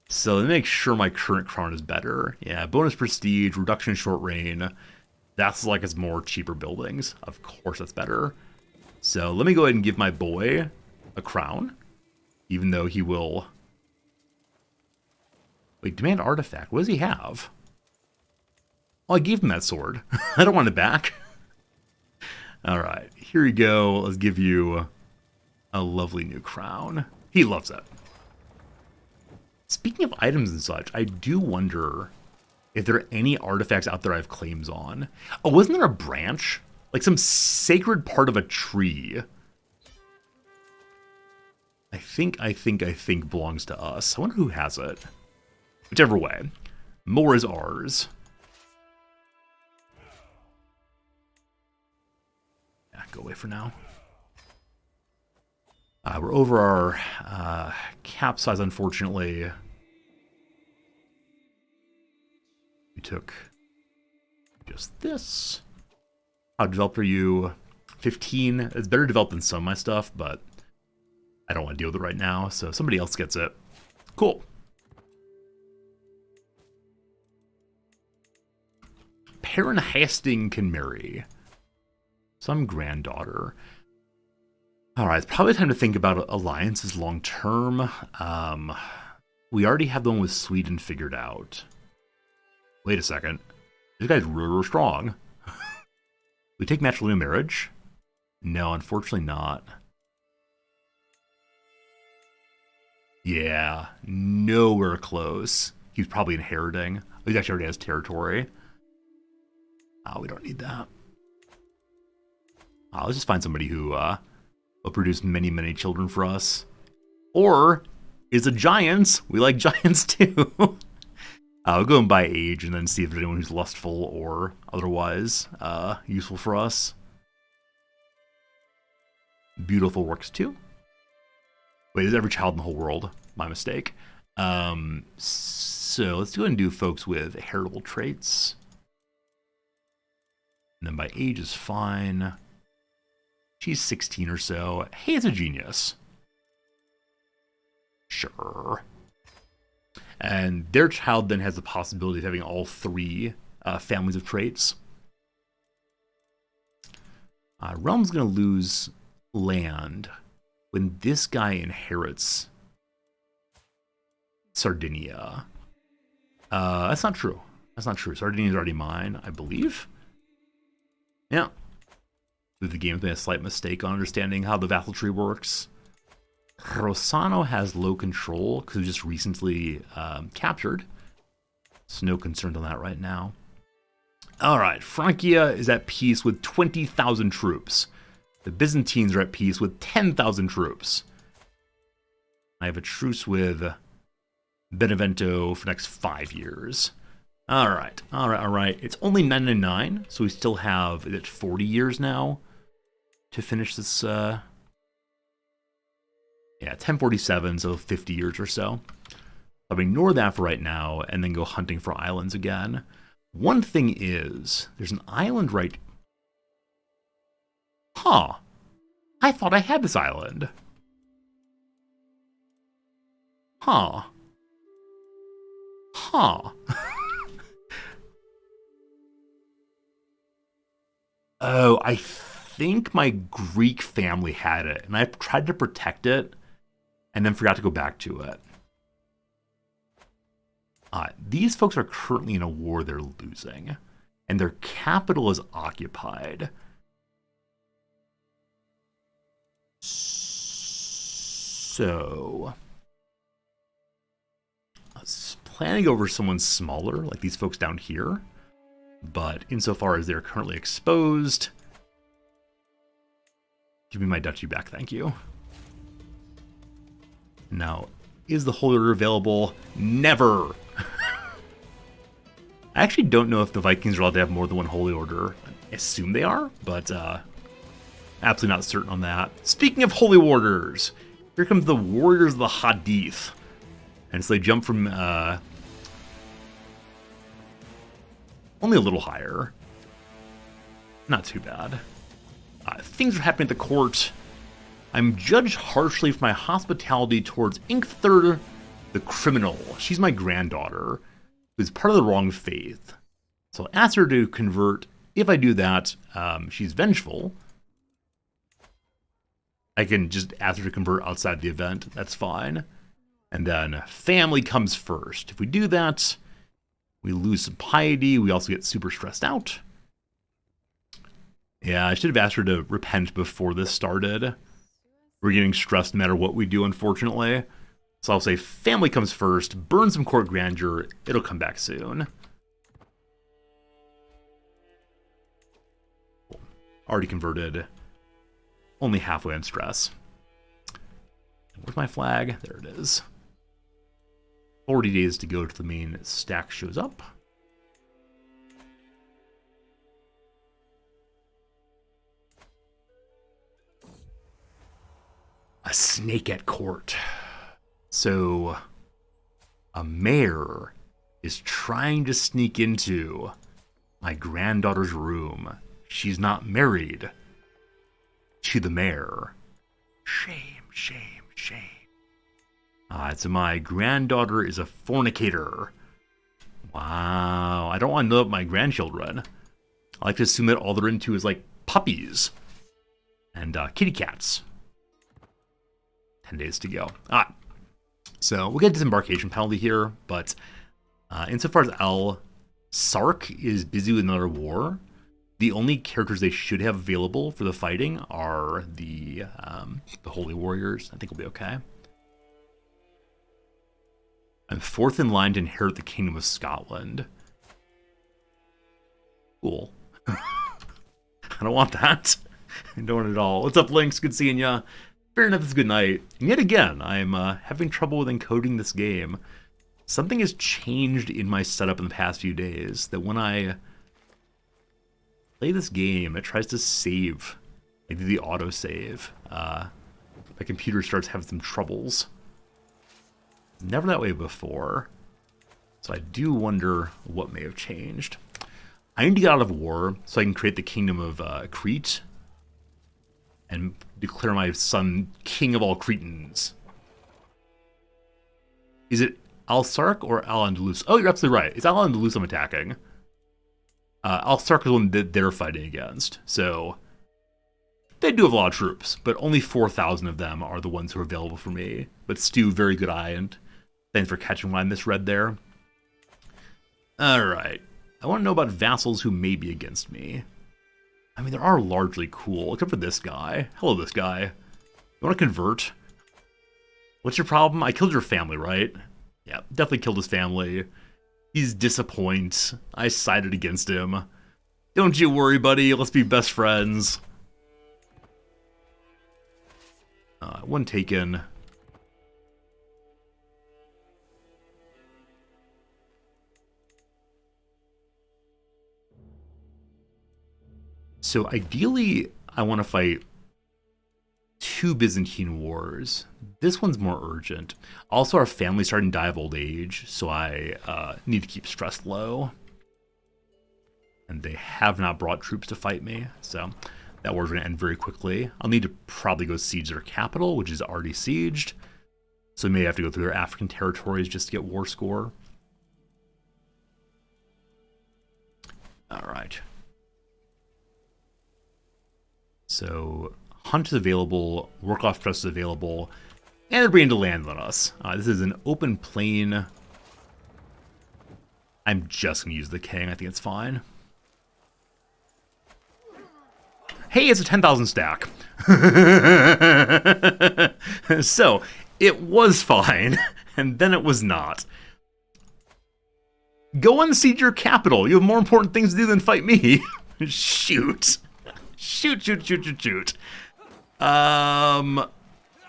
So let me make sure my current crown is better. Yeah, bonus prestige, reduction in short reign. That's like it's more cheaper buildings. Of course that's better. So let me go ahead and give my boy a crown. Even though he will... Wait, demand artifact. What does he have? Oh, I gave him that sword. I don't want it back. Alright, here you go. Let's give you a lovely new crown. He loves it. Speaking of items and such, I do wonder if there are any artifacts out there I have claims on. Oh, wasn't there a branch? Like some sacred part of a tree. I think belongs to us. I wonder who has it. Whichever way. More is ours. Yeah, go away for now. We're over our cap size, unfortunately. We took just this. How developed are you? 15. It's better developed than some of my stuff, but I don't want to deal with it right now, so somebody else gets it. Cool. Perrin Hasting can marry some granddaughter. Alright, it's probably time to think about alliances long term. We already have the one with Sweden figured out. Wait a second. This guy's really strong. We take matrimonial marriage? No, unfortunately not. Yeah, nowhere close. He's probably inheriting. He actually already has territory. Oh, we don't need that. Let's just find somebody who will produce many, many children for us. Or is a giant. We like giants too. We'll go and by age and then see if there's anyone who's lustful or otherwise useful for us. Beautiful works too. Wait, is every child in the whole world? My mistake. So let's go ahead and do folks with heritable traits. And then by age is fine. She's 16 or so. Hey, it's a genius. Sure. And their child then has the possibility of having all three families of traits. Realm's going to lose land when this guy inherits Sardinia. That's not true. That's not true. Sardinia's already mine, I believe. Yeah. The game's made a slight mistake on understanding how the vassal tree works. Rossano has low control because it was just recently captured. So no concerns on that right now. Alright, Francia is at peace with 20,000 troops. The Byzantines are at peace with 10,000 troops. I have a truce with Benevento for the next 5 years. Alright. It's only 999, so we still have, is it 40 years now to finish this? Yeah, 1047, so 50 years or so. I'll ignore that for right now and then go hunting for islands again. One thing is, there's an island right... Huh. I thought I had this island. Huh. Oh, I think my Greek family had it, and I tried to protect it, and then forgot to go back to it. These folks are currently in a war they're losing, and their capital is occupied. So, I was planning over someone smaller, like these folks down here, but insofar as they're currently exposed, give me my duchy back, thank you. Now, is the Holy Order available? Never! I actually don't know if the Vikings are allowed to have more than one Holy Order. I assume they are, but absolutely not certain on that. Speaking of Holy Orders, here comes the Warriors of the Hadith. And so they jump from only a little higher. Not too bad. Things are happening at the court. I'm judged harshly for my hospitality towards Inkthur, the criminal. She's my granddaughter, who's part of the wrong faith. So I'll ask her to convert. If I do that, she's vengeful. I can just ask her to convert outside the event. That's fine. And then family comes first. If we do that, we lose some piety. We also get super stressed out. Yeah, I should have asked her to repent before this started. We're getting stressed no matter what we do, unfortunately. So I'll say family comes first, burn some court grandeur, it'll come back soon. Already converted. Only halfway on stress. Where's my flag? There it is. 40 days to go till the main stack shows up. A snake at court. So, a mayor is trying to sneak into my granddaughter's room. She's not married to the mayor. Shame, shame, shame. So my granddaughter is a fornicator. Wow, I don't want to know about my grandchildren. I like to assume that all they're into is like puppies and kitty cats. 10 days to go. So we'll get a disembarkation penalty here, but insofar as Al Sark is busy with another war, the only characters they should have available for the fighting are the Holy Warriors. I think we'll be okay. I'm fourth in line to inherit the Kingdom of Scotland. Cool. I don't want that. I don't want it at all. What's up, Lynx? Good seeing ya. Fair enough, it's a good night. And yet again, I'm having trouble with encoding this game. Something has changed in my setup in the past few days, that when I play this game, it tries to save. I do the autosave. My computer starts having some troubles. Never that way before. So I do wonder what may have changed. I need to get out of war so I can create the Kingdom of Crete and declare my son king of all Cretans. Is it Al-Sark or Al-Andalus? Oh, you're absolutely right. It's Al-Andalus I'm attacking. Al-Sark is the one that they're fighting against. So they do have a lot of troops, but only 4,000 of them are the ones who are available for me. But Stu, very good eye, and thanks for catching what I misread there. Alright. I want to know about vassals who may be against me. I mean, they are largely cool, except for this guy. Hello, this guy. You want to convert? What's your problem? I killed your family, right? Yeah, definitely killed his family. He's disappointed. I sided against him. Don't you worry, buddy. Let's be best friends. One taken. So ideally, I want to fight 2 Byzantine wars. This one's more urgent. Also, our family's starting to die of old age, so I need to keep stress low. And they have not brought troops to fight me, so that war's going to end very quickly. I'll need to probably go siege their capital, which is already sieged. So we may have to go through their African territories just to get war score. All right. So Hunt is available, Work Off Trust is available, and they're beginning to land on us. This is an open plain. I'm just going to use the king. I think it's fine. Hey, it's a 10,000 stack. So, it was fine, and then it was not. Go and siege your capital. You have more important things to do than fight me. Shoot. Shoot.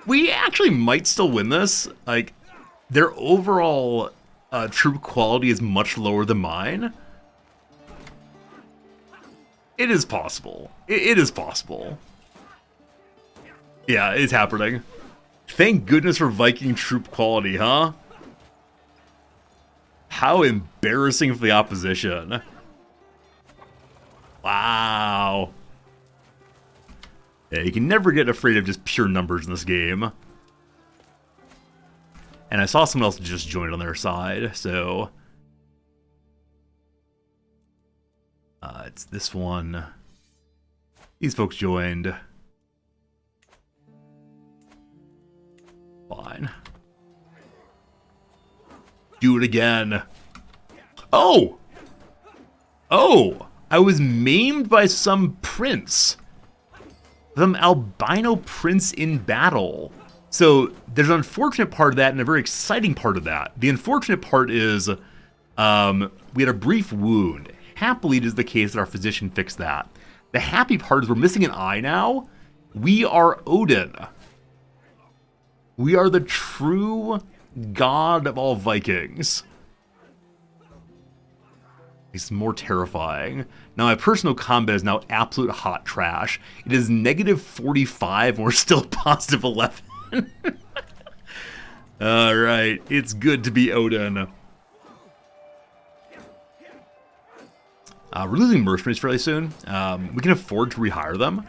We actually might still win this. Like, their overall troop quality is much lower than mine. It is possible. It is possible. Yeah, it's happening. Thank goodness for Viking troop quality, huh? How embarrassing for the opposition. Wow. Yeah, you can never get afraid of just pure numbers in this game. And I saw someone else just joined on their side, so... it's this one. These folks joined. Fine. Do it again. Oh! Oh! I was maimed by some prince. Some albino prince in battle. So there's an unfortunate part of that and a very exciting part of that. The unfortunate part is we had a brief wound. Happily, it is the case that our physician fixed that. The happy part is we're missing an eye now. We are Odin. We are the true god of all Vikings. It's more terrifying. Now, my personal combat is now absolute hot trash. It is negative 45 and we're still positive 11. Alright, it's good to be Odin. We're losing mercenaries fairly soon. We can afford to rehire them.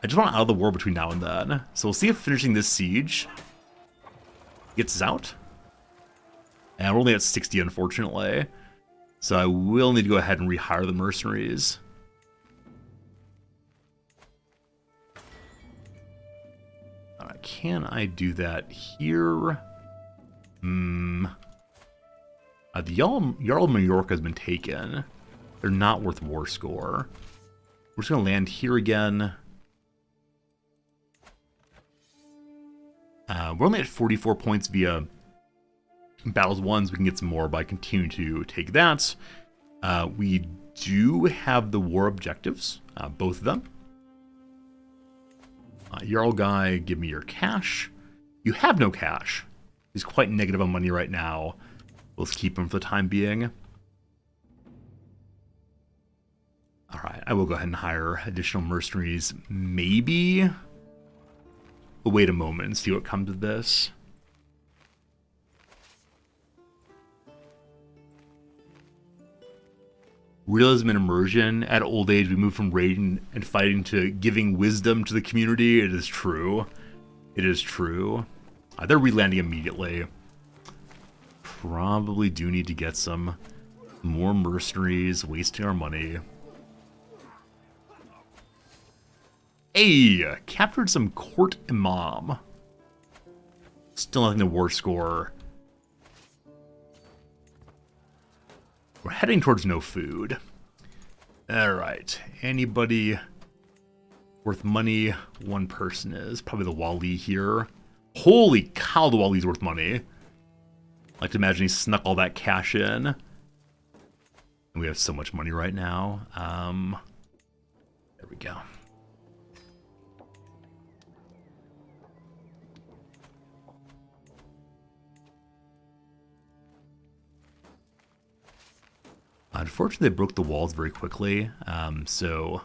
I just want out of the war between now and then. So we'll see if finishing this siege gets us out. And we're only at 60, unfortunately. So I will need to go ahead and rehire the mercenaries. Alright, can I do that here? The Jarl of Mallorca has been taken. They're not worth war score. We're just going to land here again. We're only at 44 points via battles won, so we can get some more by continuing to take that. We do have the war objectives, both of them. Jarl guy, give me your cash. You have no cash. He's quite negative on money right now. Let's keep him for the time being. Alright, I will go ahead and hire additional mercenaries. Maybe. We'll wait a moment and see what comes of this. Realism and immersion. At old age, we move from raiding and fighting to giving wisdom to the community. It is true. It is true. They're relanding immediately. Probably do need to get some more mercenaries, wasting our money. Hey! Captured some court imam. Still nothing to war score. We're heading towards no food. Alright. Anybody worth money? One person is. Probably the Wali here. Holy cow, the Wali's worth money. I like to imagine he snuck all that cash in. And we have so much money right now. There we go. Unfortunately, they broke the walls very quickly, so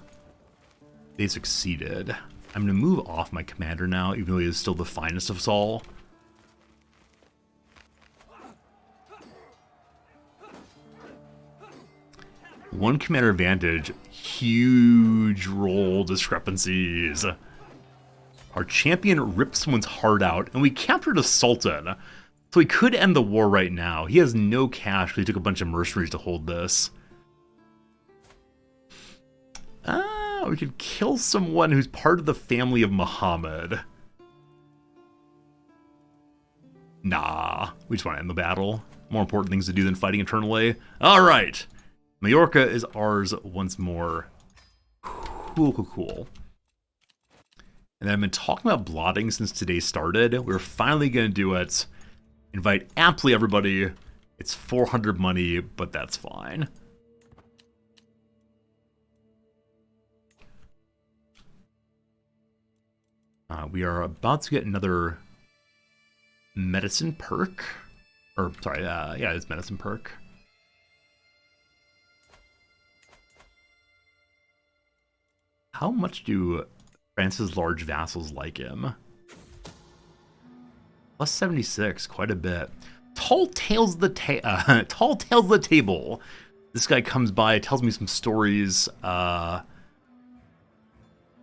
they succeeded. I'm going to move off my commander now, even though he is still the finest of us all. One commander advantage, huge roll discrepancies. Our champion ripped someone's heart out, and we captured a sultan. So he could end the war right now. He has no cash because he took a bunch of mercenaries to hold this. We could kill someone who's part of the family of Muhammad. Nah, we just want to end the battle. More important things to do than fighting eternally. Alright. Mallorca is ours once more. Cool, cool, cool. And I've been talking about blotting since today started. We're finally going to do it. Invite absolutely everybody. It's 400 money, but that's fine. We are about to get another medicine perk. Or, sorry, yeah, it's medicine perk. How much do France's large vassals like him? Plus 76, quite a bit. Tall Tales the Table. This guy comes by, tells me some stories.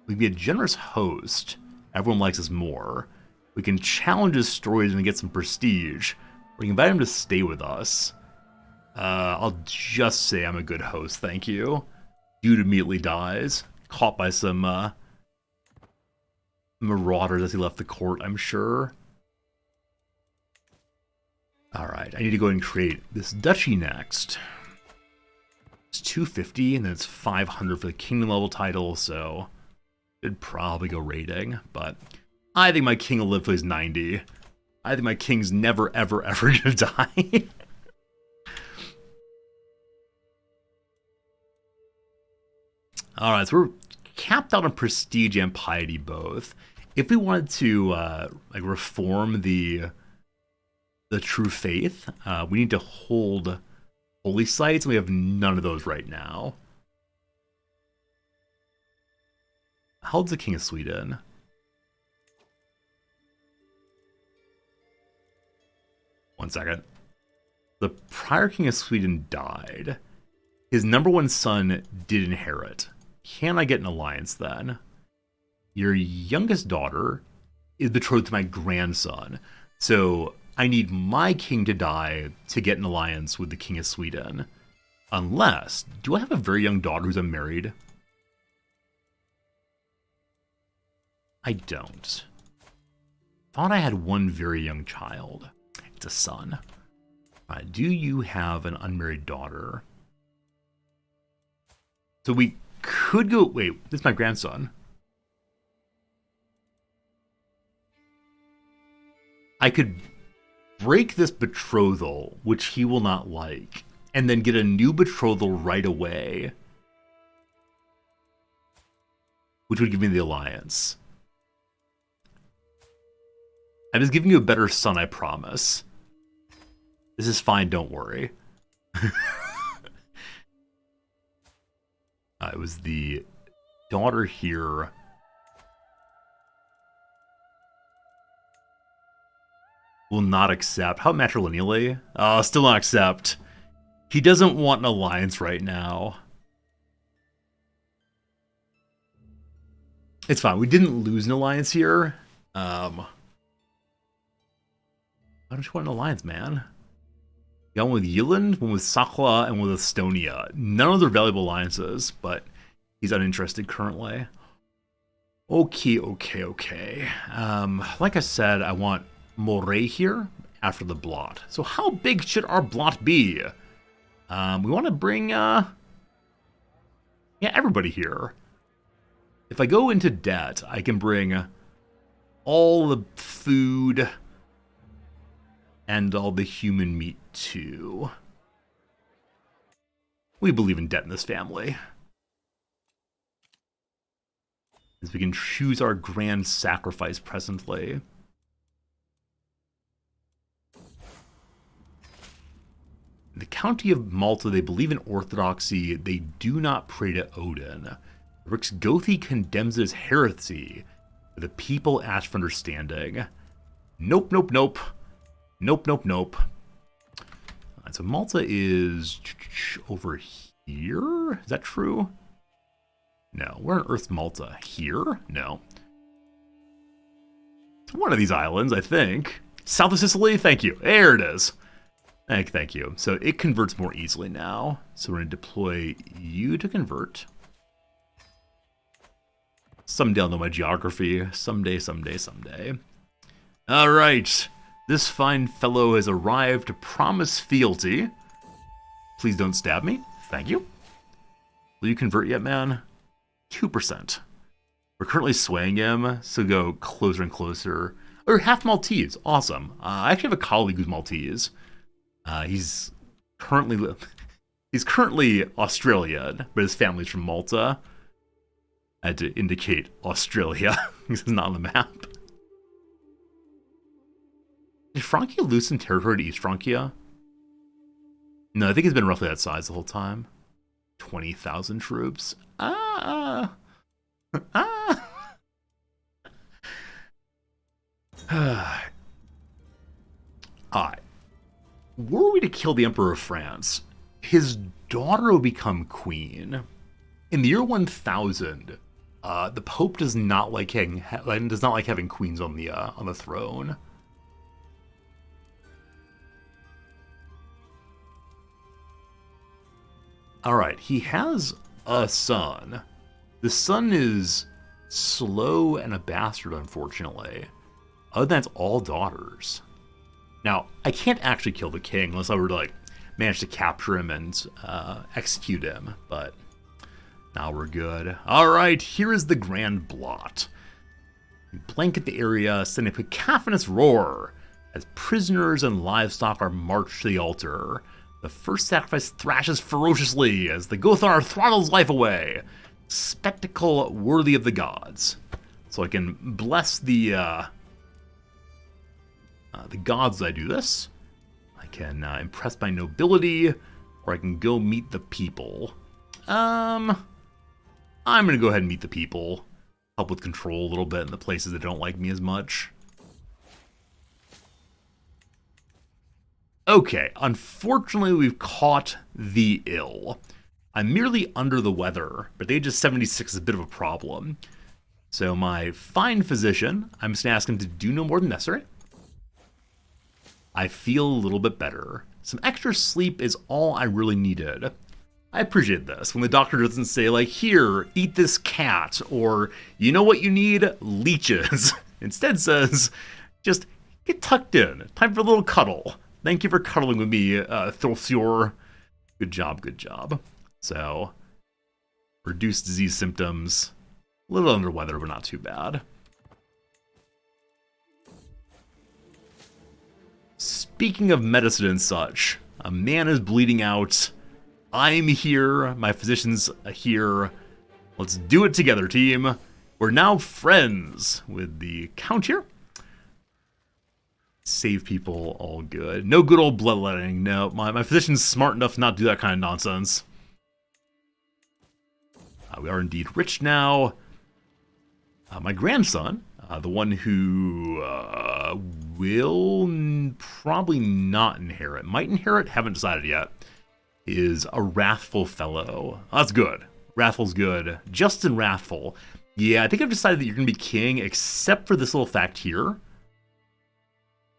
We can be a generous host. Everyone likes us more. We can challenge his stories and get some prestige. We can invite him to stay with us. I'll just say I'm a good host, thank you. Dude immediately dies. Caught by some marauders as he left the court, I'm sure. Alright, I need to go ahead and create this duchy next. It's 250, and then it's 500 for the kingdom level title, so it'd probably go raiding, but I think my king will live till he's 90. I think my king's never, ever, ever gonna die. Alright, so we're capped out on prestige and piety both. If we wanted to like reform the true faith, we need to hold holy sites, and we have none of those right now. How old's the King of Sweden? One second. The prior King of Sweden died. His number one son did inherit. Can I get an alliance then? Your youngest daughter is betrothed to my grandson. So I need my king to die to get an alliance with the King of Sweden. Unless, do I have a very young daughter who's unmarried? I don't. Thought I had one very young child. It's a son. Do you have an unmarried daughter? So we could go... Wait, this is my grandson. I could break this betrothal, which he will not like, and then get a new betrothal right away, which would give me the alliance. I'm just giving you a better son, I promise. This is fine, don't worry. It was the daughter here. Will not accept. How matrilineally? Still not accept. He doesn't want an alliance right now. It's fine. We didn't lose an alliance here. Why don't you want an alliance, man? You got one with Yulin, one with Sakla, and one with Estonia. None of their valuable alliances, but he's uninterested currently. Okay. Like I said, I want Moray here after the blot. So how big should our blot be? We want to bring everybody here. If I go into debt, I can bring all the food and all the human meat too. We believe in debt in this family. As we can choose our grand sacrifice presently. In the county of Malta, they believe in orthodoxy. They do not pray to Odin. Riksgothi condemns it as heresy. The people ask for understanding. Nope. So Malta is over here? Is that true? No. Where on earth's Malta? Here? No. It's one of these islands, I think. South of Sicily? Thank you. There it is. Thank you. So it converts more easily now. So we're going to deploy you to convert. Someday I'll know my geography. Someday. All right. This fine fellow has arrived to promise fealty. Please don't stab me. Thank you. Will you convert yet, man? 2%. We're currently swaying him, so go closer and closer. Or half Maltese. Awesome. I actually have a colleague who's Maltese. He's currently Australian, but his family's from Malta. I had to indicate Australia because it's not on the map. Did Francia lose some territory to East Francia? No, I think it's been roughly that size the whole time. 20,000 troops. Alright. Were we to kill the Emperor of France, his daughter will become queen. In the year 1000, The Pope does not like having queens on the throne. All right, he has a son. The son is slow and a bastard, unfortunately. Other than that, it's all daughters. Now, I can't actually kill the king unless I were to manage to capture him and execute him, but now we're good. All right, here is the grand blot. We blanket the area, sending a cacophonous roar as prisoners and livestock are marched to the altar. The first sacrifice thrashes ferociously as the Gothar throttles life away. Spectacle worthy of the gods. So I can bless the gods as I do this. I can impress my nobility, or I can go meet the people. I'm gonna go ahead and meet the people. Help with control a little bit in the places that don't like me as much. Okay, unfortunately we've caught the ill. I'm merely under the weather, but the age of 76 is a bit of a problem. So my fine physician, I'm just gonna ask him to do no more than necessary. I feel a little bit better. Some extra sleep is all I really needed. I appreciate this, when the doctor doesn't say here, eat this cat, or you know what you need? Leeches. Instead says, just get tucked in. Time for a little cuddle. Thank you for cuddling with me, Thorsior. Good job, good job. So, reduced disease symptoms. A little under weather, but not too bad. Speaking of medicine and such, a man is bleeding out. I'm here. My physician's here. Let's do it together, team. We're now friends with the count here. Save people, all good. No good old bloodletting. No, my physician's smart enough to not do that kind of nonsense. We are indeed rich now. My grandson, the one who will probably not inherit, might inherit, haven't decided yet, is a wrathful fellow. That's good. Wrathful's good. Justin Wrathful. Yeah, I think I've decided that you're going to be king, except for this little fact here.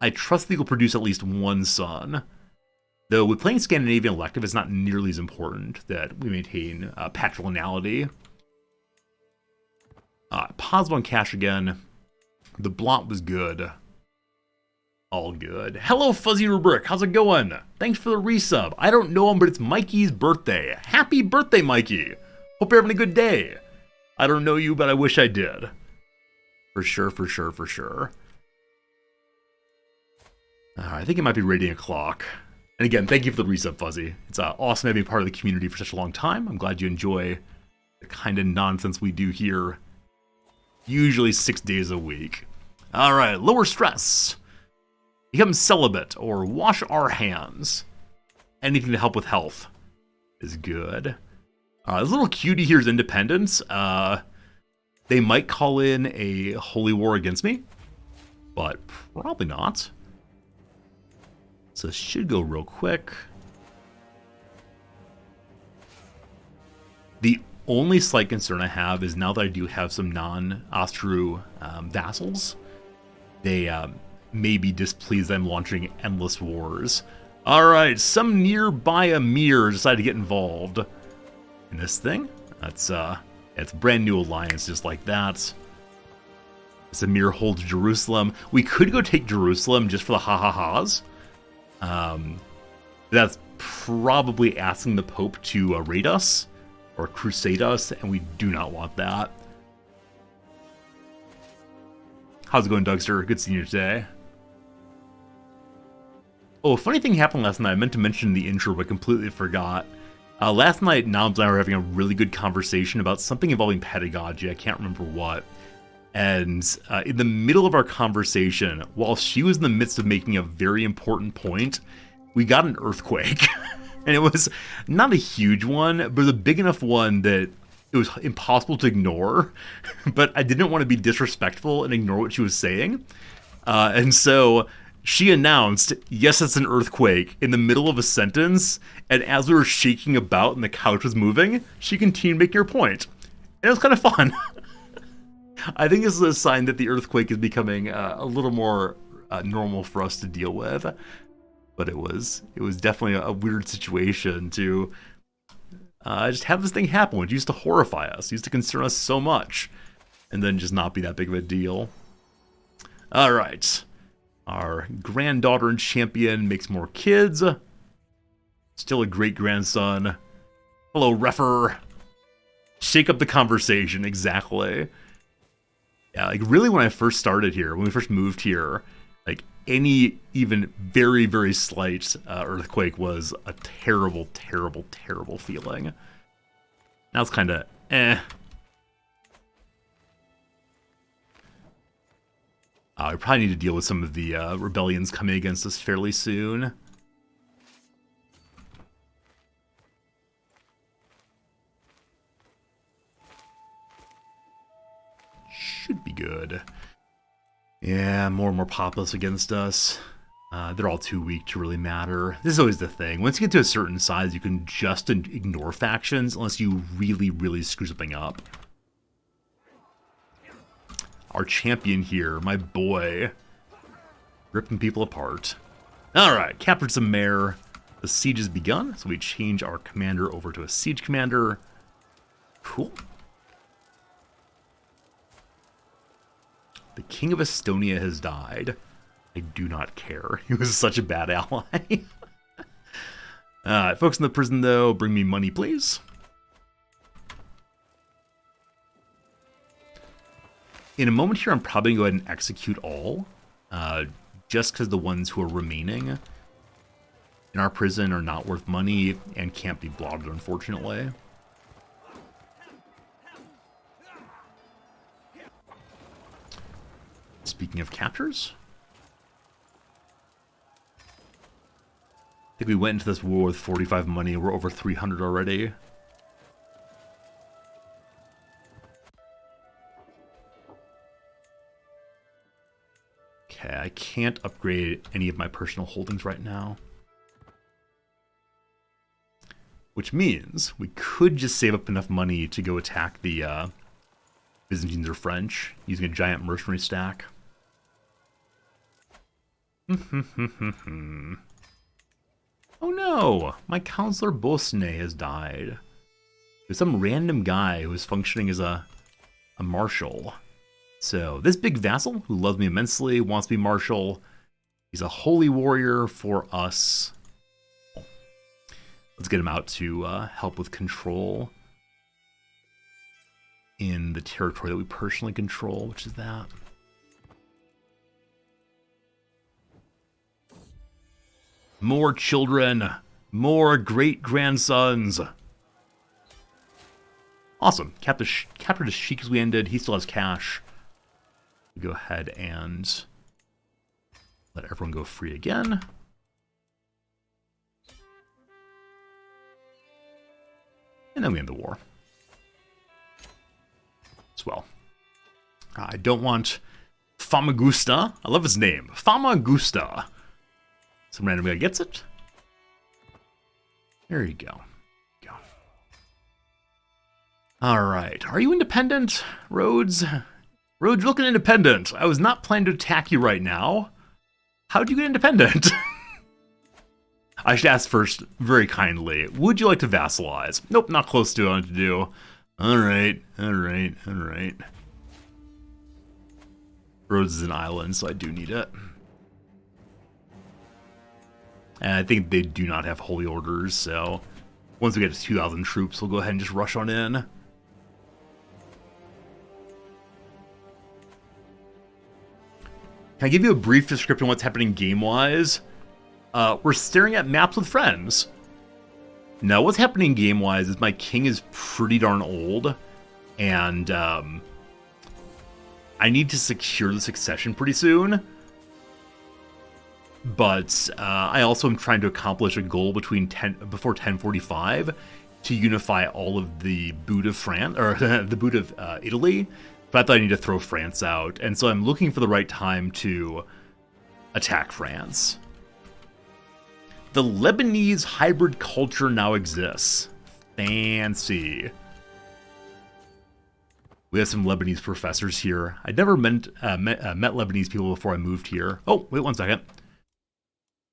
I trust that you'll produce at least one son. Though with playing Scandinavian elective, it's not nearly as important that we maintain patrilineality. Positive on cash again. The blot was good. All good. Hello, Fuzzy Rubric. How's it going? Thanks for the resub. I don't know him, but it's Mikey's birthday. Happy birthday, Mikey. Hope you're having a good day. I don't know you, but I wish I did. For sure, for sure, for sure. I think it might be radiant clock. And again, thank you for the resub, Fuzzy. It's awesome having been part of the community for such a long time. I'm glad you enjoy the kind of nonsense we do here. Usually 6 days a week. All right, lower stress. Become celibate or wash our hands. Anything to help with health is good. This little cutie here is independence. They might call in a holy war against me, but probably not. So this should go real quick. The only slight concern I have is now that I do have some non-Ostru vassals, they may be displeased that I'm launching endless wars. Alright, some nearby Emir decided to get involved in this thing. That's it's a brand new alliance just like that. This Emir holds Jerusalem. We could go take Jerusalem just for the ha-ha-has. That's probably asking the Pope to raid us or crusade us, and we do not want that. How's it going, Dougster? Good seeing you today. Oh, a funny thing happened last night. I meant to mention in the intro, but completely forgot. Last night, Noms and I were having a really good conversation about something involving pedagogy. I can't remember what. And in the middle of our conversation, while she was in the midst of making a very important point, we got an earthquake. And it was not a huge one, but it was a big enough one that it was impossible to ignore. But I didn't want to be disrespectful and ignore what she was saying. And so she announced, yes, it's an earthquake, in the middle of a sentence. And as we were shaking about and the couch was moving, she continued making her point. And it was kind of fun. I think this is a sign that the earthquake is becoming a little more normal for us to deal with. But it was definitely a weird situation to just have this thing happen, which used to horrify us, used to concern us so much, and then just not be that big of a deal. All right. Our granddaughter and champion makes more kids. Still a great-grandson. Hello, refer. Shake up the conversation, exactly. Yeah, like really when I first started here, when we first moved here, like any even very, very slight earthquake was a terrible, terrible, terrible feeling. Now it's kind of eh. We probably need to deal with some of the rebellions coming against us fairly soon. Should be good. Yeah, more and more populace against us. They're all too weak to really matter. This is always the thing. Once you get to a certain size, you can just ignore factions unless you really, really screw something up. Our champion here, my boy, ripping people apart. Alright, captured some mare. The siege has begun, so we change our commander over to a siege commander. Cool. The King of Estonia has died. I do not care. He was such a bad ally. Folks in the prison, though, bring me money, please. In a moment here, I'm probably going to go ahead and execute all. Just because the ones who are remaining in our prison are not worth money and can't be blotted, unfortunately. Speaking of captures, I think we went into this war with 45 money. We're over 300 already. Okay, I can't upgrade any of my personal holdings right now. Which means we could just save up enough money to go attack the Byzantines or French using a giant mercenary stack. Oh no! My Counselor Bosne has died. There's some random guy who is functioning as a marshal. So this big vassal, who loves me immensely, wants to be marshal. He's a holy warrior for us. Let's get him out to help with control in the territory that we personally control, which is that. More children, more great-grandsons. Awesome. Captured as chic as we ended. He still has cash. We go ahead and let everyone go free again. And then we end the war. As well. I don't want Famagusta. I love his name. Famagusta. Some random guy gets it. There you go. Alright. Are you independent, Rhodes? Rhodes, you're looking independent. I was not planning to attack you right now. How'd you get independent? I should ask first, very kindly, would you like to vassalize? Nope, not close to what I want to do. Alright. Rhodes is an island, so I do need it. And I think they do not have holy orders, so once we get to 2,000 troops, we'll go ahead and just rush on in. Can I give you a brief description of what's happening game-wise? We're staring at maps with friends. Now, what's happening game-wise is my king is pretty darn old, and I need to secure the succession pretty soon. But I also am trying to accomplish a goal before 1045 to unify all of the boot of France, or the boot of Italy. But I thought I need to throw France out, and so I'm looking for the right time to attack France. The Lebanese hybrid culture now exists. Fancy. We have some Lebanese professors here. I'd never met Lebanese people before I moved here. Oh, wait 1 second.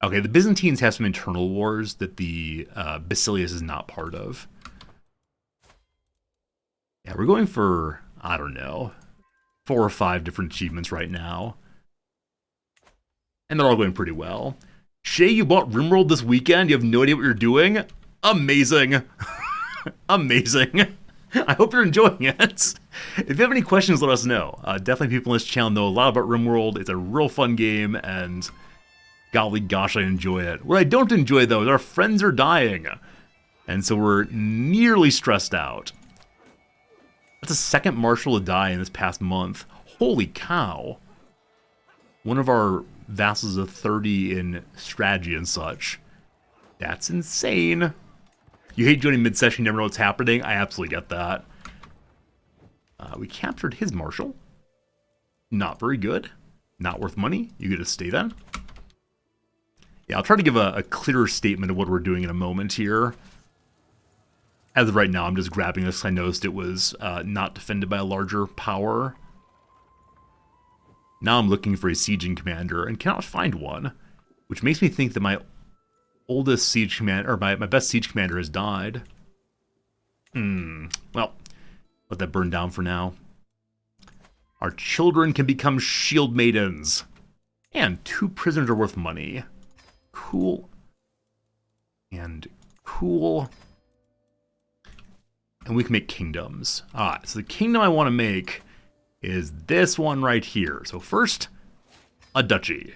Okay, the Byzantines have some internal wars that the Basilius is not part of. Yeah, we're going for, I don't know, 4 or 5 different achievements right now. And they're all going pretty well. Shay, you bought RimWorld this weekend? You have no idea what you're doing? Amazing. Amazing. I hope you're enjoying it. If you have any questions, let us know. Definitely people on this channel know a lot about RimWorld. It's a real fun game, and golly gosh, I enjoy it. What I don't enjoy, though, is our friends are dying. And so we're nearly stressed out. That's the second marshal to die in this past month. Holy cow. One of our vassals is 30 in strategy and such. That's insane. You hate joining mid-session, you never know what's happening. I absolutely get that. We captured his marshal. Not very good. Not worth money. You get to stay then. Yeah, I'll try to give a clearer statement of what we're doing in a moment here. As of right now, I'm just grabbing this. I noticed it was not defended by a larger power. Now I'm looking for a sieging commander and cannot find one, which makes me think that my oldest siege commander, or my best siege commander has died. Well, let that burn down for now. Our children can become shield maidens. And 2 prisoners are worth money. Cool. And cool. And we can make kingdoms. Alright, so the kingdom I want to make is this one right here. So first, a duchy.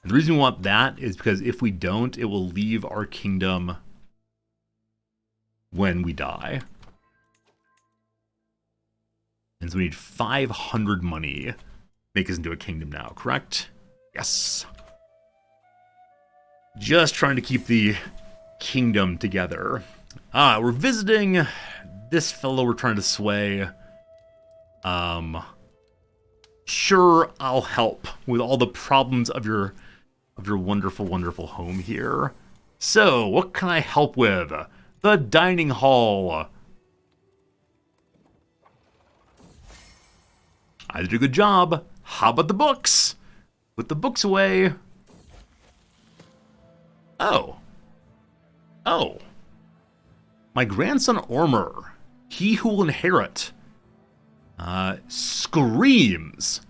And the reason we want that is because if we don't, it will leave our kingdom when we die. And so we need 500 money. Make us into a kingdom now, correct? Yes. Just trying to keep the kingdom together. We're visiting this fellow we're trying to sway. Sure, I'll help with all the problems of your wonderful, wonderful home here. So, what can I help with? The dining hall. I did a good job. How about the books? Put the books away. Oh. My grandson Ormer, he who will inherit, screams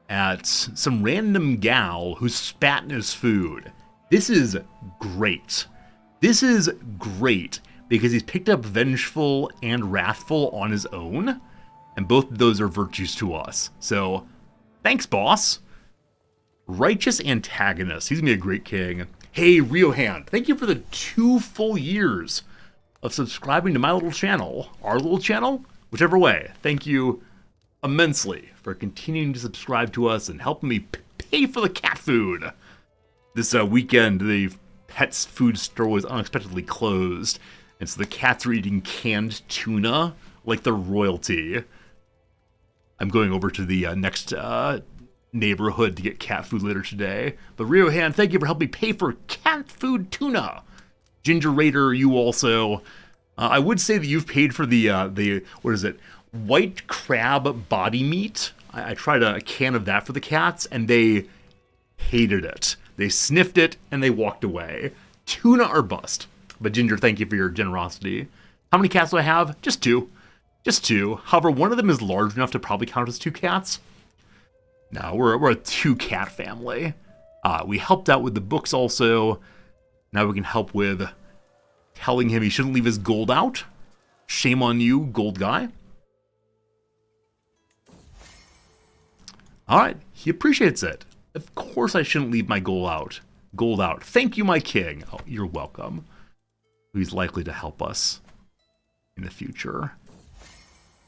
at some random gal who spat in his food. This is great. This is great because he's picked up vengeful and wrathful on his own, and both of those are virtues to us. So, thanks, boss. Righteous antagonist. He's gonna be a great king. Hey, Riohand, thank you for the 2 full years of subscribing to my little channel, our little channel, whichever way. Thank you immensely for continuing to subscribe to us and helping me pay for the cat food. This weekend, the pet's food store was unexpectedly closed, and so the cats are eating canned tuna like they're royalty. I'm going over to the next neighborhood to get cat food later today. But Riohan, thank you for helping me pay for cat food tuna. Ginger Raider, you also. I would say that you've paid for the what is it? White crab body meat. I tried a can of that for the cats, and they hated it. They sniffed it, and they walked away. Tuna or bust. But Ginger, thank you for your generosity. How many cats do I have? Just 2. Just 2. However, one of them is large enough to probably count as 2 cats. No, we're a 2-cat family. We helped out with the books also. Now we can help with telling him he shouldn't leave his gold out. Shame on you, gold guy. Alright, he appreciates it. Of course I shouldn't leave my gold out. Gold out. Thank you, my king. Oh, you're welcome. He's likely to help us in the future.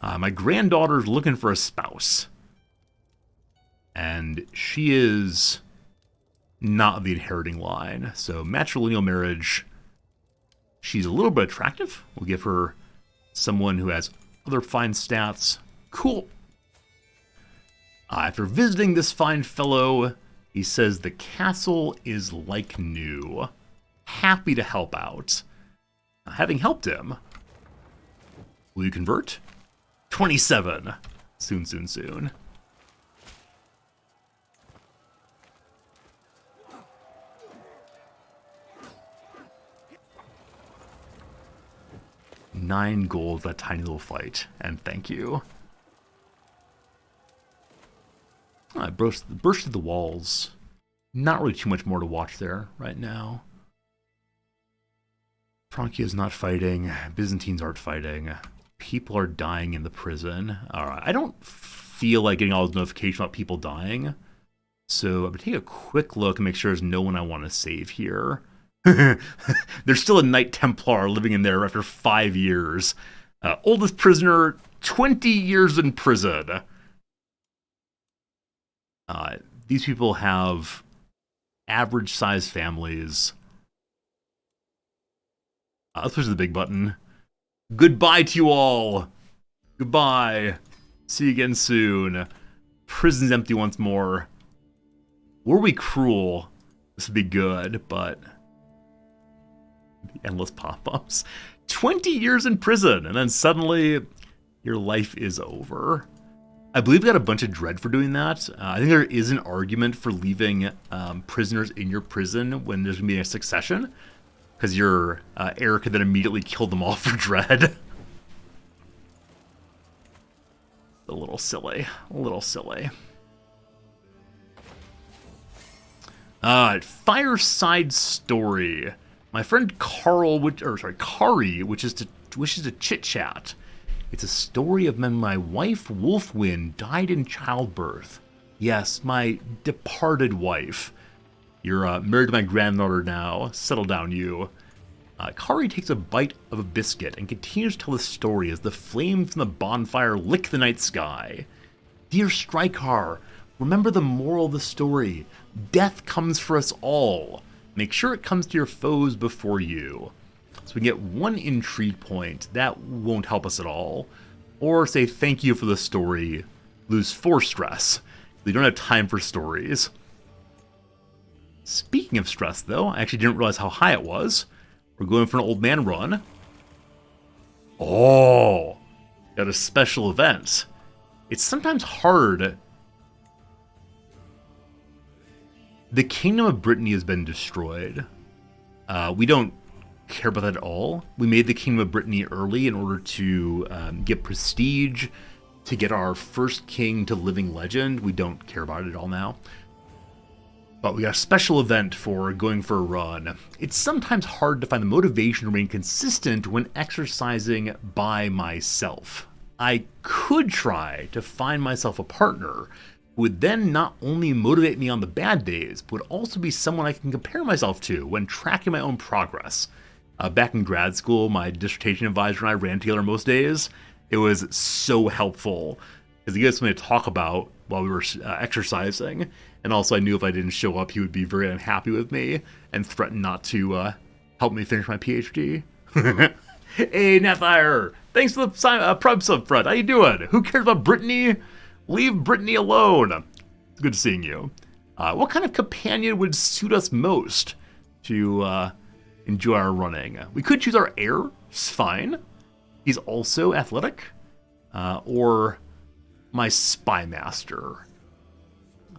My granddaughter's looking for a spouse. And she is not the inheriting line. So matrilineal marriage, she's a little bit attractive. We'll give her someone who has other fine stats. Cool. After visiting this fine fellow, he says the castle is like new. Happy to help out. Having helped him, will you convert? 27. Soon, soon, soon. $9 gold for that tiny little fight, and thank you. I burst through the walls. Not really too much more to watch there right now. Francia is not fighting. Byzantines aren't fighting. People are dying in the prison. Alright, I don't feel like getting all those notifications about people dying. So I'm going to take a quick look and make sure there's no one I want to save here. There's still a Knight Templar living in there after 5 years. Oldest prisoner, 20 years in prison. These people have average-sized families. Let's push the big button. Goodbye to you all. Goodbye. See you again soon. Prison's empty once more. Were we cruel, this would be good, but... the endless pop-ups. 20 years in prison, and then suddenly your life is over. I believe we got a bunch of dread for doing that. I think there is an argument for leaving prisoners in your prison when there's going to be a succession, because your heir could then immediately kill them all for dread. A little silly. A little silly. Fireside story. My friend Kari wishes to chit-chat. It's a story of when my wife, Wolfwind, died in childbirth. Yes, my departed wife. You're married to my granddaughter now. Settle down, you. Kari takes a bite of a biscuit and continues to tell the story as the flames from the bonfire lick the night sky. Dear Strykar, remember the moral of the story. Death comes for us all. Make sure it comes to your foes before you. So we get 1 intrigue point. That won't help us at all. Or say thank you for the story. Lose 4 stress. We don't have time for stories. Speaking of stress, though, I actually didn't realize how high it was. We're going for an old man run. Oh, got a special event. It's sometimes hard. The Kingdom of Brittany has been destroyed. We don't care about that at all. We made the Kingdom of Brittany early in order to get prestige, to get our first king to living legend. We don't care about it at all now. But we got a special event for going for a run. It's sometimes hard to find the motivation to remain consistent when exercising by myself. I could try to find myself a partner who would then not only motivate me on the bad days, but would also be someone I can compare myself to when tracking my own progress. Back in grad school, my dissertation advisor and I ran together most days. It was so helpful because he gave us something to talk about while we were exercising. And also I knew if I didn't show up, he would be very unhappy with me and threaten not to help me finish my PhD. Hey, Netfire! Thanks for the prep sub front. How you doing? Who cares about Brittany? Leave Brittany alone. It's good seeing you. What kind of companion would suit us most to enjoy our running? We could choose our heir. It's fine. He's also athletic. Or my spy master.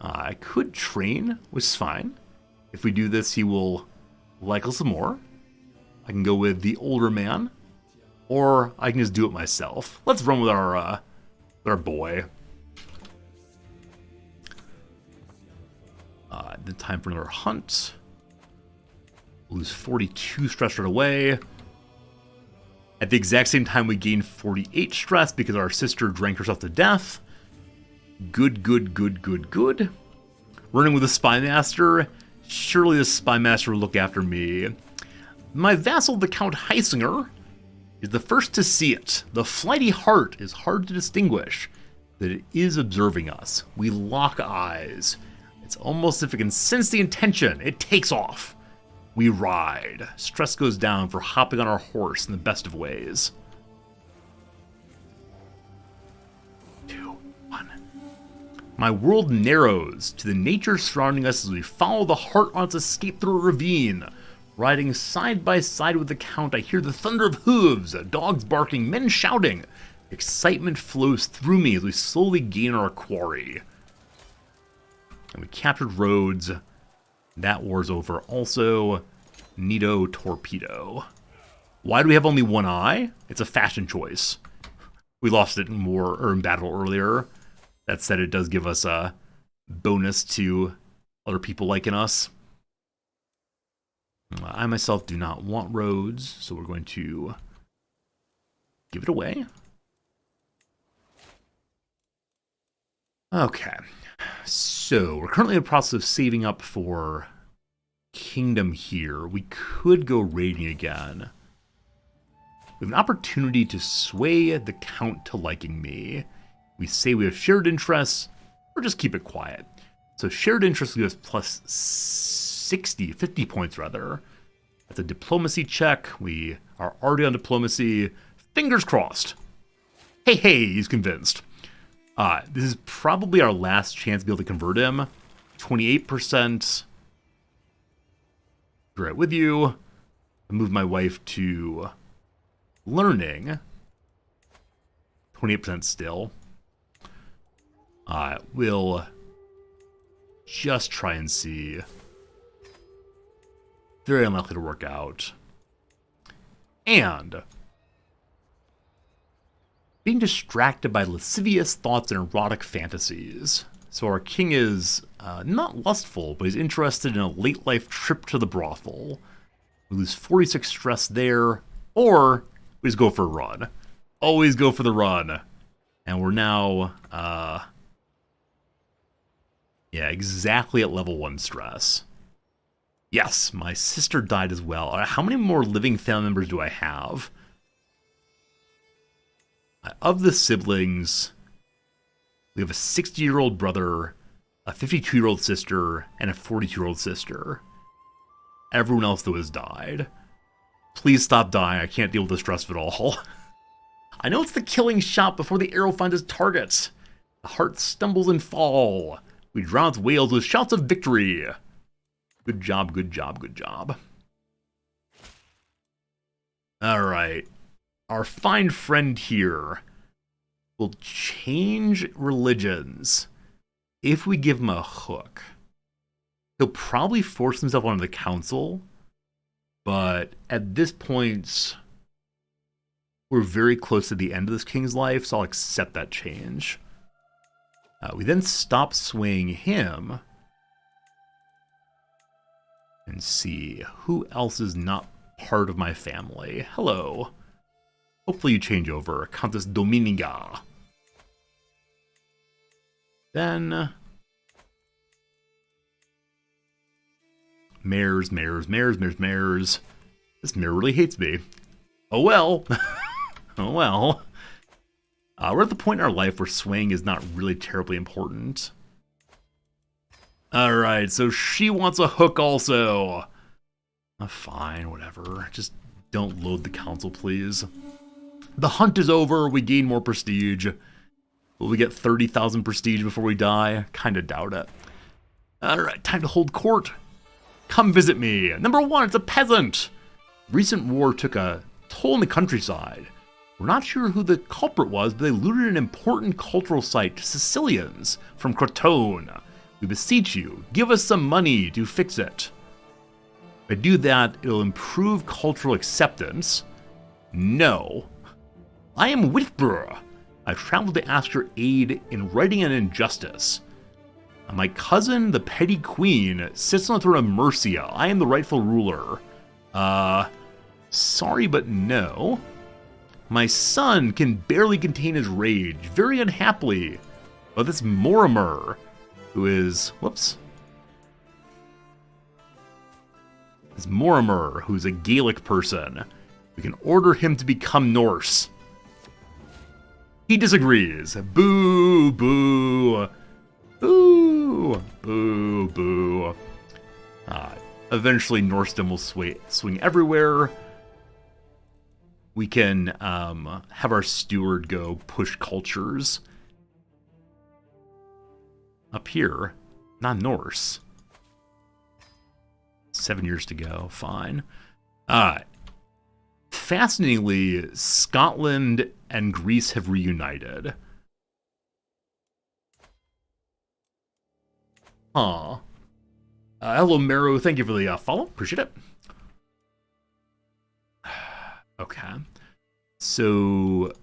I could train, which is fine. If we do this, he will like us some more. I can go with the older man, or I can just do it myself. Let's run with our boy. Then time for another hunt. Lose 42 stress right away. At the exact same time, we gain 48 stress because our sister drank herself to death. Good, good, good, good, good. Running with a spy master. Surely the spy master will look after me. My vassal, the Count Heisinger, is the first to see it. The flighty heart is hard to distinguish that it is observing us. We lock eyes. It's almost as if it can sense the intention. It takes off. We ride. Stress goes down for hopping on our horse in the best of ways. 2, 1. My world narrows to the nature surrounding us as we follow the heart on its escape through a ravine. Riding side by side with the Count, I hear the thunder of hooves, dogs barking, men shouting. Excitement flows through me as we slowly gain our quarry. And we captured Rhodes. That war's over. Also, Nito Torpedo. Why do we have only one eye? It's a fashion choice. We lost it in war or in battle earlier. That said, it does give us a bonus to other people liking us. I myself do not want Rhodes, so we're going to give it away. Okay, so we're currently in the process of saving up for Kingdom here. We could go raiding again. We have an opportunity to sway the Count to liking me. We say we have shared interests, or just keep it quiet. So shared interests gives us plus 50 points rather. That's a diplomacy check. We are already on diplomacy. Fingers crossed. Hey, he's convinced. This is probably our last chance to be able to convert him. 28%. Be right with you. I move my wife to learning. 28% still. We'll just try and see. Very unlikely to work out. And being distracted by lascivious thoughts and erotic fantasies. So our king is not lustful, but he's interested in a late life trip to the brothel. We lose 46 stress there, or we just go for a run. Always go for the run. And we're now, exactly at level 1 stress. Yes, my sister died as well. How many more living family members do I have? Of the siblings, we have a 60-year-old brother, a 52-year-old sister, and a 42-year-old sister. Everyone else, though, has died. Please stop dying. I can't deal with the stress of it all. I know it's the killing shot before the arrow finds its target. The heart stumbles and fall. We drown its wails with shouts of victory. Good job, good job, good job. Alright. Our fine friend here will change religions if we give him a hook. He'll probably force himself onto the council, but at this point, we're very close to the end of this king's life, so I'll accept that change. We then stop swaying him and see who else is not part of my family. Hello. Hopefully you change over. Countess Dominica. Then mayors. This mayor really hates me. Oh well. Oh well. We're at the point in our life where swaying is not really terribly important. Alright, so she wants a hook also. Fine, whatever. Just don't load the council, please. The hunt is over. We gain more prestige. Will we get 30,000 prestige before we die? Kinda doubt it. Alright, time to hold court. Come visit me. Number 1, it's a peasant. Recent war took a toll in the countryside. We're not sure who the culprit was, but they looted an important cultural site to Sicilians from Crotone. We beseech you, give us some money to fix it. If I do that, it'll improve cultural acceptance. No. I am Whitborough. I've traveled to ask your aid in righting an injustice. My cousin, the petty queen, sits on the throne of Mercia. I am the rightful ruler. Sorry, but no. My son can barely contain his rage, very unhappily. But this Mortimer, who is... Whoops. This Mortimer, who's a Gaelic person. We can order him to become Norse. He disagrees. Boo, boo. Boo, boo, boo. Eventually, Norsedom will swing everywhere. We can have our steward go push cultures. Up here, not Norse. 7 years to go, fine. Fascinatingly, Scotland and Greece have reunited. Huh. Hello, Meru. Thank you for the follow. Appreciate it. Okay. So,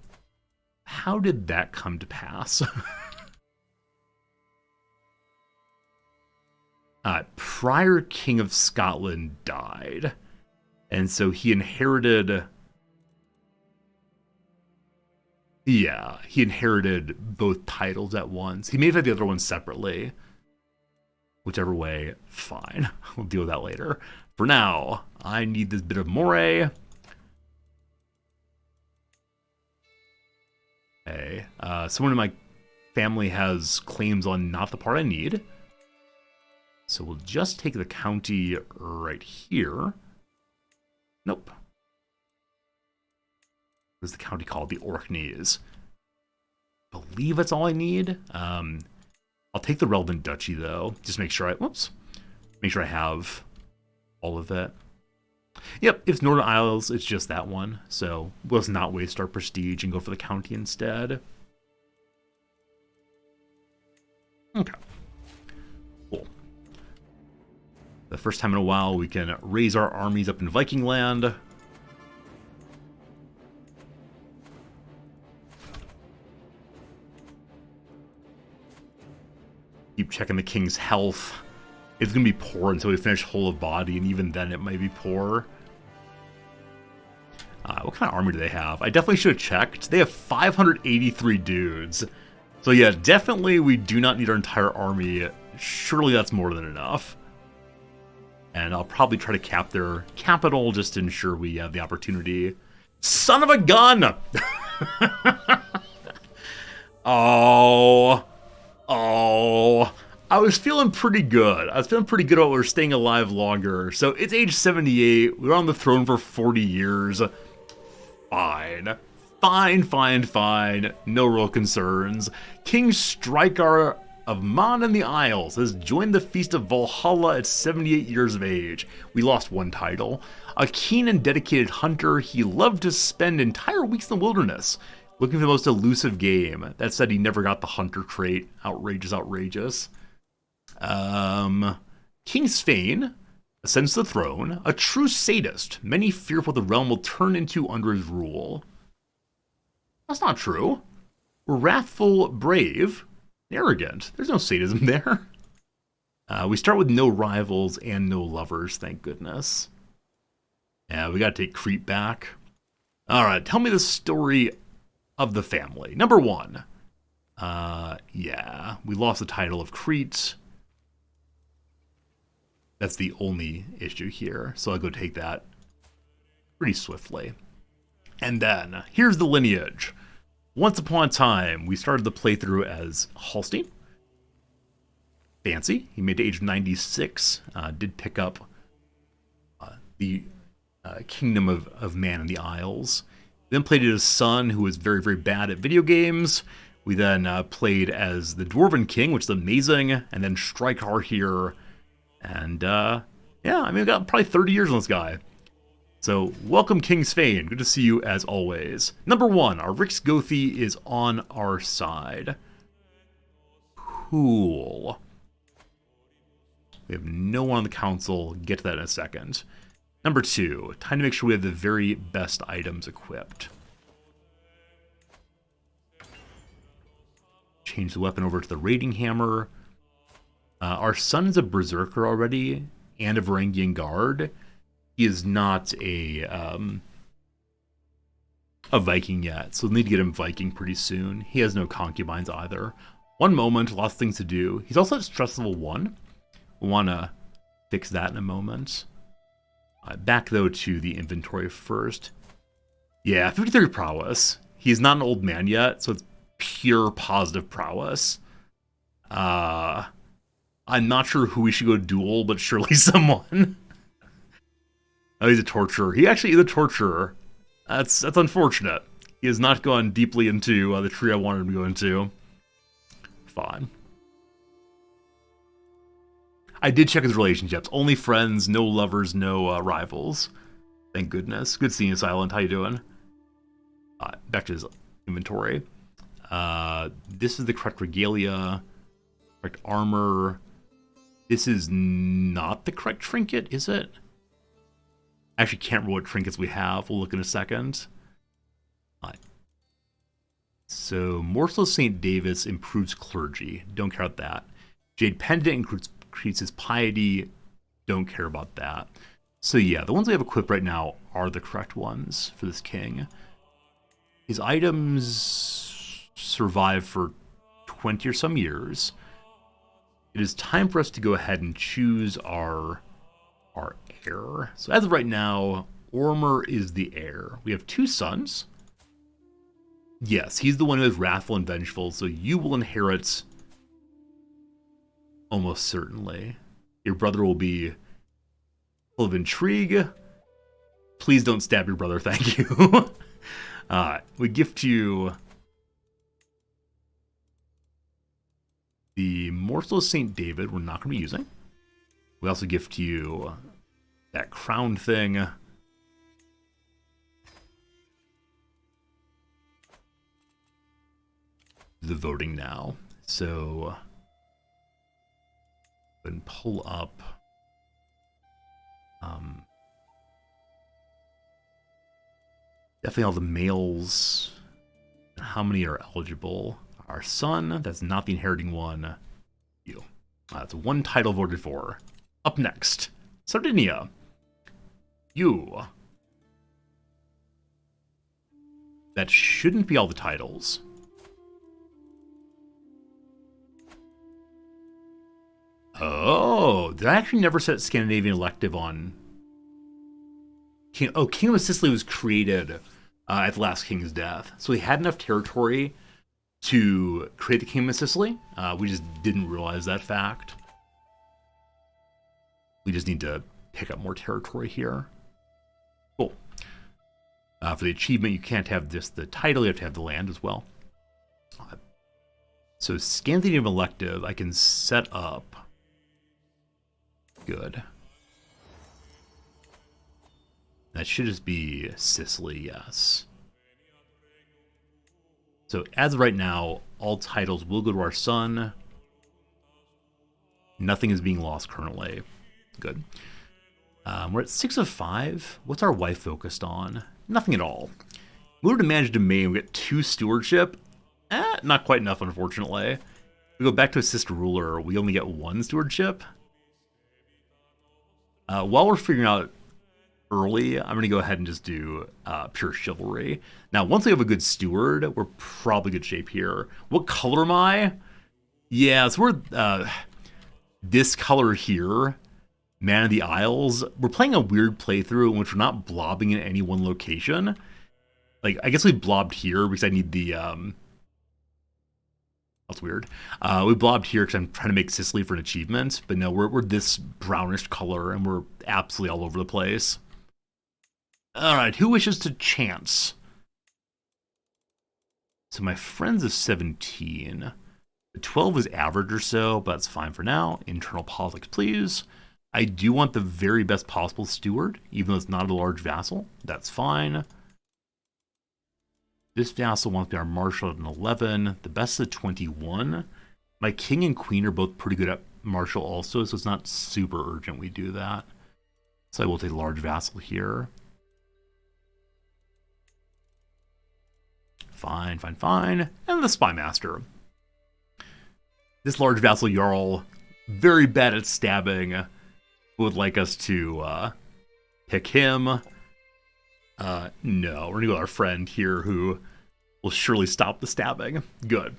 how did that come to pass? Prior King of Scotland died. And so he inherited... Yeah, he inherited both titles at once. He may have had the other one separately. Whichever way, fine. We'll deal with that later. For now, I need this bit of moray. Okay, someone in my family has claims on not the part I need. So we'll just take the county right here. Nope. What is the county called? The Orkneys. I believe that's all I need. I'll take the relevant duchy though. Just make sure make sure I have all of it. Yep, if it's Northern Isles, it's just that one. So let's not waste our prestige and go for the county instead. Okay. Cool. The first time in a while we can raise our armies up in Viking land. Keep checking the king's health. It's going to be poor until we finish Whole of Body, and even then it might be poor. What kind of army do they have? I definitely should have checked. They have 583 dudes. So yeah, definitely we do not need our entire army. Surely that's more than enough. And I'll probably try to cap their capital just to ensure we have the opportunity. Son of a gun! Oh, I was feeling pretty good. I was feeling pretty good about we were staying alive longer. So it's age 78. We were on the throne for 40 years. Fine. Fine. No real concerns. King Strykar of Mon and the Isles has joined the Feast of Valhalla at 78 years of age. We lost one title. A keen and dedicated hunter, he loved to spend entire weeks in the wilderness, looking for the most elusive game. That said, he never got the hunter trait. Outrageous. King Svein ascends the throne, a true sadist. Many fear what the realm will turn into under his rule. That's not true. We're wrathful, brave, arrogant. There's no sadism there. We start with no rivals and no lovers, thank goodness. Yeah, we gotta take Crete back. Alright, tell me the story of the family. Number one. Yeah, we lost the title of Crete. That's the only issue here, so I'll go take that pretty swiftly. And then, here's the lineage. Once upon a time, we started the playthrough as Holstein. Fancy. He made it to age 96. Did pick up the Kingdom of Man in the Isles. Then played as his son, who was very, very bad at video games. We then played as the Dwarven King, which is amazing. And then Strykar here. And, yeah, I mean, we got probably 30 years on this guy. So, welcome King Svein. Good to see you as always. Number one, our Rix Gothi is on our side. Cool. We have no one on the council. Get to that in a second. Number two, time to make sure we have the very best items equipped. Change the weapon over to the raiding hammer. Our son is a berserker already and a Varangian guard. He is not a Viking yet, so we'll need to get him Viking pretty soon. He has no concubines either. One moment, lots of things to do. He's also at stress level 1. We'll want to fix that in a moment. Back, though, to the inventory first. Yeah, 53 prowess. He's not an old man yet, so it's pure positive prowess. I'm not sure who we should go duel, but surely someone. Oh, he's a torturer. He actually is a torturer. That's unfortunate. He has not gone deeply into the tree I wanted him to go into. Fine. I did check his relationships. Only friends, no lovers, no rivals. Thank goodness. Good seeing you, Silent. How you doing? Back to his inventory. This is the correct regalia, correct armor. This is not the correct trinket, is it? I actually can't remember what trinkets we have. We'll look in a second. So, Morsel of St. Davis improves clergy. Don't care about that. Jade Pendant increases piety. Don't care about that. So yeah, the ones we have equipped right now are the correct ones for this king. His items survive for 20 or some years. It is time for us to go ahead and choose our heir. So as of right now, Ormer is the heir. We have 2 sons. Yes, he's the one who is wrathful and vengeful, so you will inherit almost certainly. Your brother will be full of intrigue. Please don't stab your brother, thank you. We gift you the Morsel of St. David, we're not going to be using. We also gift you that crown thing. The voting now. So, and pull up. Definitely all the males. How many are eligible? Our son, that's not the inheriting one. You. That's 1 title voted for. Up next, Sardinia. You. That shouldn't be all the titles. Oh, did I actually never set Scandinavian elective on? Kingdom of Sicily was created at the last king's death. So he had enough territory to create the Kingdom of Sicily. We just didn't realize that fact. We just need to pick up more territory here. Cool. For the achievement, you can't have just the title, you have to have the land as well. So Scandinavian elective, I can set up. Good. That should just be Sicily, yes. So as of right now, all titles will go to our son. Nothing is being lost currently. Good. We're at 6 of 5. What's our wife focused on? Nothing at all. We were to manage domain, we get 2 stewardship. Not quite enough, unfortunately. We go back to assist ruler, we only get 1 stewardship. While we're figuring out early, I'm going to go ahead and just do pure chivalry. Now, once we have a good steward, we're probably good shape here. What color am I? Yeah, so we're this color here, Man of the Isles. We're playing a weird playthrough in which we're not blobbing in any one location. Like, I guess we blobbed here because I need the... That's weird. We blobbed here because I'm trying to make Sicily for an achievement, but no, we're this brownish color and we're absolutely all over the place. Alright, who wishes to chance? So my friend's is 17. 12 is average or so, but that's fine for now. Internal politics, please. I do want the very best possible steward, even though it's not a large vassal. That's fine. This vassal wants to be our marshal at an 11. The best is a 21. My king and queen are both pretty good at marshal also, so it's not super urgent we do that. So I will take a large vassal here. Fine, fine, fine. And the spy master. This large vassal Jarl, very bad at stabbing, would like us to pick him. No, we're gonna go with our friend here who will surely stop the stabbing. Good.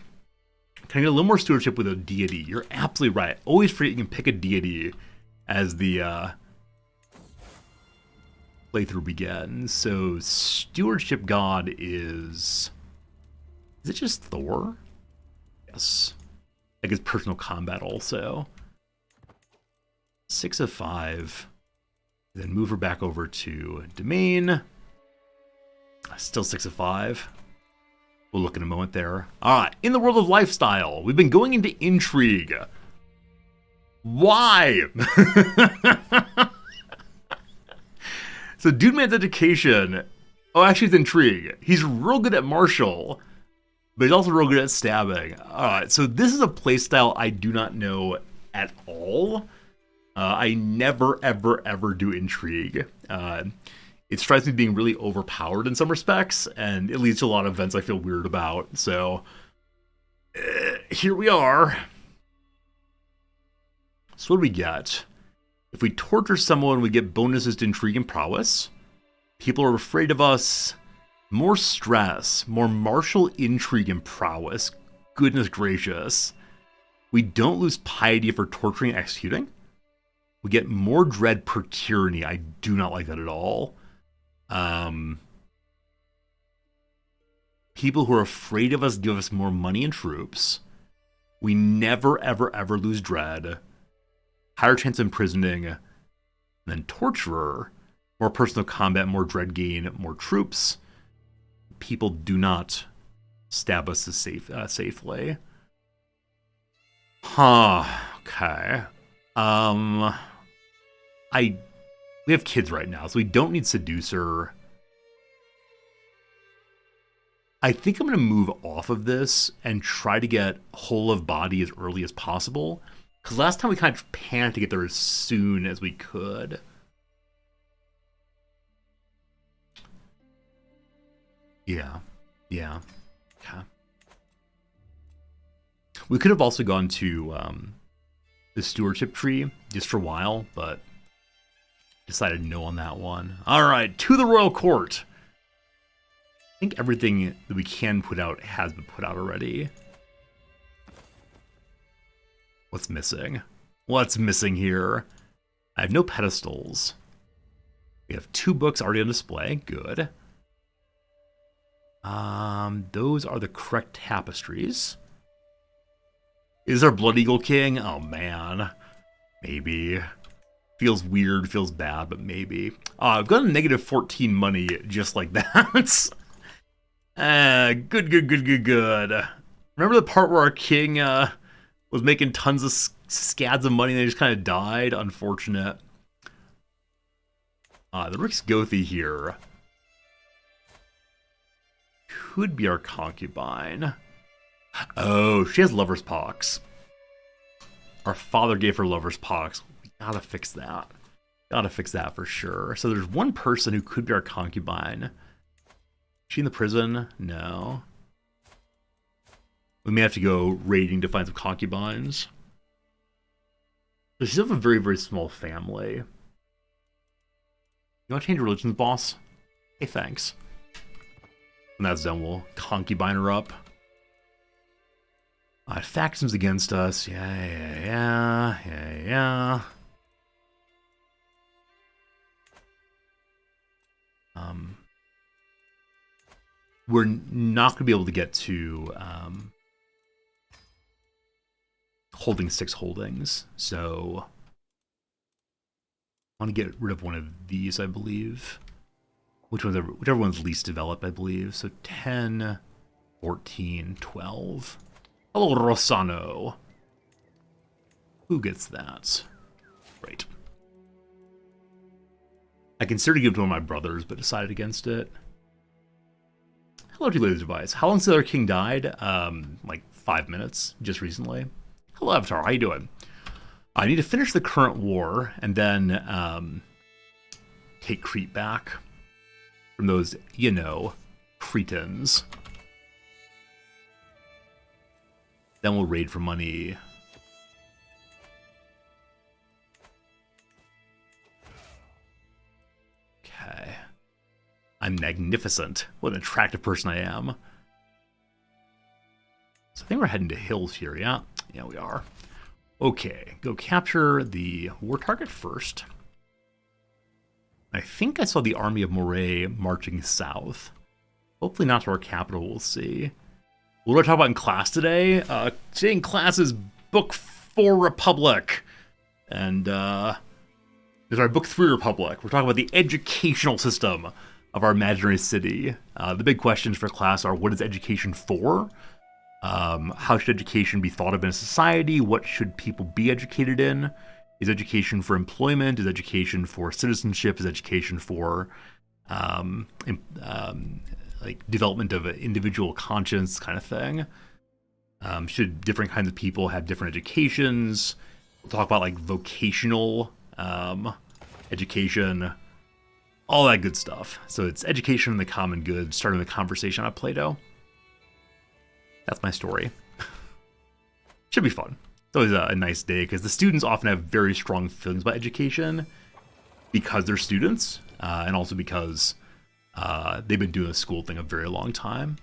Can I get a little more stewardship with a deity? You're absolutely right. Always forget you can pick a deity as the playthrough begins. So stewardship god is it just Thor? Yes. Like his personal combat also. 6 of 5. Then move her back over to domain. Still 6 of 5. We'll look in a moment there. Alright, in the world of lifestyle, we've been going into intrigue. Why? So Dude Man's education. Oh, actually it's intrigue. He's real good at martial. but he's also real good at stabbing. Alright, so this is a playstyle I do not know at all. I never, ever, ever do intrigue. It strikes me being really overpowered in some respects, and it leads to a lot of events I feel weird about. So, here we are. So what do we get? If we torture someone, we get bonuses to intrigue and prowess. People are afraid of us. More stress, more martial intrigue and prowess. Goodness gracious. We don't lose piety for torturing and executing. We get more dread per tyranny. I do not like that at all. People who are afraid of us give us more money and troops. We never, ever, ever lose dread. Higher chance of imprisoning. And then torturer. More personal combat, more dread gain, more troops. People do not stab us safely. Huh. Okay. We have kids right now, so we don't need seducer. I think I'm going to move off of this and try to get whole of body as early as possible. Because last time we kind of panicked to get there as soon as we could. Yeah. Okay. We could have also gone to the stewardship tree just for a while, but decided no on that one. All right, to the royal court. I think everything that we can put out has been put out already. What's missing? What's missing here? I have no pedestals. We have 2 books already on display. Good. Those are the correct tapestries. Is there Blood Eagle King? Oh, man. Maybe. Feels weird, feels bad, but maybe. I've got a negative 14 money just like that. Good. Remember the part where our king was making tons of scads of money and they just kind of died? Unfortunate. The Rix Gothi here could be our concubine. Oh, she has lover's pox. Our father gave her lover's pox. We gotta fix that. Gotta fix that for sure. So there's one person who could be our concubine. Is she in the prison? No. We may have to go raiding to find some concubines. So she's of a very, very small family. You want to change religions, boss? Hey, thanks. When that's done, we'll concubine her up. Factions against us. Yeah. We're not going to be able to get to holding 6 holdings, so I want to get rid of one of these, I believe. Whichever one's least developed, I believe. So 10, 14, 12. Hello, Rossano. Who gets that? Right. I considered giving it to one of my brothers, but decided against it. Hello to you, ladies device. How long since our king died? Like 5 minutes, just recently. Hello, Avatar. How you doing? I need to finish the current war and then take Crete back from those, Cretans. Then we'll raid for money. Okay. I'm magnificent. What an attractive person I am. So I think we're heading to hills here, yeah? Yeah, we are. Okay, go capture the war target first. I think I saw the army of Moray marching south. Hopefully not to our capital, we'll see. What do I talk about in class today? Today in class is Book 4 Republic. And there's our Book 3 Republic. We're talking about the educational system of our imaginary city. The big questions for class are, what is education for? How should education be thought of in a society? What should people be educated in? Is education for employment? Is education for citizenship? Is education for like development of an individual conscience kind of thing. Should different kinds of people have different educations? We'll talk about like vocational education, all that good stuff. So it's education and the common good, starting the conversation on Play-Doh. That's my story. Should be fun. It's always a nice day because the students often have very strong feelings about education because they're students, and also because they've been doing the school thing a very long time.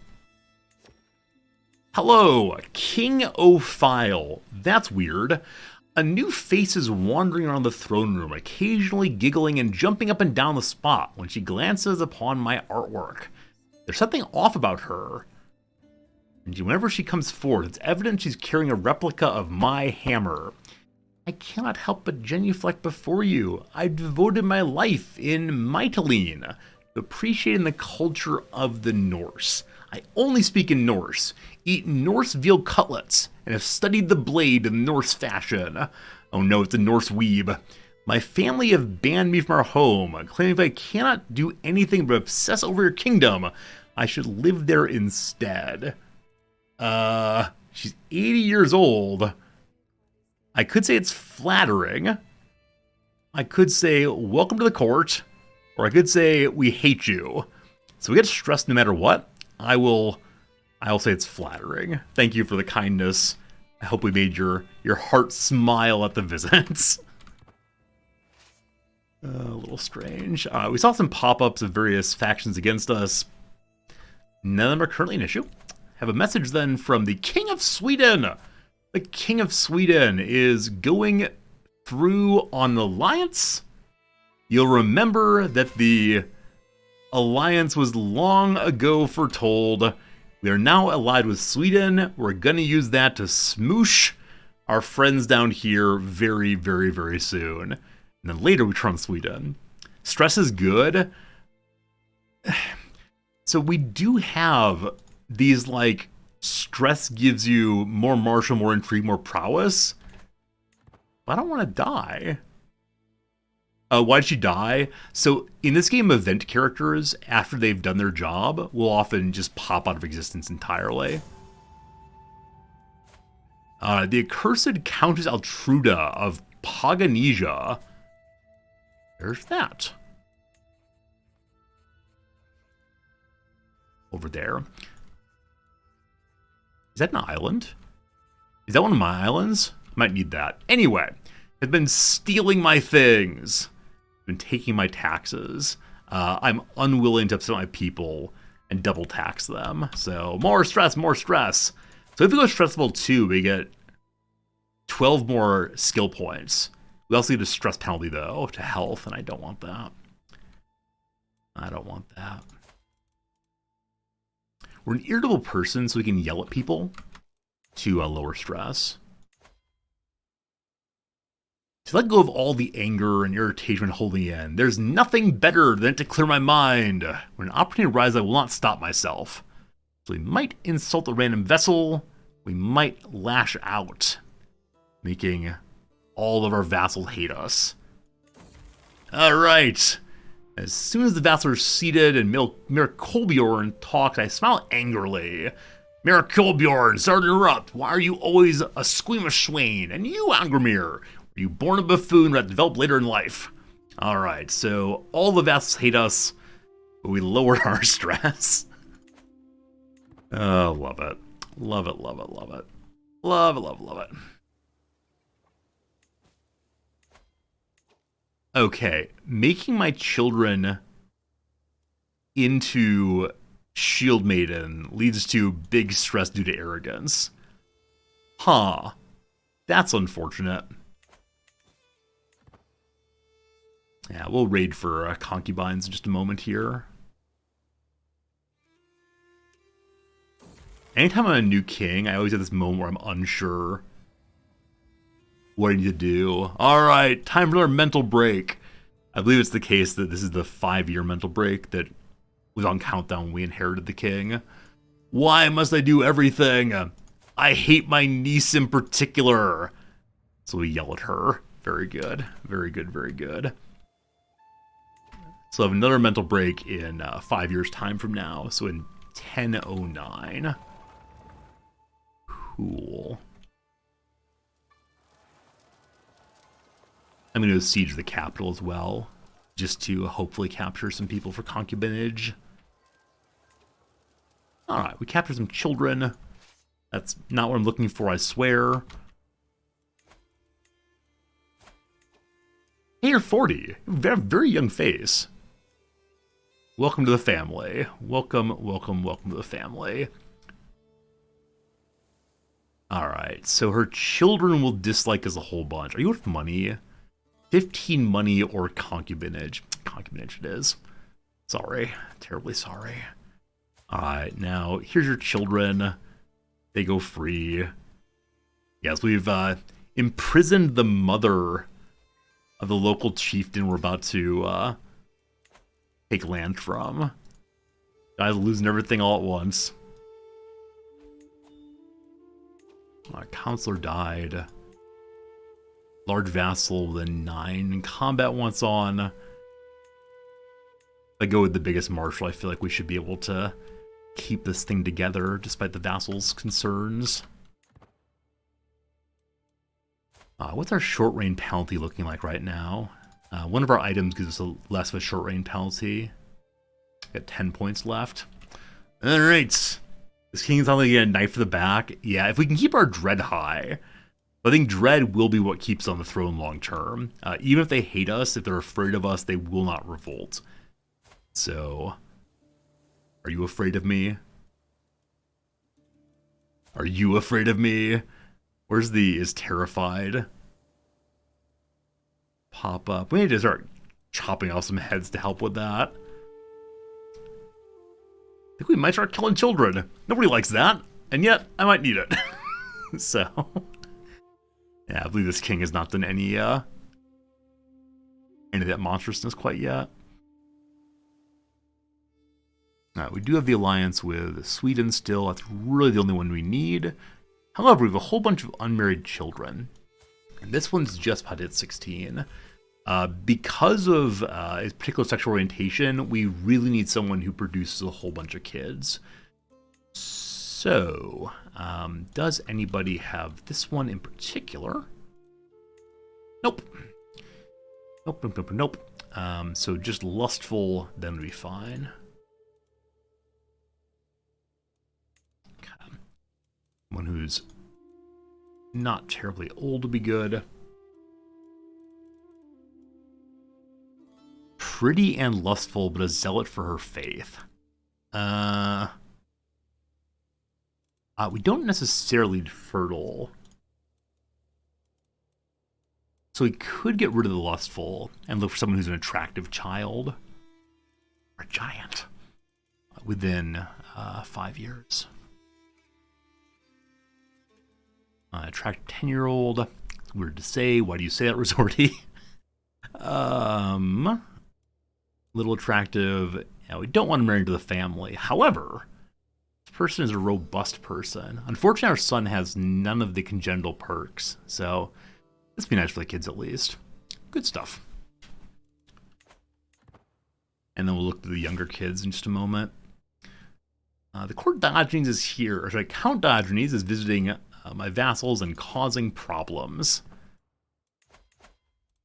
Hello, King O'File. That's weird. A new face is wandering around the throne room, occasionally giggling and jumping up and down the spot when she glances upon my artwork. There's something off about her. And whenever she comes forward, it's evident she's carrying a replica of my hammer. I cannot help but genuflect before you. I've devoted my life in Mytilene to appreciating the culture of the Norse. I only speak in Norse, eat Norse veal cutlets, and have studied the blade in Norse fashion. Oh no, it's a Norse weeb. My family have banned me from our home, claiming if I cannot do anything but obsess over your kingdom, I should live there instead. She's 80 years old. I could say it's flattering. I could say, welcome to the court. Or I could say, we hate you. So we get stressed no matter what. I'll say it's flattering. Thank you for the kindness. I hope we made your heart smile at the visits. A little strange. We saw some pop-ups of various factions against us. None of them are currently an issue. Have a message then from the King of Sweden. The King of Sweden is going through on an alliance. You'll remember that the alliance was long ago foretold. We are now allied with Sweden. We're going to use that to smoosh our friends down here very, very, very soon. And then later we turn on Sweden. Stress is good. So we do have these, like, stress gives you more martial, more intrigue, more prowess. But I don't want to die. Why'd she die? So in this game, event characters, after they've done their job, will often just pop out of existence entirely. The accursed Countess Altruda of Paganesia. There's that. Over there. Is that an island? Is that one of my islands? I might need that. Anyway, has been stealing my things. Been taking my taxes. I'm unwilling to upset my people and double tax them. So more stress, more stress. So if we go stress level 2, we get 12 more skill points. We also get a stress penalty though to health, and I don't want that. I don't want that. We're an irritable person, so we can yell at people to lower stress. To let go of all the anger and irritation holding in. There's nothing better than to clear my mind. When an opportunity arises, I will not stop myself. So we might insult a random vessel. We might lash out, making all of our vassals hate us. All right. As soon as the vassals are seated and Mir Kolbjorn talks, I smile angrily. Mir Kolbjorn, sorry to interrupt. Why are you always a squeamish swain? And you, Angramir, were you born a buffoon that developed later in life? All right, so all the vassals hate us, but we lowered our stress. Oh, love it. Love it, love it, love it. Love it, love it, love it. Okay, making my children into Shield Maiden leads to big stress due to arrogance. Huh. That's unfortunate. Yeah, we'll raid for concubines in just a moment here. Anytime I'm a new king, I always have this moment where I'm unsure what I need to do. Alright, time for another mental break. I believe it's the case that this is the 5-year mental break that was on countdown when we inherited the king. Why must I do everything? I hate my niece in particular. So we yell at her. Very good. Very good, very good. So I have another mental break in 5 years' time from now. So in 1009. Cool. I'm going to siege the capital as well, just to hopefully capture some people for concubinage. Alright, we captured some children. That's not what I'm looking for, I swear. Hey, you're 40. Very, very young face. Welcome to the family. Welcome, welcome, welcome to the family. Alright, so her children will dislike us a whole bunch. Are you worth money? 15 money or concubinage. Concubinage it is. Sorry. Terribly sorry. Alright, now, here's your children. They go free. Yes, we've imprisoned the mother of the local chieftain we're about to take land from. Guys losing everything all at once. Our counselor died. Large vassal with a 9 combat once on. If I go with the biggest marshal, I feel like we should be able to keep this thing together despite the vassal's concerns. What's our short range penalty looking like right now? One of our items gives us less of a short range penalty. Got 10 points left. Alright. This king's only getting a knife to the back. Yeah, if we can keep our dread high, I think dread will be what keeps on the throne long term. Even if they hate us, if they're afraid of us, they will not revolt. So, are you afraid of me? Are you afraid of me? Where's the is terrified? Pop up. We need to start chopping off some heads to help with that. I think we might start killing children. Nobody likes that, and yet I might need it. So, yeah, I believe this king has not done any of that monstrousness quite yet. We do have the alliance with Sweden still. That's really the only one we need. However, we have a whole bunch of unmarried children. And this one's just about hit 16. Because of his particular sexual orientation, we really need someone who produces a whole bunch of kids. So, does anybody have this one in particular? Nope. Nope, nope, nope, nope. So just lustful, then would be fine. One who's not terribly old would be good. Pretty and lustful, but a zealot for her faith. We don't necessarily need fertile. So we could get rid of the lustful and look for someone who's an attractive child. Or a giant. Within 5 years. Attract 10-year-old. Weird to say. Why do you say that, Resorty? Little attractive. Yeah, we don't want to marry into the family. However, this person is a robust person. Unfortunately, our son has none of the congenital perks. So, this would be nice for the kids at least. Good stuff. And then we'll look to the younger kids in just a moment. The court Diogenes is here. Or sorry, Count Diogenes is visiting my vassals and causing problems.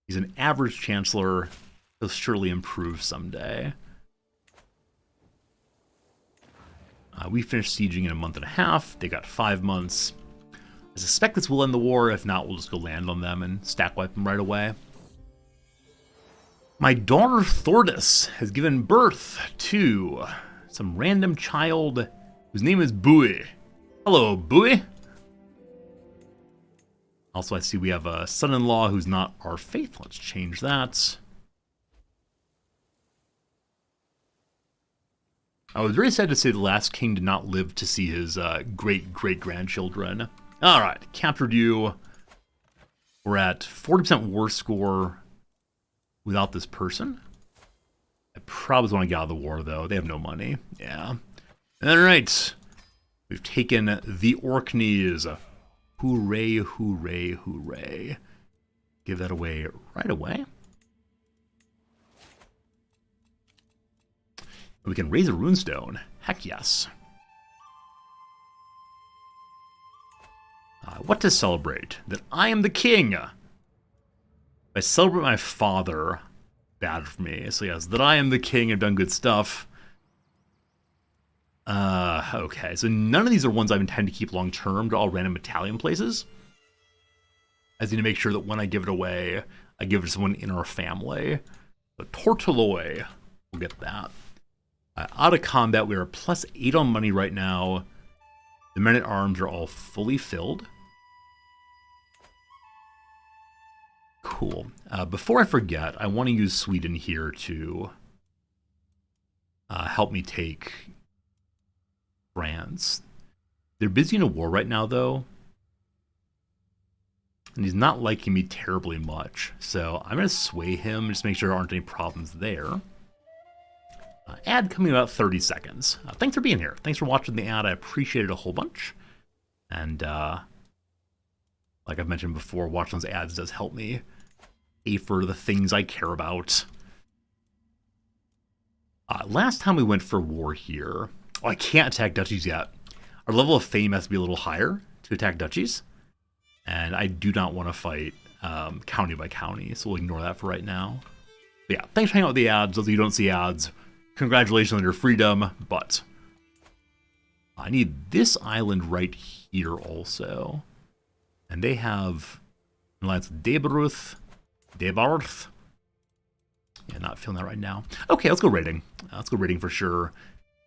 He's an average chancellor. He'll surely improve someday. We finished sieging in a month and a half. They got 5 months. I suspect this will end the war. If not, we'll just go land on them and stack wipe them right away. My daughter Thordis has given birth to some random child whose name is Bui. Hello, Bui. Also, I see we have a son-in-law who's not our faith. Let's change that. I was very sad to say the last king did not live to see his great-great-grandchildren. Alright, captured you. We're at 40% war score without this person. I probably want to get out of the war, though. They have no money. Yeah. Alright. We've taken the Orkneys. Hooray, hooray, hooray. Give that away right away. We can raise a runestone. Heck yes. What to celebrate? That I am the king. If I celebrate my father, bad for me. So yes, that I am the king, I've done good stuff. Okay, so none of these are ones I intend to keep long term. They're all random Italian places. I just need to make sure that when I give it away, I give it to someone in our family. So Tortoloi, we'll get that. Out of combat, we are +8 on money right now. The men at arms are all fully filled. Cool. Before I forget, I want to use Sweden here to help me take France. They're busy in a war right now, though. And he's not liking me terribly much. So I'm going to sway him, just make sure there aren't any problems there. Ad coming in about 30 seconds. Thanks for being here. Thanks for watching the ad. I appreciate it a whole bunch. And like I've mentioned before, watching those ads does help me pay for the things I care about. Last time we went for war here, I can't attack duchies yet. Our level of fame has to be a little higher to attack duchies. And I do not want to fight county by county, so we'll ignore that for right now. But yeah, thanks for hanging out with the ads. Those of you who don't see ads, congratulations on your freedom, but I need this island right here also. And they have alliance with Debarth. Yeah, not feeling that right now. Okay, let's go raiding. Let's go raiding for sure.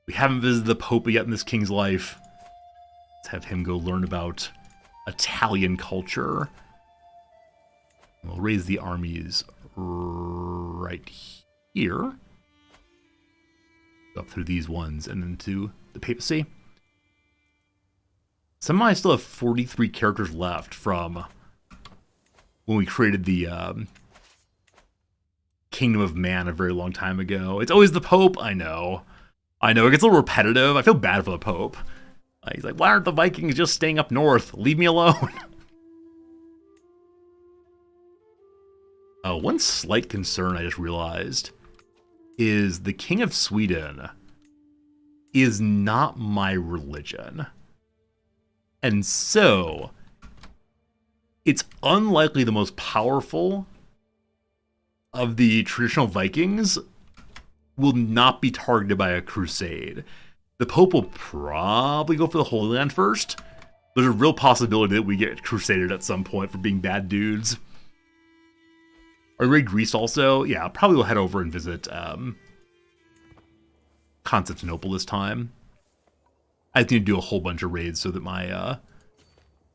We haven't visited the Pope yet in this king's life. Let's have him go learn about Italian culture. We'll raise the armies right here. Up through these ones and then to the papacy. Somehow I still have 43 characters left from when we created the Kingdom of Man a very long time ago. It's always the Pope. I know. It gets a little repetitive. I feel bad for the Pope. He's like, why aren't the Vikings just staying up north? Leave me alone. One slight concern I just realized is the King of Sweden is not my religion. And so, it's unlikely the most powerful of the traditional Vikings will not be targeted by a crusade. The Pope will probably go for the Holy Land first. There's a real possibility that we get crusaded at some point for being bad dudes. Or raid Greece also. Yeah, probably we'll head over and visit Constantinople this time. I just need to do a whole bunch of raids so that my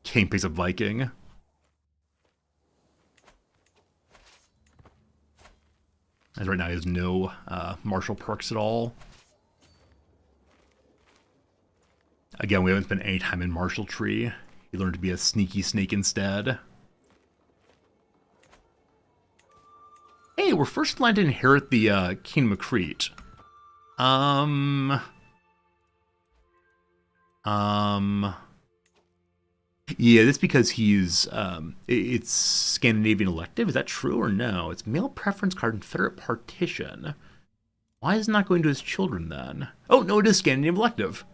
king picks up Viking. As right now he has no martial perks at all. Again, we haven't spent any time in Martial Tree. He learned to be a sneaky snake instead. Hey, we're first in line to inherit the Kingdom of Crete. Yeah, that's because he's, it's Scandinavian elective. Is that true or no? It's male preference card, Confederate partition. Why is it not going to his children then? Oh, no, it is Scandinavian elective.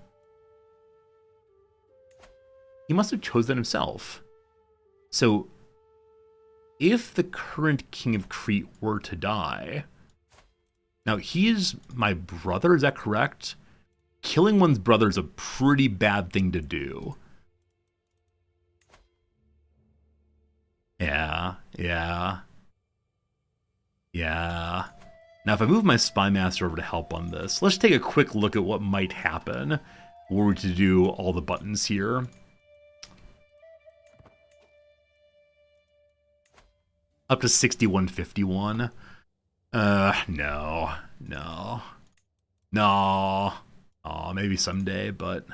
He must have chosen himself. So, if the current King of Crete were to die... Now, he is my brother, is that correct? Killing one's brother is a pretty bad thing to do. Yeah. Now, if I move my Spy Master over to help on this, let's take a quick look at what might happen were we to do all the buttons here. Up to 6151. No. Oh, maybe someday, but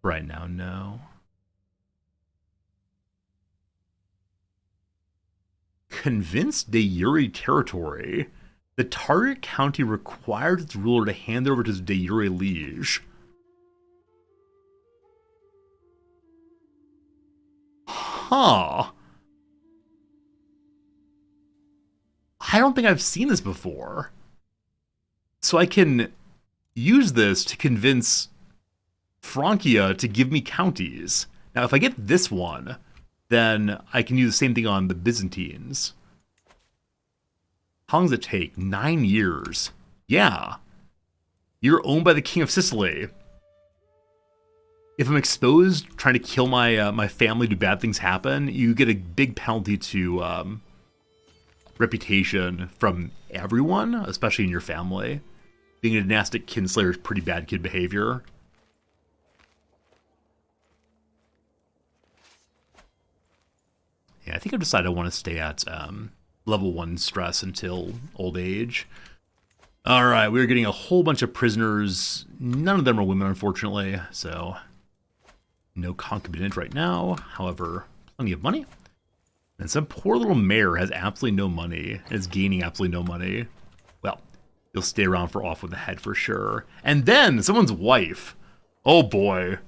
right now, no. Convince de jure territory. The target county requires its ruler to hand over to his de jure liege. Huh. I don't think I've seen this before. So I can use this to convince Francia to give me counties. Now, if I get this one, then I can use the same thing on the Byzantines. How long does it take? 9 years. Yeah. You're owned by the King of Sicily. If I'm exposed trying to kill my family, do bad things happen, you get a big penalty to reputation from everyone, especially in your family. Being a dynastic kinslayer is pretty bad kid behavior. Yeah, I think I've decided I want to stay at level 1 stress until old age. Alright, we're getting a whole bunch of prisoners. None of them are women, unfortunately, so no concubinage right now. However, plenty of money. And some poor little mayor has absolutely no money and is gaining absolutely no money. Well, you'll stay around for off with the head for sure. And then someone's wife. Oh boy.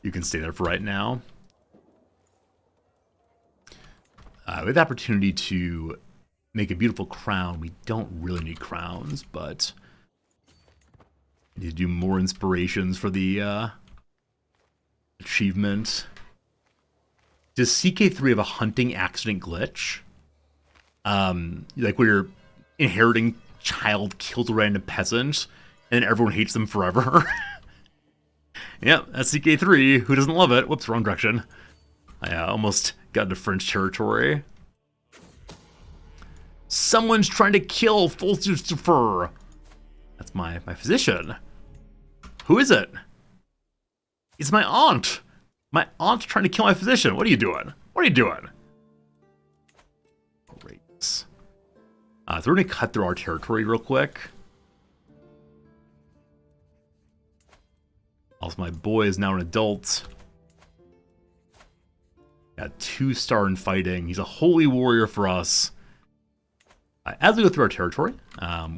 You can stay there for right now. We have the opportunity to make a beautiful crown. We don't really need crowns, but we need to do more inspirations for the achievement. Does CK3 have a hunting accident glitch? Like where you're inheriting child kills a random peasant and everyone hates them forever? Yep, that's CK3. Who doesn't love it? Whoops, wrong direction. I almost got into French territory. Someone's trying to kill Fulcifer. That's my physician. Who is it? It's my aunt. My aunt's trying to kill my physician. What are you doing? What are you doing? Great. So we're going to cut through our territory real quick. Also, my boy is now an adult. Got 2-star in fighting. He's a holy warrior for us. As we go through our territory,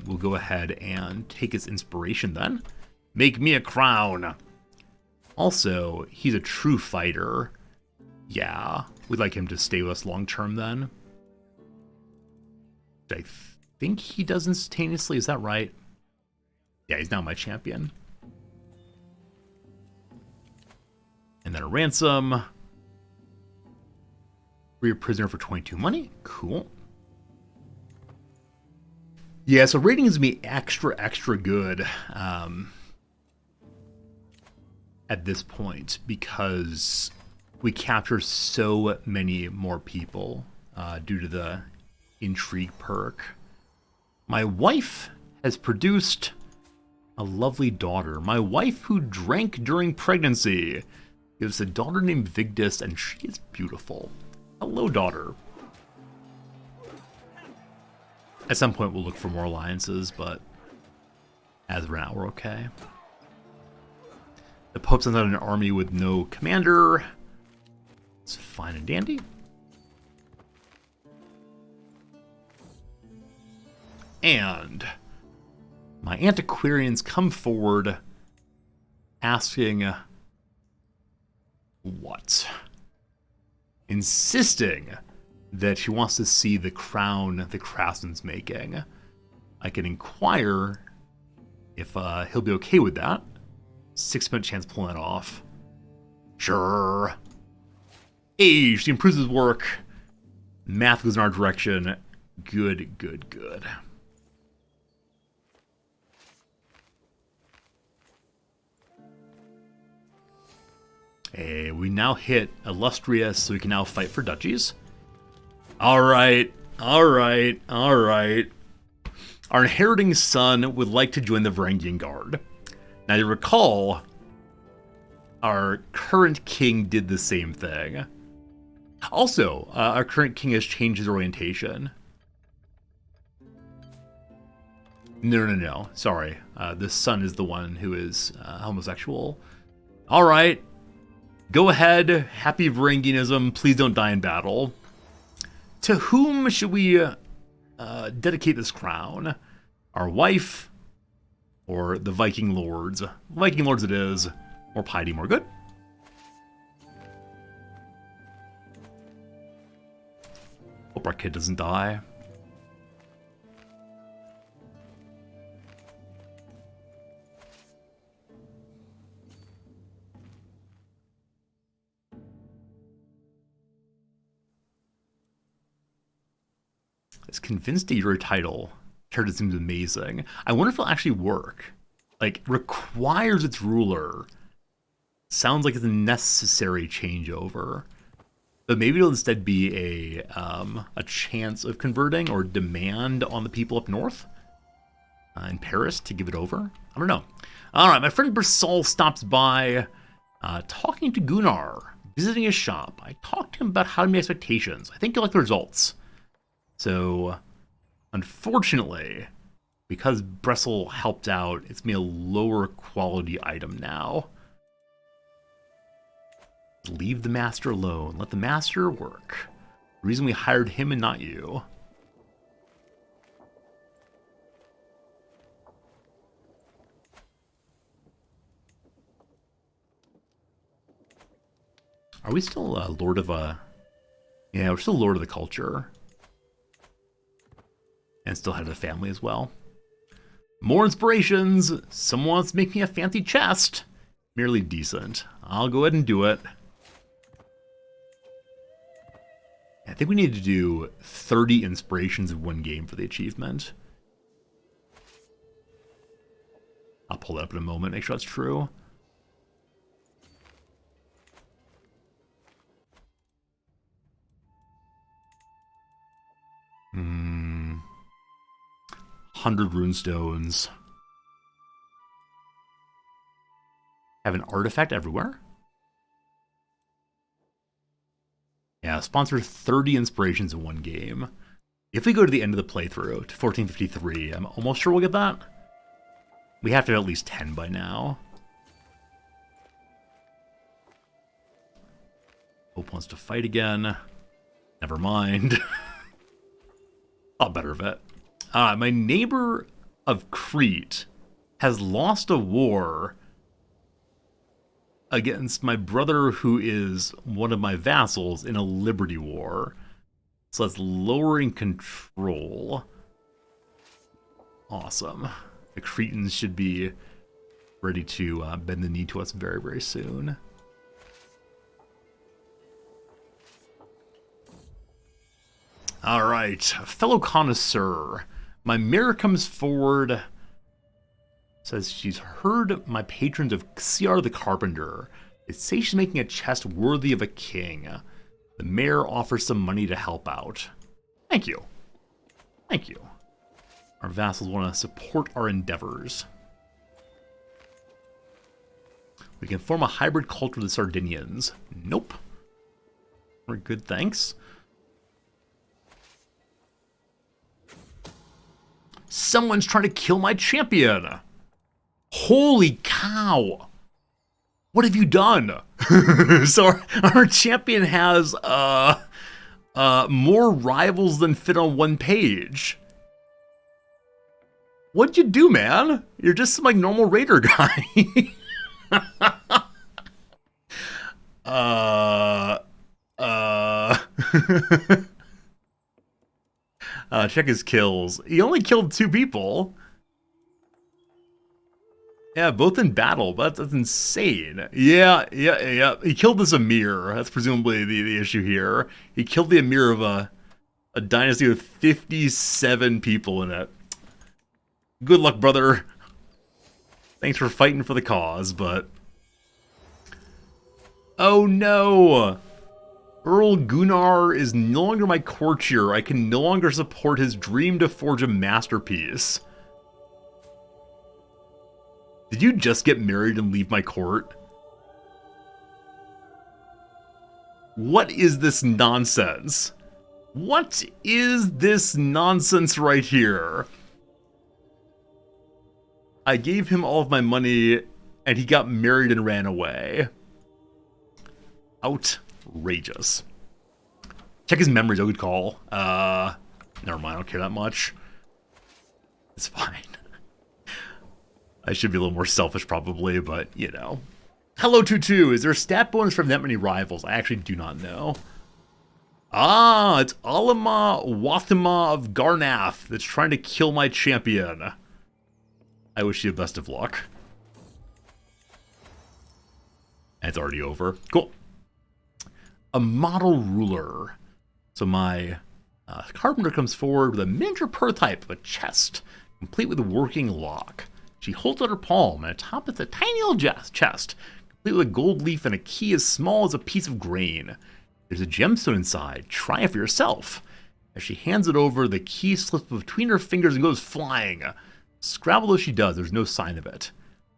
we'll go ahead and take his inspiration then. Make me a crown. Also, he's a true fighter. Yeah, we'd like him to stay with us long term then. I think he does instantaneously, is that right? Yeah, he's now my champion. And then a ransom. Free a prisoner for 22 money. Cool. Yeah, so rating is going to be extra good at this point because we capture so many more people due to the intrigue perk. My wife has produced a lovely daughter. My wife who drank during pregnancy. Gives a daughter named Vigdis, and she is beautiful. Hello, daughter. At some point, we'll look for more alliances, but as of now, we're okay. The Pope sends out an army with no commander. It's fine and dandy. And my antiquarians come forward asking what? Insisting that she wants to see the crown the craftsman's making. I can inquire if he'll be okay with that. 6% chance pulling that off. Sure. Hey, she improves his work. Math goes in our direction. Good. Hey, we now hit Illustrious, so we can now fight for duchies. Alright. Our inheriting son would like to join the Varangian Guard. Now, you recall, our current king did the same thing. Also, our current king has changed his orientation. No. Sorry. The son is the one who is homosexual. Alright. Go ahead. Happy Varangianism. Please don't die in battle. To whom should we dedicate this crown? Our wife or the Viking lords? Viking lords it is. More piety, more good. Hope our kid doesn't die. It's convinced to your title. Turd seems amazing. I wonder if it'll actually work. Like, requires its ruler. Sounds like it's a necessary changeover. But maybe it'll instead be a chance of converting or demand on the people up north in Paris to give it over. I don't know. All right, my friend Brissol stops by, talking to Gunnar, visiting his shop. I talked to him about how to meet expectations. I think you'll like the results. So, unfortunately, because Bressel helped out, it's me a lower quality item now. Leave the master alone. Let the master work. The reason we hired him and not you. Are we still Lord of a... Yeah, we're still Lord of the Culture. And still head of the family as well. More inspirations! Someone wants to make me a fancy chest. Merely decent. I'll go ahead and do it. I think we need to do 30 inspirations in one game for the achievement. I'll pull that up in a moment, make sure that's true. Hmm. 100 runestones. Have an artifact everywhere? Yeah, sponsor 30 inspirations in one game. If we go to the end of the playthrough, to 1453, I'm almost sure we'll get that. We have to have at least 10 by now. Hope wants to fight again. Never mind. Thought better of it. My neighbor of Crete has lost a war against my brother, who is one of my vassals, in a liberty war. So that's lowering control. Awesome. The Cretans should be ready to bend the knee to us very, very soon. All right, fellow connoisseur. My mirror comes forward. Says she's heard my patrons of Xiar the Carpenter. They say she's making a chest worthy of a king. The mayor offers some money to help out. Thank you. Thank you. Our vassals want to support our endeavors. We can form a hybrid cult with the Sardinians. Nope. We're good, thanks. Someone's trying to kill my champion. Holy cow! What have you done? So our champion has more rivals than fit on one page. What'd you do, man? You're just some like normal raider guy. Check his kills. He only killed 2 people. Yeah, both in battle, but that's insane. Yeah. He killed this Emir. That's presumably the issue here. He killed the Emir of a dynasty with 57 people in it. Good luck, brother. Thanks for fighting for the cause, but... Oh no! Earl Gunnar is no longer my courtier. I can no longer support his dream to forge a masterpiece. Did you just get married and leave my court? What is this nonsense? What is this nonsense right here? I gave him all of my money and he got married and ran away. Outrageous. Check his memories, a good call. Never mind, I don't care that much. It's fine. I should be a little more selfish probably, but, you know. Hello, Tutu. Is there a stat bonus from that many rivals? I actually do not know. Ah, it's Alima Wathima of Garnath that's trying to kill my champion. I wish you the best of luck. And it's already over. Cool. A model ruler. So my carpenter comes forward with a miniature prototype of a chest, complete with a working lock. She holds out her palm, and atop it's a tiny little chest, complete with a gold leaf and a key as small as a piece of grain. There's a gemstone inside. Try it for yourself. As she hands it over, the key slips between her fingers and goes flying. Scrabble though she does, there's no sign of it.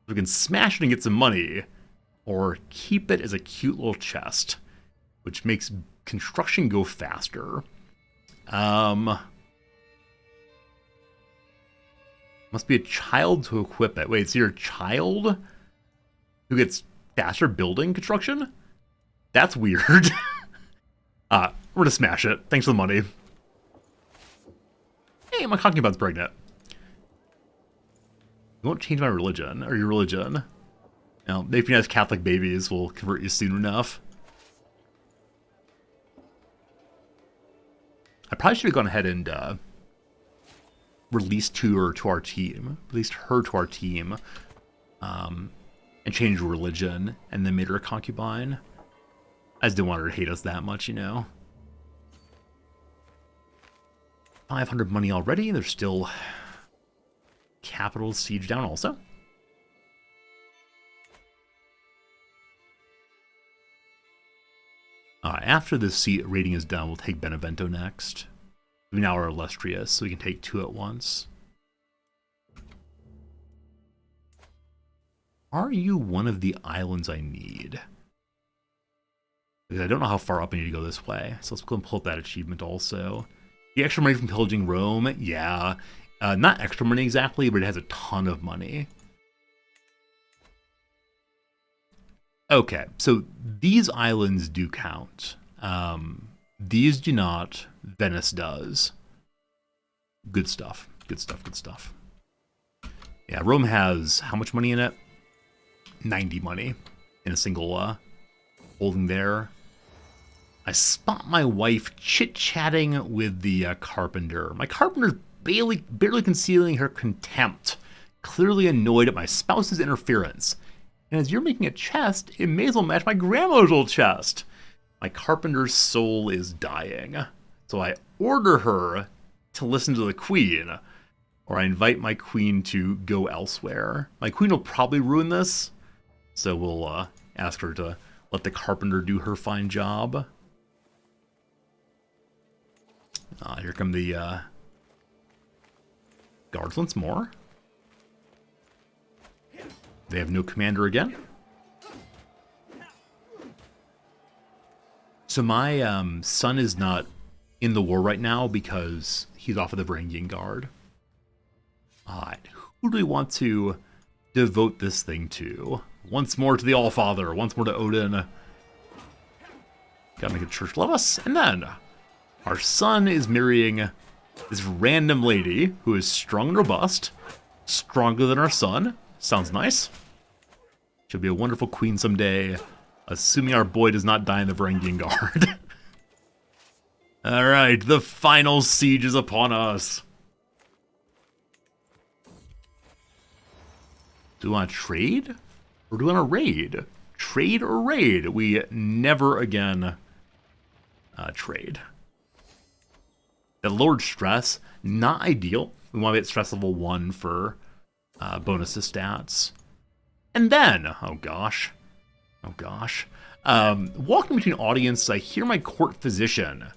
We can smash it and get some money, or keep it as a cute little chest, which makes construction go faster. Must be a child to equip it. Wait, so you're a child who gets faster building construction? That's weird. We're gonna smash it. Thanks for the money. Hey, my concubine's pregnant. You won't change my religion, or your religion. Now, maybe nice Catholic babies will convert you soon enough. I probably should have gone ahead and released her to our team, and changed religion, and then made her a concubine. I just didn't want her to hate us that much, you know. 500 money already. There's still capital siege down also. After this seat rating is done, we'll take Benevento next. We now are illustrious, so we can take 2 at once. Are you one of the islands I need? Because I don't know how far up I need to go this way. So let's go and pull up that achievement also. The extra money from pillaging Rome, yeah. Not extra money exactly, but it has a ton of money. Okay, so these islands do count. These do not. Venice does. Good stuff. Good stuff, good stuff. Yeah, Rome has how much money in it? 90 money in a single holding there. I spot my wife chit-chatting with the carpenter. My carpenter's barely concealing her contempt, clearly annoyed at my spouse's interference. And as you're making a chest, it may as well match my grandmother's old chest. My carpenter's soul is dying. So I order her to listen to the queen, or I invite my queen to go elsewhere. My queen will probably ruin this, so we'll ask her to let the carpenter do her fine job. Here come the guards once more. They have no commander again. So my son is not in the war right now because he's off of the Varangian Guard. Who do we want to devote this thing to? Once more to the Allfather, once more to Odin. Gotta make a church love us. And then our son is marrying this random lady who is strong and robust, stronger than our son. Sounds nice. She'll be a wonderful queen someday, assuming our boy does not die in the Varangian Guard. Alright, the final siege is upon us. Do we want to trade? Or do we want to raid? Trade or raid? We never again trade. The lowered stress, not ideal. We want to be at stress level 1 for bonus to stats. And then, oh gosh. Walking between audience, I hear my court physician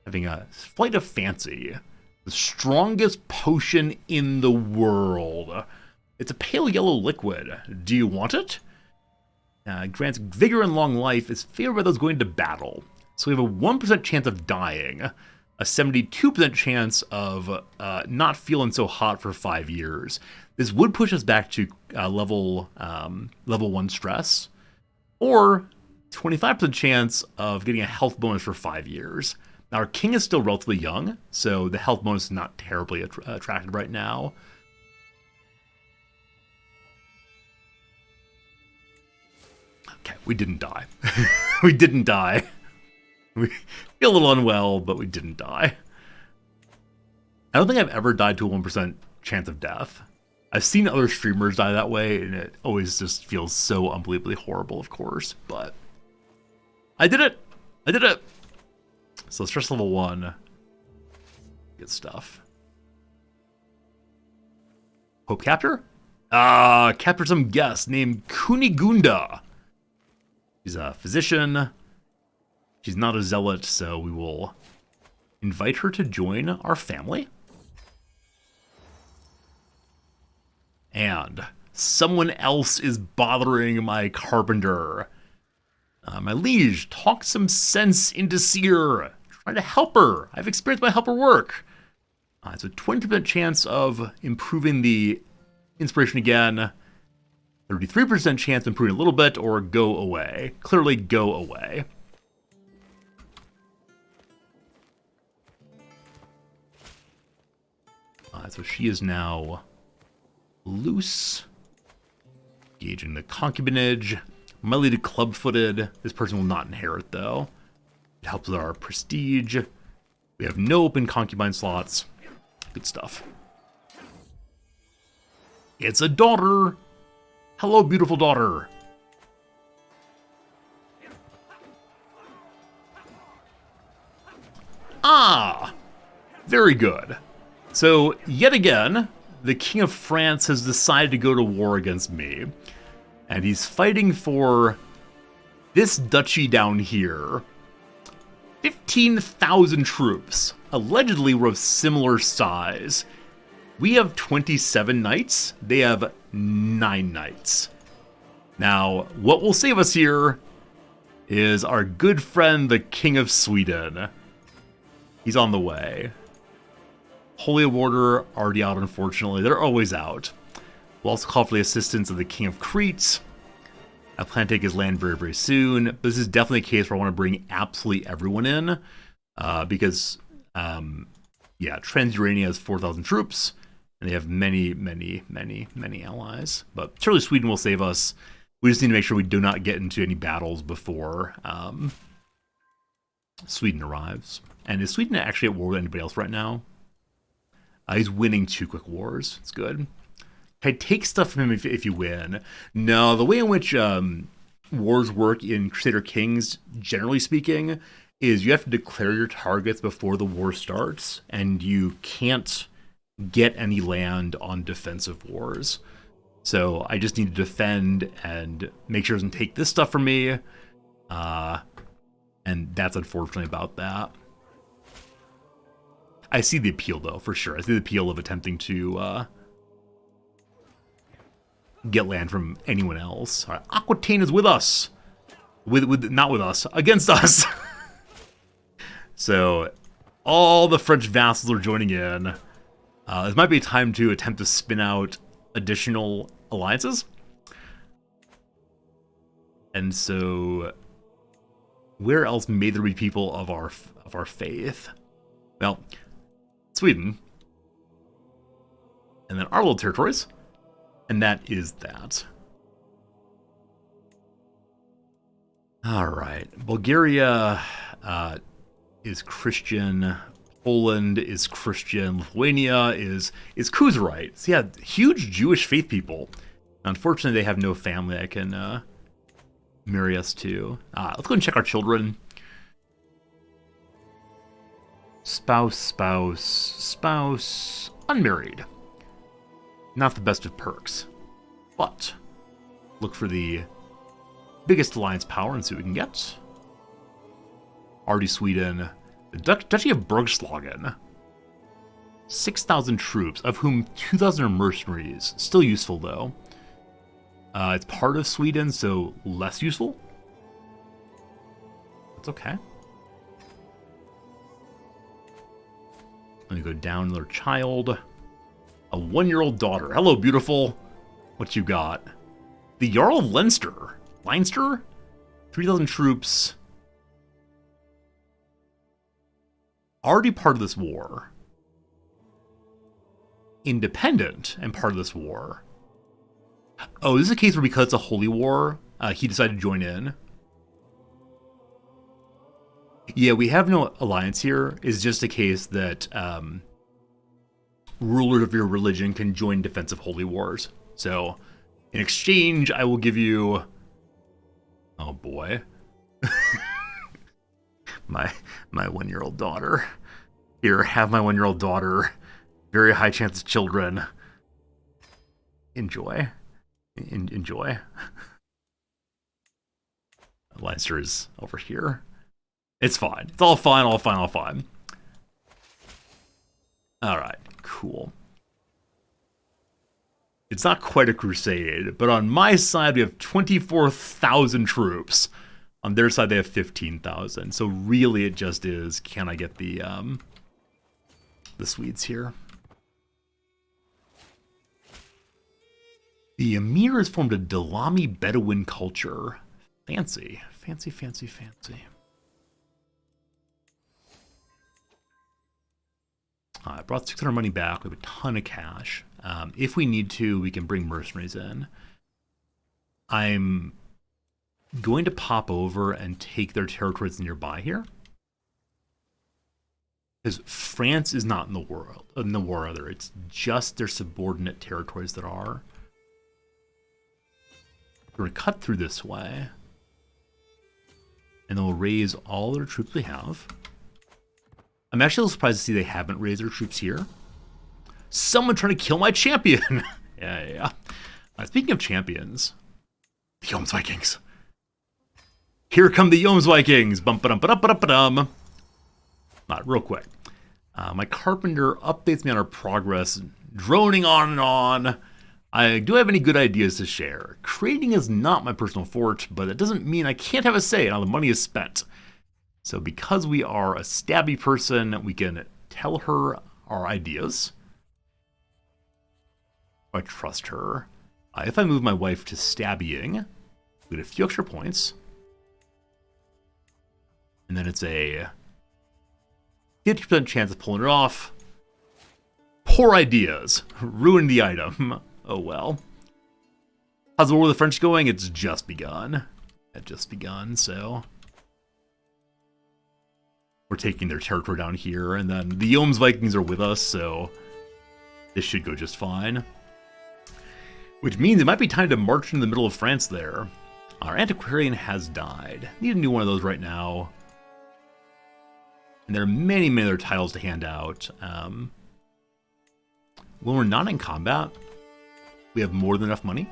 having a flight of fancy. The strongest potion in the world. It's a pale yellow liquid. Do you want it? Grants vigor and long life, is favored by those going to battle. So we have a 1% chance of dying, a 72% chance of not feeling so hot for 5 years. This would push us back to level 1 stress, or 25% chance of getting a health bonus for 5 years. Now our king is still relatively young, so the health bonus is not terribly attractive right now. Okay, we didn't die. We didn't die. We feel a little unwell, but we didn't die. I don't think I've ever died to a 1% chance of death. I've seen other streamers die that way, and it always just feels so unbelievably horrible, of course, but I did it! I did it! So stress level 1. Good stuff. Hope capture? Capture some guest named Kunigunda. She's a physician. She's not a zealot, so we will invite her to join our family. And someone else is bothering my carpenter. My liege, talk some sense into Seer. Try to help her. I've experienced my help her work. It's a 20% chance of improving the inspiration again. 33% chance of improving a little bit, or go away. Clearly go away. So she is now loose. Engaging the concubinage. Mildly club-footed. This person will not inherit, though. It helps with our prestige. We have no open concubine slots. Good stuff. It's a daughter! Hello, beautiful daughter! Ah! Very good. So, yet again, the King of France has decided to go to war against me. And he's fighting for this duchy down here. 15,000 troops. Allegedly, we're of similar size. We have 27 knights. They have 9 knights. Now, what will save us here is our good friend, the King of Sweden. He's on the way. Holy Warder already out, unfortunately. They're always out. We'll also call for the assistance of the King of Crete. I plan to take his land very, very soon. But this is definitely a case where I want to bring absolutely everyone in. Because, Transurania has 4,000 troops. And they have many, many, many, many allies. But surely Sweden will save us. We just need to make sure we do not get into any battles before Sweden arrives. And is Sweden actually at war with anybody else right now? He's winning 2 quick wars. It's good. Can I take stuff from him if you win? No, the way in which wars work in Crusader Kings, generally speaking, is you have to declare your targets before the war starts, and you can't get any land on defensive wars. So I just need to defend and make sure it doesn't take this stuff from me. And that's unfortunately about that. I see the appeal, though, for sure. I see the appeal of attempting to get land from anyone else. All right, Aquitaine is with us. Not with us, against us. So all the French vassals are joining in. This might be a time to attempt to spin out additional alliances. And so, where else may there be people of our faith? Well, Sweden, and then our little territories, and that is that. All right, Bulgaria is Christian. Poland is Christian. Lithuania is Kuzarite. So yeah, huge Jewish faith people. Unfortunately, they have no family I can marry us to. Let's go and check our children. Spouse, unmarried. Not the best of perks. But look for the biggest alliance power and see what we can get. Already Sweden. The Duchy of Bergslagen. 6,000 troops, of whom 2,000 are mercenaries. Still useful, though. It's part of Sweden, so less useful. That's okay. Let me go down another child. A 1-year-old daughter. Hello, beautiful. What you got? The Jarl of Leinster. 3,000 troops. Already part of this war. Independent and part of this war. Oh, this is a case where because it's a holy war, he decided to join in. Yeah, we have no alliance here. It's just a case that rulers of your religion can join defensive holy wars. So, in exchange, I will give you... Oh boy. my 1-year-old daughter. Here, have my 1-year-old daughter. Very high chance of children. Enjoy. Enjoy. Leinster is over here. It's fine. It's all fine, all fine, all fine. Alright, cool. It's not quite a crusade, but on my side we have 24,000 troops. On their side they have 15,000. So really it just is, can I get the Swedes here? The Emir has formed a Dalami Bedouin culture. Fancy, fancy, fancy, fancy. I brought 600 money back. We have a ton of cash. If we need to, we can bring mercenaries in. I'm going to pop over and take their territories nearby here. Because France is not in the war either. It's just their subordinate territories that are. We're going to cut through this way. And then we'll raise all their troops we have. I'm actually a little surprised to see they haven't raised their troops here. Someone trying to kill my champion! yeah. Speaking of champions, the Yoms Vikings. Here come the Yoms Vikings! Bum-ba-dum-ba-dum-ba-dum-ba-dum. Not real quick. My carpenter updates me on our progress, droning on and on. I do have any good ideas to share. Creating is not my personal forte, but it doesn't mean I can't have a say in how the money is spent. So because we are a stabby person, we can tell her our ideas. I trust her. If I move my wife to stabbying, we get a few extra points. And then it's a 50% chance of pulling it off. Poor ideas. Ruin the item. Oh well. How's the war with the French going? It's just begun. It just begun, so... We're taking their territory down here, and then the Yoms Vikings are with us, so this should go just fine. Which means it might be time to march into the middle of France there. Our antiquarian has died. Need a new one of those right now. And there are many, many other titles to hand out. When we're not in combat, we have more than enough money.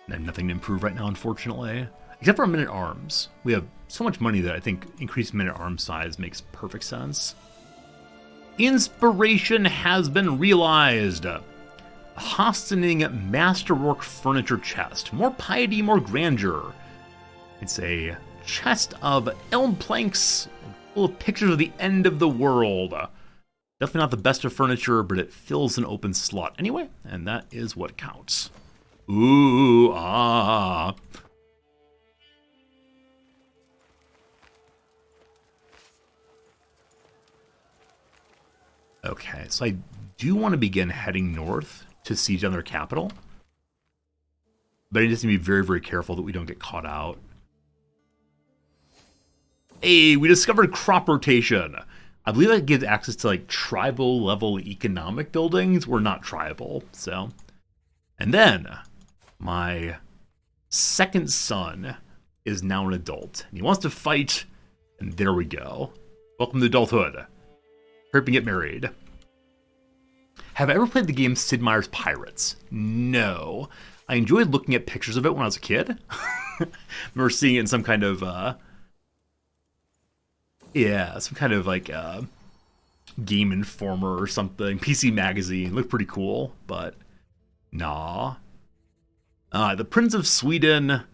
I have nothing to improve right now, unfortunately. Except for our men-at-arms. We have so much money that I think increased men-at-arms size makes perfect sense. Inspiration has been realized. A Hostening Masterwork Furniture Chest. More piety, more grandeur. It's a chest of elm planks full of pictures of the end of the world. Definitely not the best of furniture, but it fills an open slot anyway, and that is what counts. Ooh, ah. Okay, so I do want to begin heading north to siege on their capital. But I just need to be very, very careful that we don't get caught out. Hey, we discovered crop rotation. I believe that gives access to like tribal level economic buildings. We're not tribal, so. And then my second son is now an adult. And he wants to fight, and there we go. Welcome to adulthood. Hurry up and get married. Have I ever played the game Sid Meier's Pirates? No. I enjoyed looking at pictures of it when I was a kid. I remember seeing it in some kind of, some kind of like Game Informer or something. PC Magazine. Looked pretty cool, but nah. The Prince of Sweden and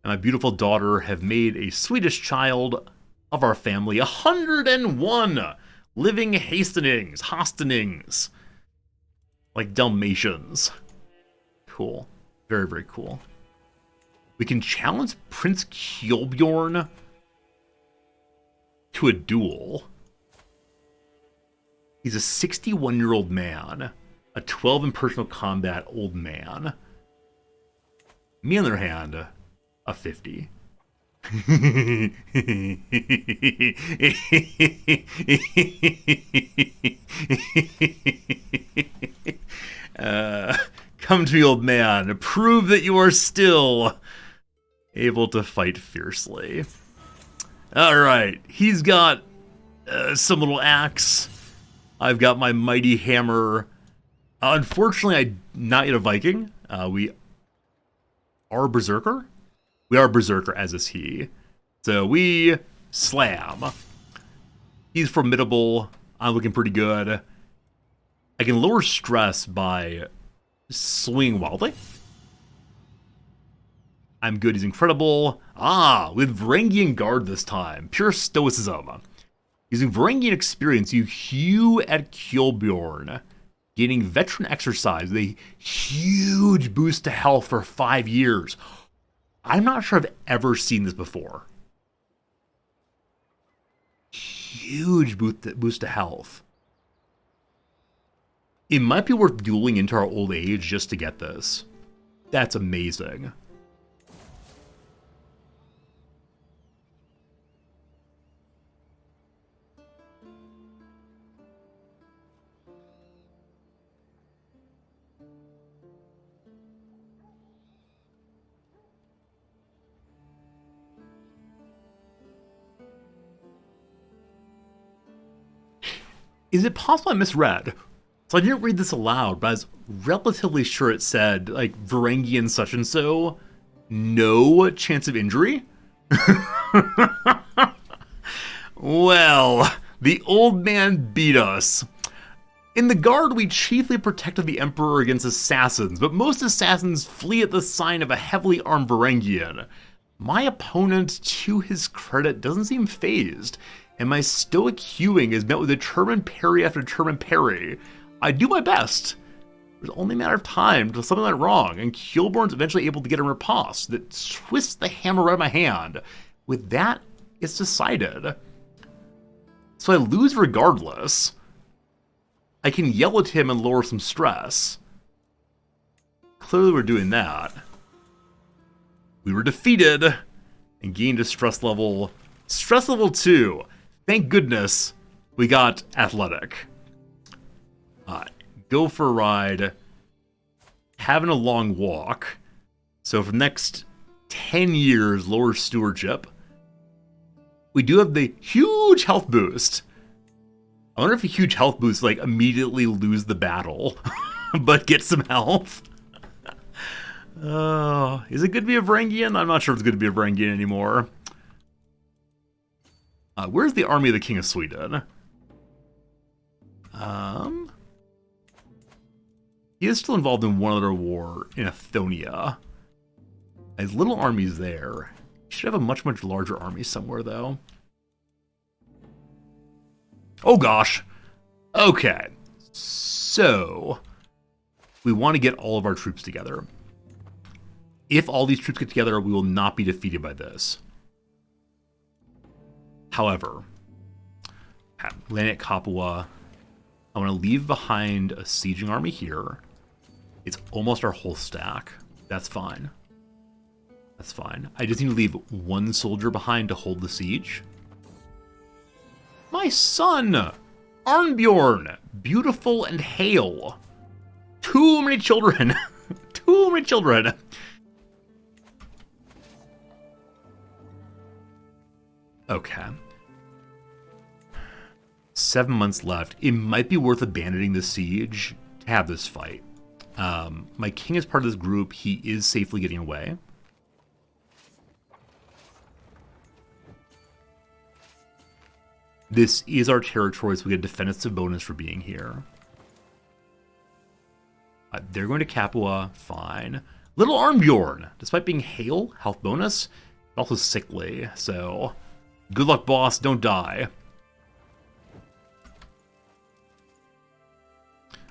my beautiful daughter have made a Swedish child of our family. 101 living Hostenings. Like Dalmatians. Cool. Very, very cool. We can challenge Prince Kjolbjorn to a duel. He's a 61-year-old man. A 12 in personal combat old man. Me, on the other hand, a 50. Come to me, old man. Prove that you are still able to fight fiercely. Alright, he's got some little axe. I've got my mighty hammer. Unfortunately, I'm not yet a Viking. We are Berserker. We are Berserker, as is he. So we slam. He's formidable. I'm looking pretty good. I can lower stress by swinging wildly. I'm good. He's incredible. With Varangian Guard this time. Pure stoicism. Using Varangian experience, you hew at Kjolbjorn, gaining veteran exercise with a huge boost to health for 5 years. I'm not sure I've ever seen this before. Huge boost to health. It might be worth dueling into our old age just to get this. That's amazing. Is it possible I misread? So I didn't read this aloud, but I was relatively sure it said, like, Varangian such and so, no chance of injury? Well, the old man beat us. In the Guard, we chiefly protected the Emperor against assassins, but most assassins flee at the sign of a heavily armed Varangian. My opponent, to his credit, doesn't seem phased, and my stoic hewing is met with determined parry after determined parry. I do my best. It was only a matter of time until something went wrong, and Kjolbjorn's eventually able to get a riposte that twists the hammer out of my hand. With that, it's decided. So I lose regardless. I can yell at him and lower some stress. Clearly we're doing that. We were defeated and gained a stress level 2. Thank goodness we got athletic. Go for a ride. Having a long walk. So for the next 10 years, lower stewardship. We do have the huge health boost. I wonder if a huge health boost like immediately lose the battle, but get some health. Is it good to be a Varangian? I'm not sure if it's good to be a Varangian anymore. Where's the army of the King of Sweden? He is still involved in one other war in Estonia. His little army's there. He should have a much, much larger army somewhere, though. Oh, gosh. Okay. So, we want to get all of our troops together. If all these troops get together, we will not be defeated by this. However, landing at Capua, I want to leave behind a sieging army here. It's almost our whole stack. That's fine. That's fine. I just need to leave one soldier behind to hold the siege. My son! Arnbjorn! Beautiful and hale. Too many children. Too many children. Okay. 7 months left. It might be worth abandoning the siege to have this fight. My king is part of this group. He is safely getting away. This is our territory, so we get a defensive bonus for being here. They're going to Capua. Fine. Little Arnbjorn, despite being hale, health bonus, also sickly, so good luck, boss. Don't die.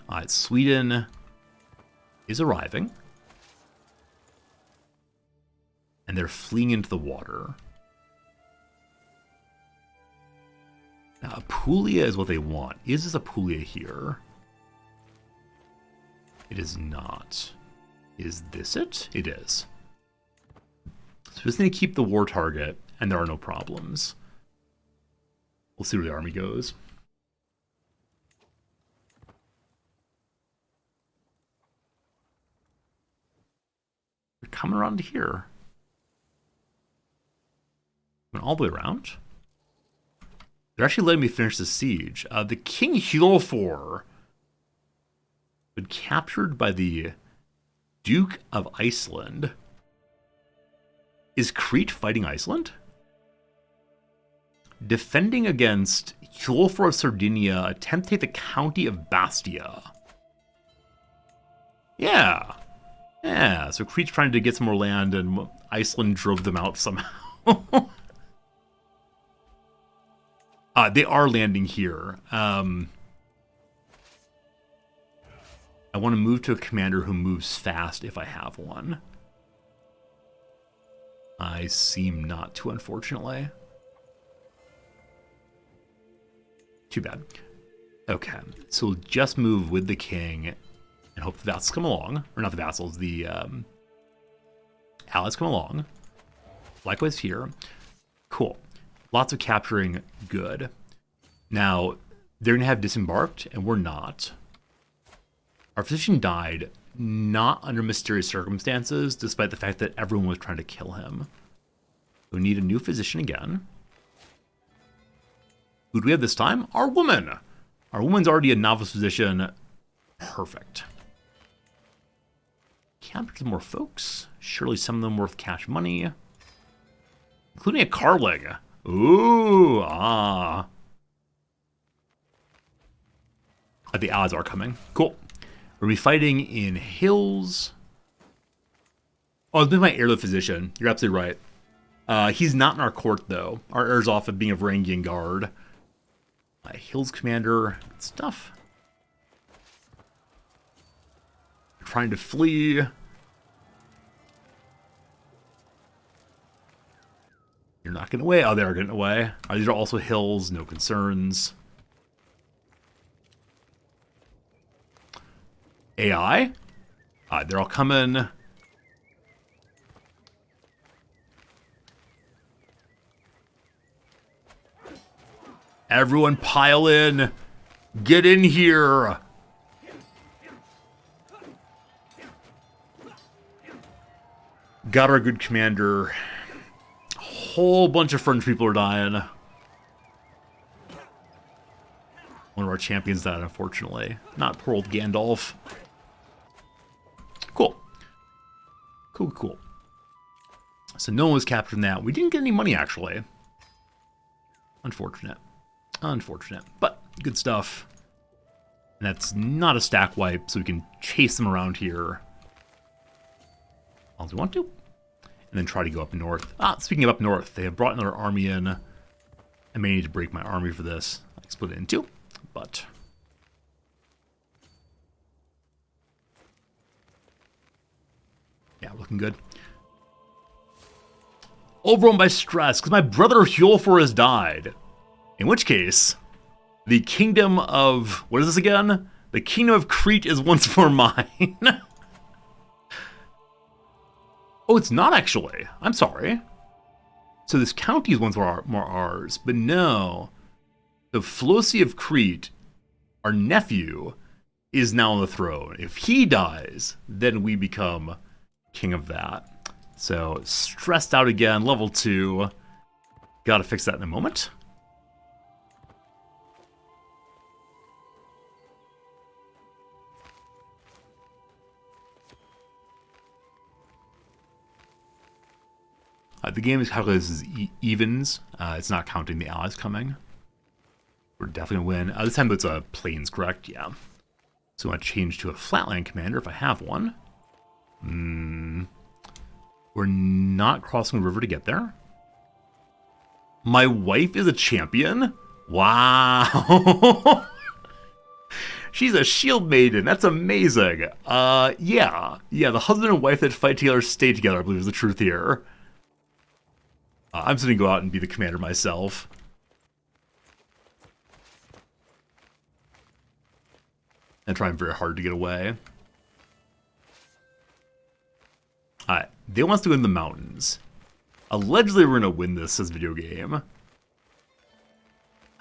Alright, Sweden is arriving. And they're fleeing into the water. Now, Apulia is what they want. Is this Apulia here? It is not. Is this it? It is. So So we just need to keep the war target, and there are no problems. We'll see where the army goes. They're coming around to here. Went all the way around. They're actually letting me finish the siege. The King Hjolfor been captured by the Duke of Iceland. Is Crete fighting Iceland? Defending against Hjolfor of Sardinia, attempt to take the county of Bastia. Yeah. Yeah, so Crete's trying to get some more land, and Iceland drove them out somehow. They are landing here. I want to move to a commander who moves fast if I have one. I seem not to, unfortunately. Too bad. Okay, so we'll just move with the king and hope the vassals come along. Or not the vassals, the allies come along. Likewise here. Cool. Lots of capturing. Good. Now, they're going to have disembarked, and we're not. Our physician died, not under mysterious circumstances, despite the fact that everyone was trying to kill him. We need a new physician again. Who do we have this time? Our woman! Our woman's already a novice physician. Perfect. Captured more folks. Surely some of them worth cash money. Including a carling. Ooh, ah. The odds are coming. Cool. We're going to be fighting in hills. Oh, it's been my heirloom physician. You're absolutely right. He's not in our court, though. Our heir's off of being a Varangian guard. Hills commander. Good stuff. Trying to flee. You're not getting away. Oh, they're getting away. These are also hills. No concerns. AI. They're all coming. Everyone pile in. Get in here. Got our good commander. Whole bunch of French people are dying. One of our champions died, unfortunately. Not poor old Gandalf. Cool. Cool. So no one was capturing that. We didn't get any money, actually. Unfortunate. But good stuff. And that's not a stack wipe, so we can chase them around here as we want to. And then try to go up north. Speaking of up north, they have brought another army in. I may need to break my army for this. I can split it in two, but... yeah, looking good. Overwhelmed by stress, because my brother Hjolfor has died. In which case, the kingdom of... what is this again? The kingdom of Crete is once more mine. Oh, it's not actually. I'm sorry. So this county is once more ours, but no. The Flosi of Crete, our nephew, is now on the throne. If he dies, then we become king of that. So, stressed out again, level 2. Gotta fix that in a moment. The game is calculated as evens. It's not counting the allies coming. We're definitely going to win. This time it's a plains, correct? Yeah. So I want to change to a flatland commander if I have one. We're not crossing the river to get there. My wife is a champion? Wow. She's a shield maiden. That's amazing. Yeah, the husband and wife that fight together stay together, I believe is the truth here. I'm just going to go out and be the commander myself. And trying very hard to get away. They want us to go in the mountains. Allegedly, we're going to win this video game.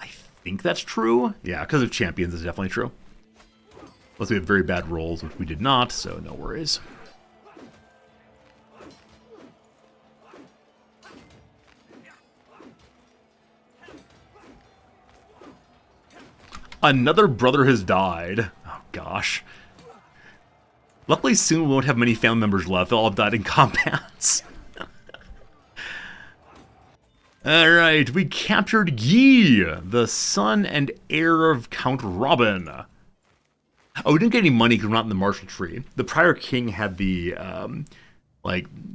I think that's true. Yeah, because of champions is definitely true. Unless we have very bad rolls, which we did not, so no worries. Another brother has died. Oh, gosh. Luckily, soon we won't have many family members left. They'll all have died in combats. Alright, we captured Guy, the son and heir of Count Robin. Oh, we didn't get any money because we're not in the martial tree. The prior king had the,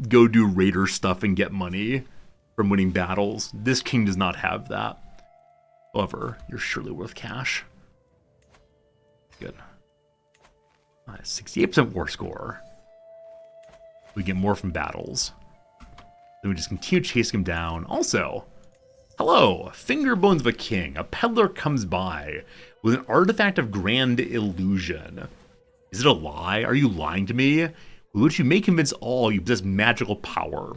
go do raider stuff and get money from winning battles. This king does not have that. However, you're surely worth cash. Good. 68% war score. We get more from battles. Then we just continue chasing him down. Also, hello, finger bones of a king. A peddler comes by with an artifact of grand illusion. Is it a lie? Are you lying to me? With which you may convince all you possess magical power.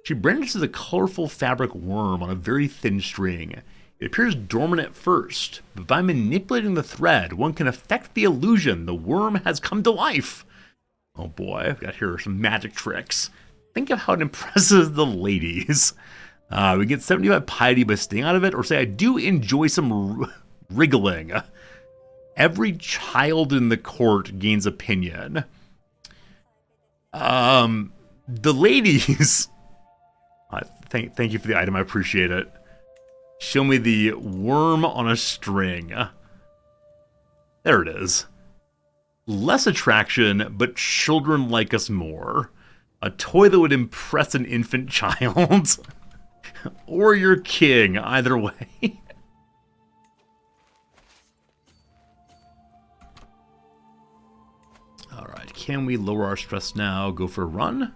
She brandishes a colorful fabric worm on a very thin string. It appears dormant at first, but by manipulating the thread, one can affect the illusion. The worm has come to life. Oh boy, I've got here some magic tricks. Think of how it impresses the ladies. We get 75 piety by staying out of it, or say I do enjoy some wriggling. Every child in the court gains opinion. The ladies. Thank you for the item. I appreciate it. Show me the worm on a string. There it is. Less attraction, but children like us more. A toy that would impress an infant child. Or your king, either way. Alright, can we lower our stress now? Go for a run?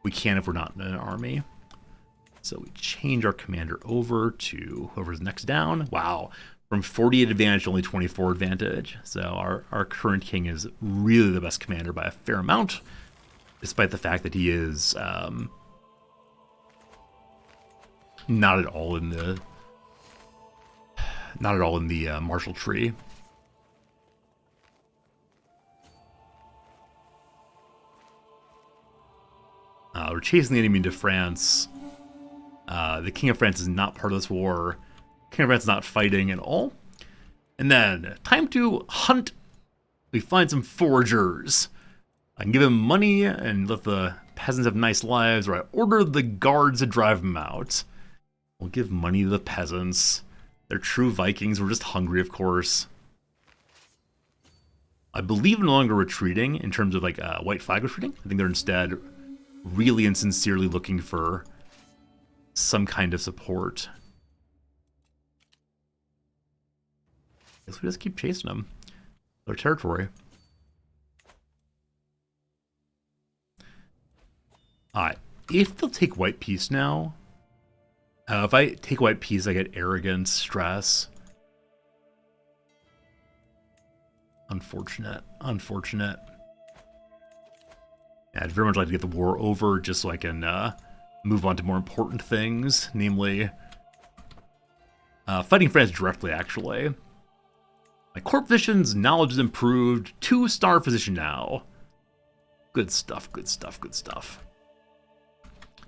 We can if we're not in an army. So we change our commander over to whoever's next down. Wow, from 48 advantage to only 24 advantage. So our current king is really the best commander by a fair amount, despite the fact that he is not at all in the martial tree. We're chasing the enemy into France. The King of France is not part of this war. King of France is not fighting at all. And then, time to hunt. We find some foragers. I can give them money and let the peasants have nice lives, or I order the guards to drive them out. We'll give money to the peasants. They're true Vikings. We're just hungry, of course. I believe no longer retreating in terms of white flag retreating. I think they're instead really and sincerely looking for some kind of support. Guess we just keep chasing them. Their territory. Alright, if they'll take white peace now, if I take white peace, I get arrogance, stress. Unfortunate. Unfortunate. Yeah, I'd very much like to get the war over just so I can move on to more important things, namely fighting France directly, actually. My court physician's knowledge is improved. 2-star physician now. Good stuff, good stuff, good stuff.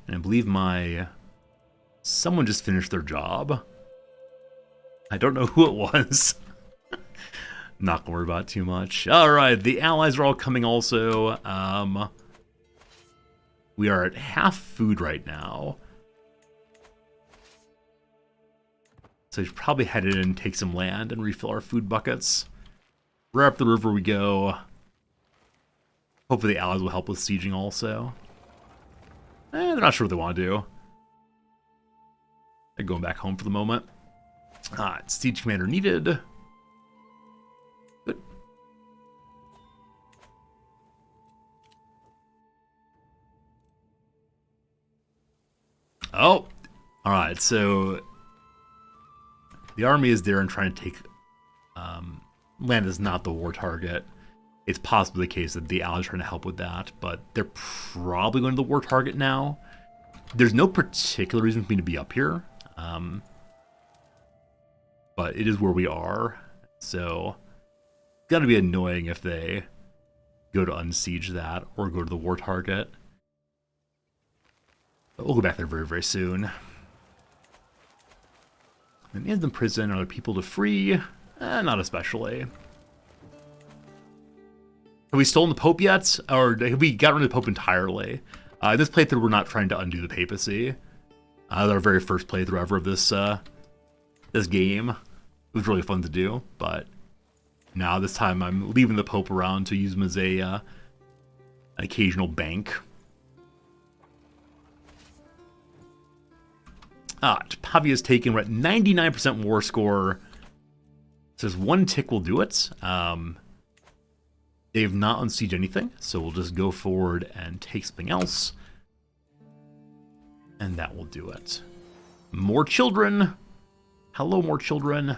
And I believe someone just finished their job. I don't know who it was. Not gonna worry about it too much. Alright, the allies are all coming also. We are at half food right now. So we should probably head in and take some land and refill our food buckets. Right up the river we go. Hopefully the allies will help with sieging also. They're not sure what they want to do. They're going back home for the moment. Siege commander needed. Good. Oh, alright, so the army is there and trying to take land is not the war target. It's possibly the case that the allies are trying to help with that, but they're probably going to the war target now. There's no particular reason for me to be up here, but it is where we are, so it's gotta be annoying if they go to unsiege that or go to the war target. But we'll go back there very, very soon. And in the prison, are there people to free? Not especially. Have we stolen the Pope yet? Or have we gotten rid of the Pope entirely? In this playthrough, we're not trying to undo the papacy. Our very first playthrough ever of this this game. It was really fun to do, but now this time I'm leaving the Pope around to use him as an occasional bank. Pavia is taken. We're at 99% war score. It says one tick will do it. They have not unsieged anything, so we'll just go forward and take something else. And that will do it. More children. Hello, more children.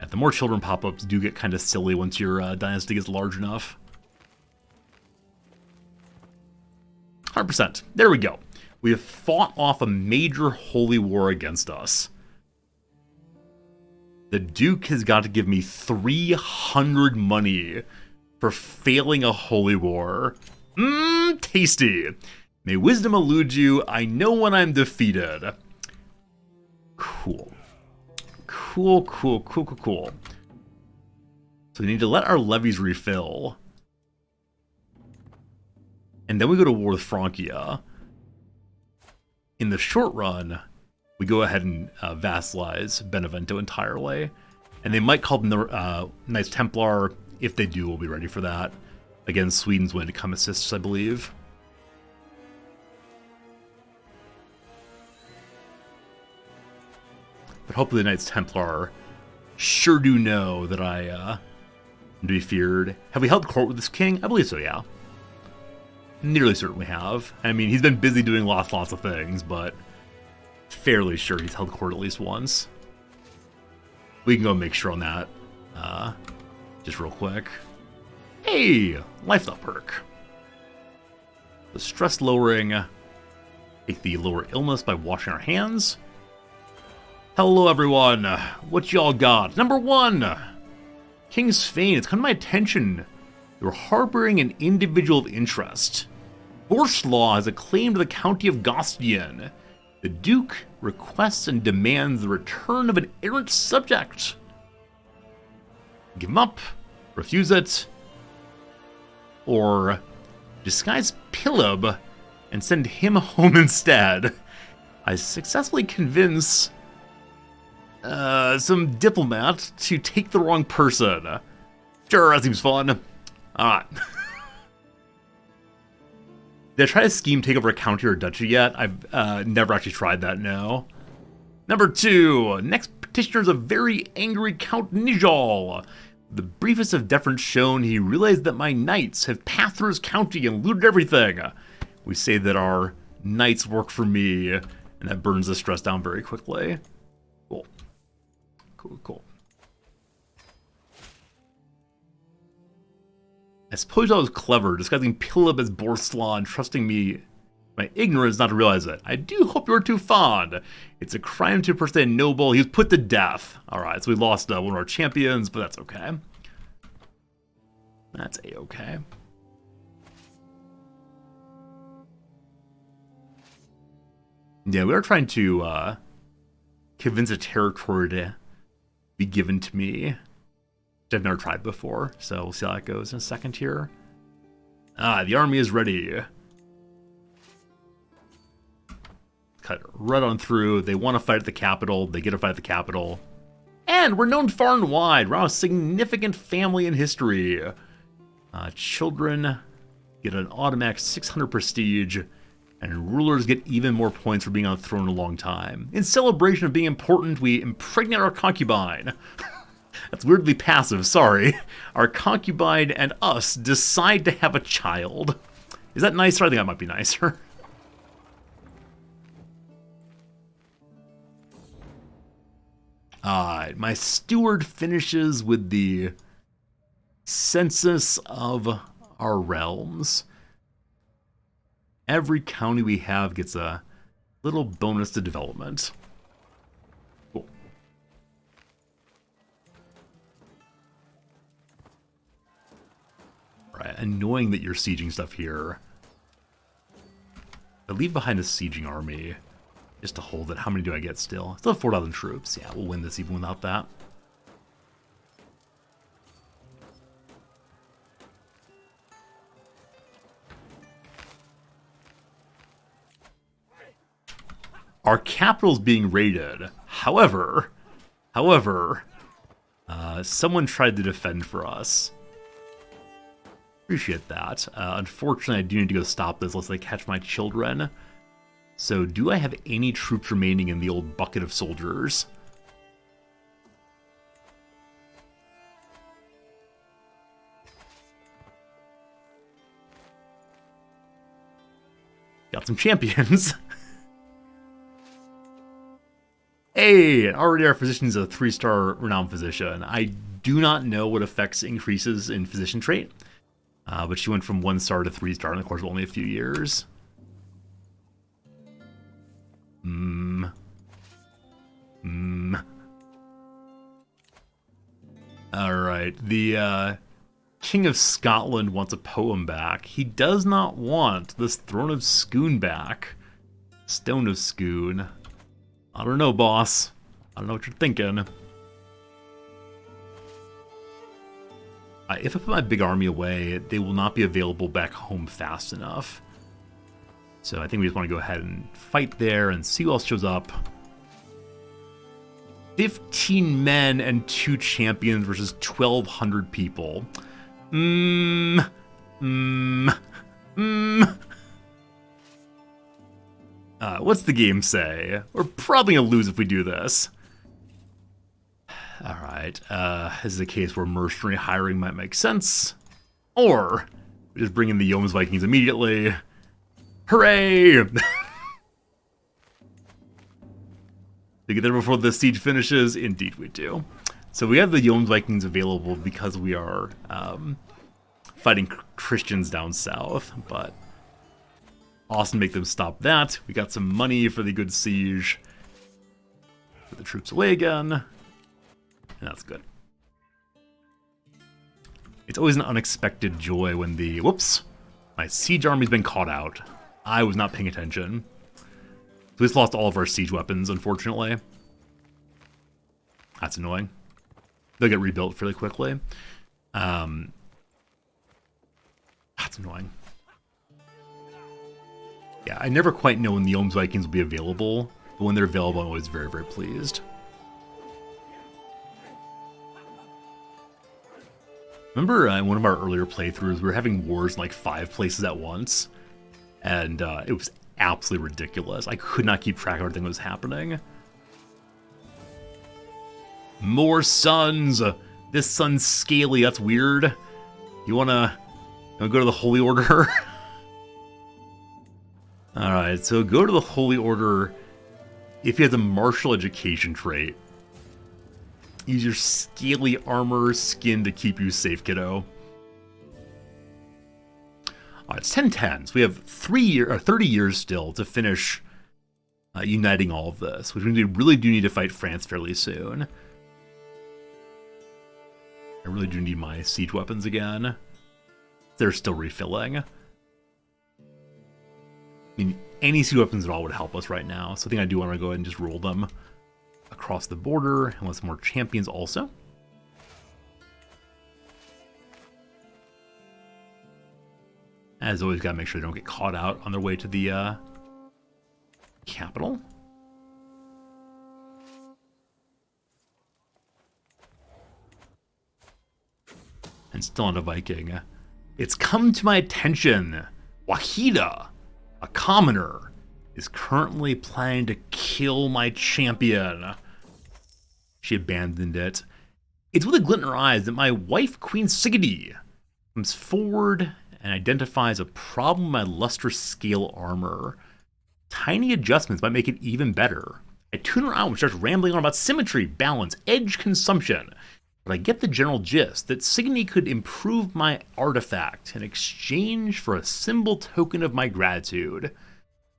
And the more children pop-ups do get kind of silly once your dynasty gets large enough. 100%. There we go. We have fought off a major holy war against us. The Duke has got to give me 300 money for failing a holy war. Tasty. May wisdom elude you. I know when I'm defeated. Cool. Cool. So we need to let our levies refill. And then we go to war with Francia. In the short run, we go ahead and vassalize Benevento entirely. And they might call them the Knights Templar. If they do, we'll be ready for that. Again, Sweden's willing to come assist us, I believe. But hopefully the Knights Templar sure do know that I am to be feared. Have we held court with this king? I believe so, yeah. Nearly certainly have. I mean, he's been busy doing lots of things, but fairly sure he's held court at least once. We can go make sure on that. Just real quick. Hey! Lifestyle perk. The stress lowering. Take the lower illness by washing our hands. Hello, everyone. What y'all got? Number 1. King Svein. It's come to my attention. You're harboring an individual of interest. Borslaw has a claim to the county of Gostien. The Duke requests and demands the return of an errant subject. Give him up, refuse it, or disguise Pilib and send him home instead. I successfully convince some diplomat to take the wrong person. Sure, that seems fun. Alright. Did I try to scheme take over a county or a duchy yet? I've never actually tried that, no. Number 2. Next petitioner is a very angry Count Nijal. The briefest of deference shown, he realized that my knights have passed through his county and looted everything. We say that our knights work for me, and that burns the stress down very quickly. Cool. I suppose I was clever, disguising Pilib as Borslaw and trusting me, my ignorance not to realize it. I do hope you're too fond. It's a crime to impersonate a noble. He was put to death. Alright, so we lost one of our champions, but that's okay. That's a-okay. Yeah, we are trying to convince a territory to be given to me. I've never tried before, so we'll see how that goes in a second here. The army is ready. Cut right on through. They want to fight at the capital. They get to fight at the capital. And we're known far and wide. We're a significant family in history. Children get an automatic 600 prestige, and rulers get even more points for being on the throne a long time. In celebration of being important, we impregnate our concubine. That's weirdly passive, sorry. Our concubine and us decide to have a child. Is that nicer? I think that might be nicer. Alright, my steward finishes with the census of our realms. Every county we have gets a little bonus to development. Cool. Right, annoying that you're sieging stuff here. I leave behind a sieging army just to hold it. How many do I get still? Still have 4,000 troops. Yeah, we'll win this even without that. Our capital's being raided. However, someone tried to defend for us. Appreciate that. Unfortunately, I do need to go stop this unless I catch my children. So, do I have any troops remaining in the old bucket of soldiers? Got some champions. Hey, already our physician is a 3-star renowned physician. I do not know what affects increases in physician trait, but she went from 1-star to 3-star in the course of only a few years. Alright, the King of Scotland wants a poem back. He does not want this Throne of Scone back. Stone of Scone. I don't know, boss. I don't know what you're thinking. If I put my big army away, they will not be available back home fast enough. So I think we just want to go ahead and fight there and see who else shows up. 15 men and 2 champions versus 1,200 people. What's the game say? We're probably gonna lose if we do this. Alright, this is a case where mercenary hiring might make sense. Or, we just bring in the Yeoman's Vikings immediately. Hooray! To get there before the siege finishes? Indeed we do. So we have the Yeoman's Vikings available because we are fighting Christians down south, but awesome, make them stop that. We got some money for the good siege. Put the troops away again. And that's good. It's always an unexpected joy when the... Whoops! My siege army's been caught out. I was not paying attention. So we just lost all of our siege weapons, unfortunately. That's annoying. They'll get rebuilt fairly quickly. That's annoying. Yeah, I never quite know when the Yeoman's Vikings will be available, but when they're available, I'm always very, very pleased. Remember in one of our earlier playthroughs, we were having wars in like 5 places at once, and it was absolutely ridiculous. I could not keep track of everything that was happening. More suns! This sun's scaly, that's weird. You wanna go to the Holy Order? Alright, so go to the Holy Order if you have the martial education trait. Use your scaly armor skin to keep you safe, kiddo. It's 1010, so we have 30 years still to finish uniting all of this, which means we really do need to fight France fairly soon. I really do need my siege weapons again. They're still refilling. I mean, any siege weapons at all would help us right now, so I think I do want to go ahead and just roll them across the border, and with some more champions also. As always, gotta make sure they don't get caught out on their way to the capital. And still on a Viking. It's come to my attention. Wahida, a commoner, is currently planning to kill my champion. She abandoned it. It's with a glint in her eyes that my wife, Queen Sigurd, comes forward and identifies a problem with my lustrous scale armor. Tiny adjustments might make it even better. I tune her out and starts rambling on about symmetry, balance, edge consumption. but I get the general gist that Signy could improve my artifact in exchange for a symbol token of my gratitude.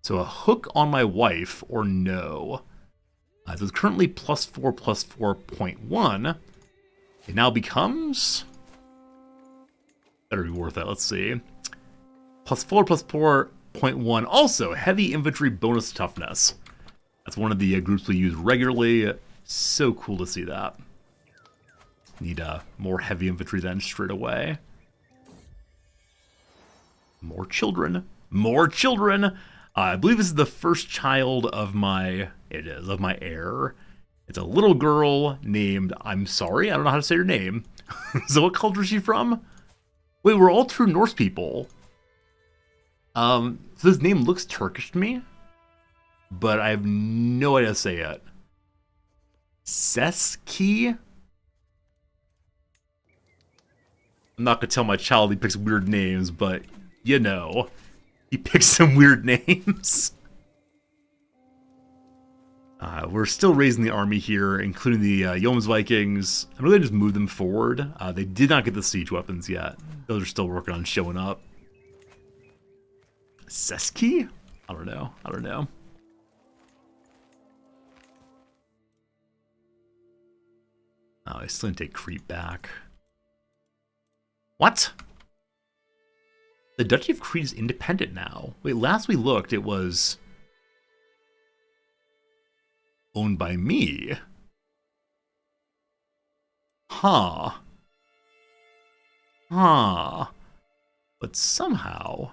So a hook on my wife or no. So it's currently +4/+4.1. It now becomes... better be worth it, let's see. +4/+4.1, also heavy infantry bonus toughness. That's one of the groups we use regularly. So cool to see that. Need more heavy infantry then straight away. More children. More children! I believe this is the first child of my... it is, of my heir. It's a little girl named... I'm sorry, I don't know how to say her name. So what culture is she from? Wait, we're all true Norse people. So this name looks Turkish to me, but I have no idea how to say it. Seski? I'm not going to tell my child he picks weird names, but, you know, he picks some weird names. We're still raising the army here, including the Yeoman's Vikings. I'm going to just move them forward. They did not get the siege weapons yet. Those are still working on showing up. Seski? I don't know. I don't know. Oh, I still need to take creep back. What? The Duchy of Crete is independent now. Wait, last we looked, it was owned by me. Huh. Huh. But somehow...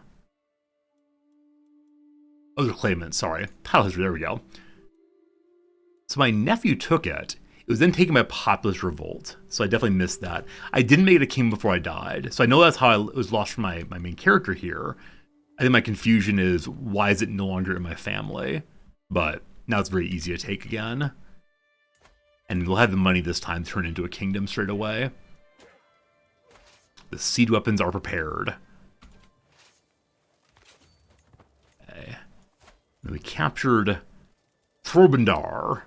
oh, the claimant, sorry. Title history, there we go. So my nephew took it. It was then taken by a populist revolt, so I definitely missed that. I didn't make it a king before I died, so I know that's how I was lost from my main character here. I think my confusion is, why is it no longer in my family? But now it's very easy to take again. And we'll have the money this time turn into a kingdom straight away. The siege weapons are prepared. Okay. And we captured Thorbendar.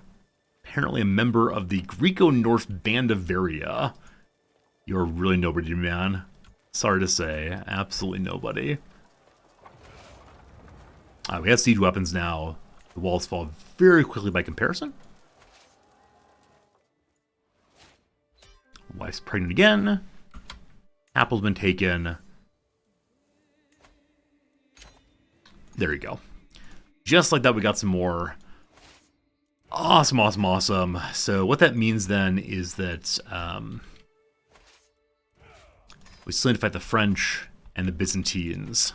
Apparently a member of the Greco-Norse Band of Varia. You're really nobody, man. Sorry to say, absolutely nobody. We have siege weapons now. The walls fall very quickly by comparison. Wife's pregnant again. Apple's been taken. There you go. Just like that, we got some more. Awesome, awesome, awesome. So what that means then is that we still need to fight the French and the Byzantines.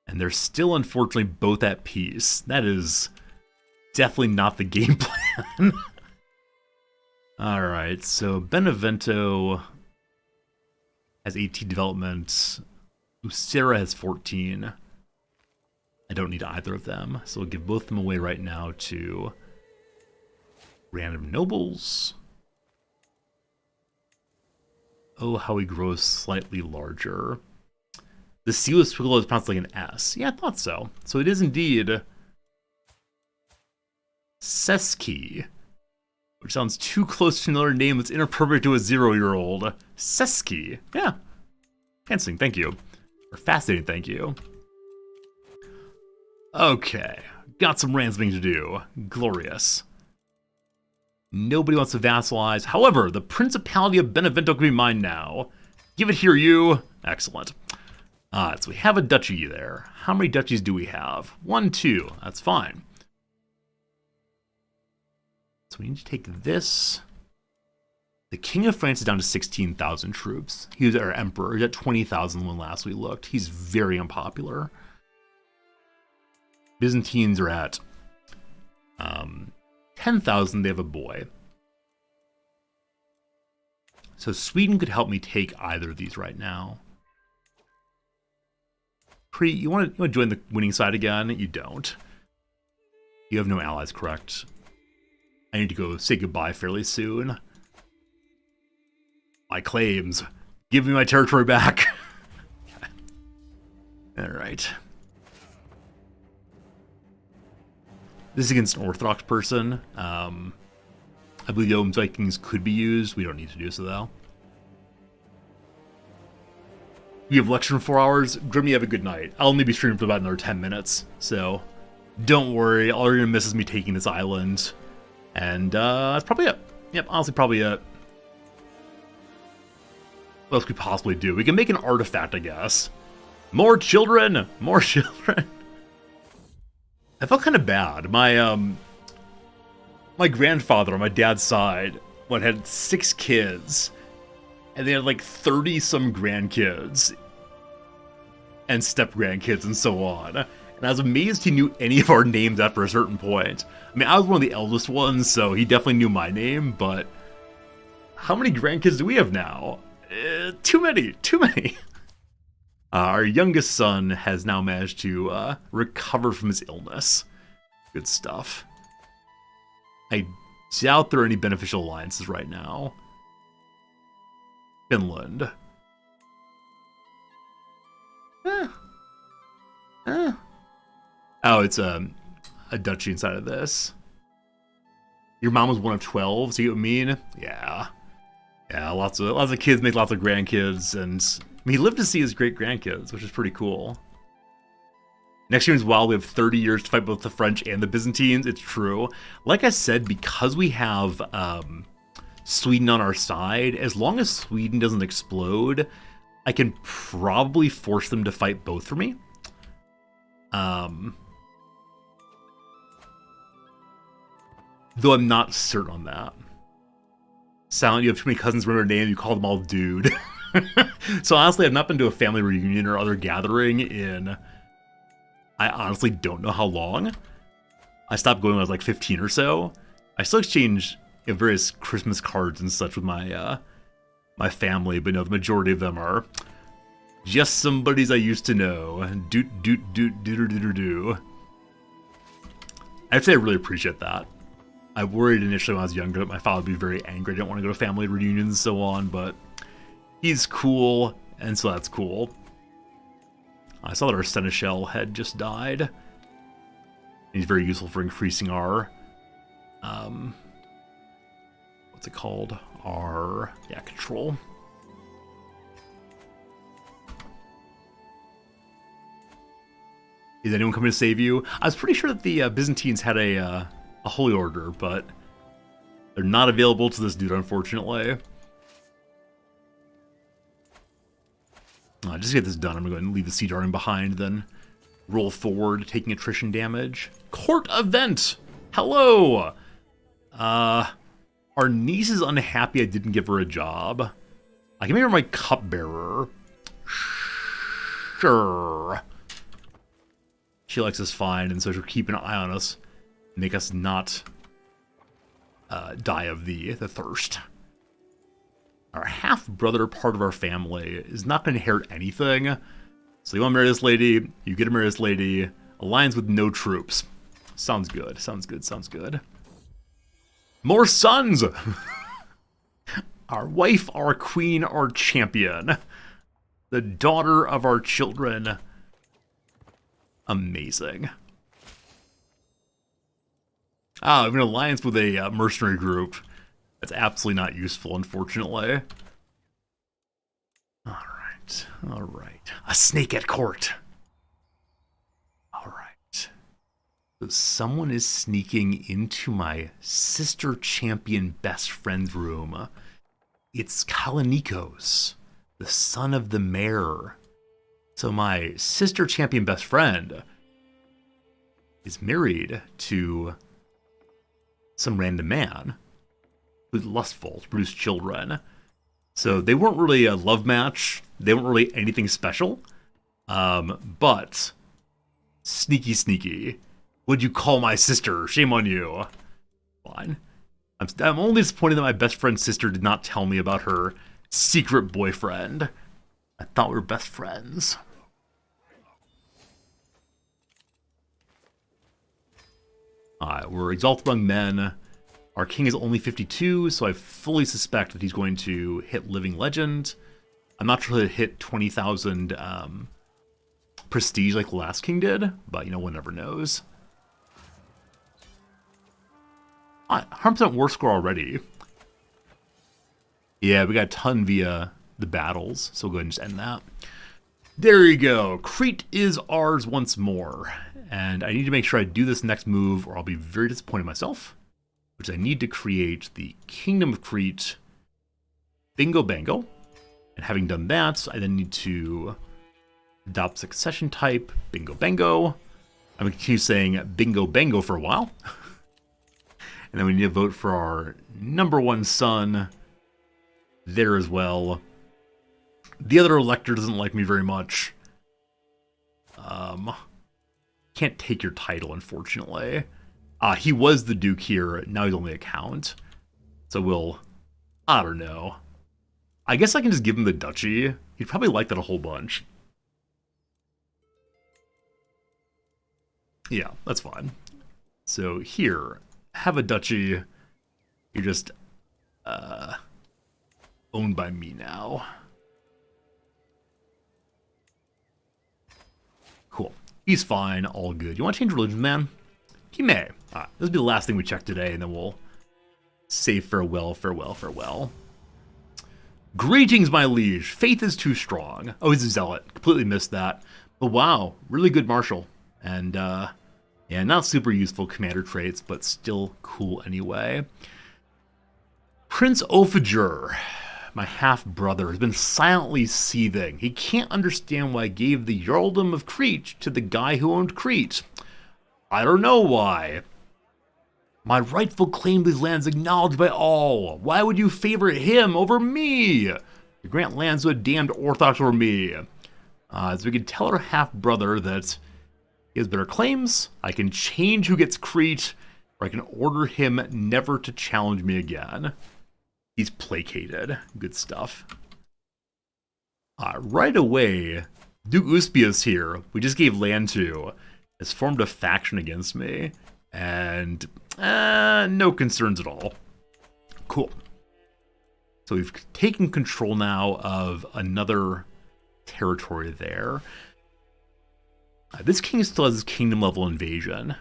And they're still, unfortunately, both at peace. That is definitely not the game plan. Alright, so Benevento has 18 development. Lucera has 14. I don't need either of them, so we'll give both of them away right now to random nobles. Oh, how he grows slightly larger. The C with squiggle is pronounced like an S. Yeah, I thought so. So it is indeed Seski, which sounds too close to another name that's inappropriate to a 0-year-old. Seski. Yeah. Fancy, thank you. Or fascinating, thank you. Okay. Got some ransoming to do. Glorious. Nobody wants to vassalize. However, the Principality of Benevento can be mine now. Give it here, you. Excellent. So we have a duchy there. How many duchies do we have? 1, 2. That's fine. So we need to take this. The King of France is down to 16,000 troops. He was our emperor. He was at 20,000 when last we looked. He's very unpopular. Byzantines are at 10,000. They have a boy. So Sweden could help me take either of these right now. Crete, you want to join the winning side again? You don't. You have no allies, correct? I need to go say goodbye fairly soon. My claims. Give me my territory back. Alright. This is against an Orthodox person. I believe the Vikings could be used. We don't need to do so, though. We have lecture in 4 hours. Grim, you have a good night. I'll only be streaming for about another 10 minutes, so don't worry. All you're going to miss is me taking this island. And that's probably it. Yep, honestly, probably it. What else could we possibly do? We can make an artifact, I guess. More children! More children! I felt kind of bad. My grandfather on my dad's side had 6 kids, and they had like 30-some grandkids and step-grandkids and so on. And I was amazed he knew any of our names after a certain point. I mean, I was one of the eldest ones, so he definitely knew my name, but how many grandkids do we have now? Too many. Our youngest son has now managed to recover from his illness. Good stuff. I doubt there are any beneficial alliances right now. Finland. Oh, it's a duchy inside of this. Your mom was one of 12, see what I mean? Yeah. Yeah, lots of kids make lots of grandkids, and I mean, he lived to see his great-grandkids, which is pretty cool. Next year as well, we have 30 years to fight both the French and the Byzantines. It's true. Like I said, because we have Sweden on our side, as long as Sweden doesn't explode, I can probably force them to fight both for me. Though I'm not certain on that. Silent, you have too many cousins remember their name, you call them all dude. So honestly, I've not been to a family reunion or other gathering in, I honestly don't know how long. I stopped going when I was like 15 or so. I still exchange various Christmas cards and such with my my family, but no, the majority of them are just some buddies I used to know. Doot doot doot dooter dooter doo. I'd say I really appreciate that. I worried initially when I was younger that my father would be very angry. I didn't want to go to family reunions and so on, but he's cool, and so that's cool. I saw that our seneschal had just died. He's very useful for increasing our, what's it called? Our, control. Is anyone coming to save you? I was pretty sure that the Byzantines had a holy order, but they're not available to this dude, unfortunately. Just to get this done, I'm going to go ahead and leave the Sea Darling behind, then roll forward, taking attrition damage. Court event! Hello! Our niece is unhappy I didn't give her a job. I can make her my cupbearer. Sure. She likes us fine, and so she'll keep an eye on us. Make us not die of the thirst. Our half-brother part of our family is not going to inherit anything. So you want to marry this lady, you get to marry this lady. Alliance with no troops. Sounds good, sounds good, sounds good. More sons! Our wife, our queen, our champion. The daughter of our children. Amazing. Ah, I have an alliance with a mercenary group. That's absolutely not useful, unfortunately. Alright, alright. A snake at court. Alright. So someone is sneaking into my sister champion best friend's room. It's Kalanikos, the son of the mayor. So my sister champion best friend is married to some random man who's lustful to produce children. So they weren't really a love match. They weren't really anything special. But sneaky, sneaky. Would you call my sister? Shame on you. Fine. I'm only disappointed that my best friend's sister did not tell me about her secret boyfriend. I thought we were best friends. Alright, we're exalted among men. Our king is only 52, so I fully suspect that he's going to hit Living Legend. I'm not sure he'll hit 20,000 prestige like the last king did, but, one never knows. 100% war score already. Yeah, we got a ton via the battles, so we'll go ahead and just end that. There you go. Crete is ours once more. And I need to make sure I do this next move or I'll be very disappointed in myself. Which I need to create the Kingdom of Crete. Bingo bango. And having done that, I then need to adopt succession type. Bingo bango. I'm going to continue saying bingo bango for a while. And then we need to vote for our #1 son there as well. The other elector doesn't like me very much. Can't take your title, unfortunately. He was the Duke here. Now he's only a Count. So I don't know. I guess I can just give him the duchy. He'd probably like that a whole bunch. Yeah, that's fine. So here, have a duchy. You're just owned by me now. Cool. He's fine, all good. You want to change religion, man? He may. Alright, this will be the last thing we check today, and then we'll say farewell, farewell, farewell. Greetings, my liege. Faith is too strong. Oh, he's a zealot. Completely missed that. But wow, really good marshal. And, yeah, not super useful commander traits, but still cool anyway. Prince Ophager, my half-brother, has been silently seething. He can't understand why I gave the Earldom of Crete to the guy who owned Crete. I don't know why. My rightful claim to these lands acknowledged by all. Why would you favor him over me? You grant lands to a damned Orthodox over me. So we can tell our half-brother that he has better claims, I can change who gets Crete, or I can order him never to challenge me again. He's placated. Good stuff. Right away, Duke Uspius here, we just gave land to, has formed a faction against me, and no concerns at all. Cool. So we've taken control now of another territory there. This king still has his kingdom level invasion.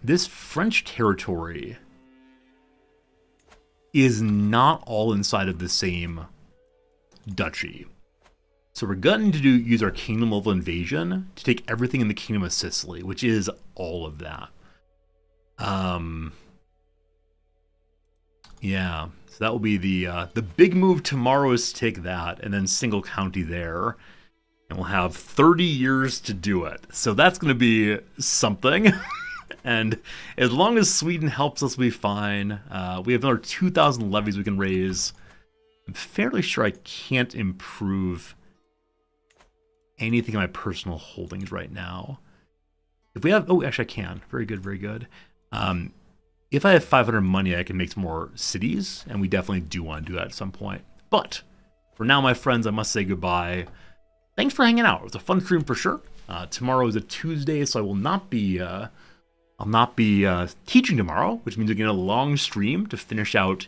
This French territory is not all inside of the same duchy. So we're going to use our kingdom level invasion to take everything in the kingdom of Sicily, which is all of that. Yeah, so that will be the big move tomorrow is to take that and then single county there. And we'll have 30 years to do it. So that's going to be something. And as long as Sweden helps us, we'll be fine. We have another 2,000 levies we can raise. I'm fairly sure I can't improve anything in my personal holdings right now. If we have... Oh, actually I can. Very good, very good. If I have 500 money, I can make some more cities. And we definitely do want to do that at some point. But for now, my friends, I must say goodbye. Thanks for hanging out. It was a fun stream for sure. Tomorrow is a Tuesday, so I will not be... I'll not be teaching tomorrow, which means we're getting a long stream to finish out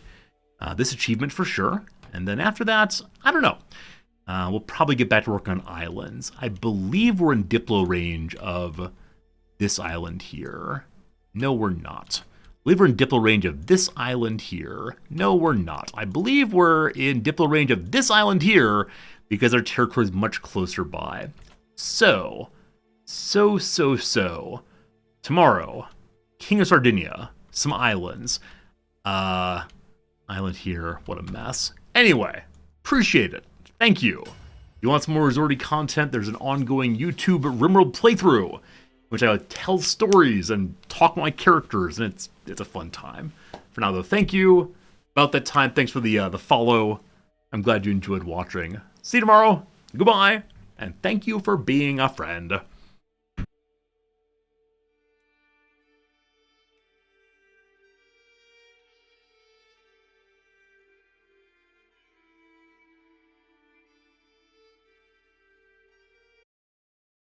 this achievement for sure. And then after that, I don't know. We'll probably get back to work on islands. I believe we're in Diplo range of this island here. No, we're not. I believe we're in Diplo range of this island here. No, we're not. I believe we're in Diplo range of this island here because our territory is much closer by. So. Tomorrow, King of Sardinia, some islands. Island here, what a mess. Anyway, appreciate it. Thank you. You want some more resorty content? There's an ongoing YouTube RimWorld playthrough, which I tell stories and talk with my characters, and it's a fun time. For now, though, thank you. About that time, thanks for the follow. I'm glad you enjoyed watching. See you tomorrow. Goodbye, and thank you for being a friend.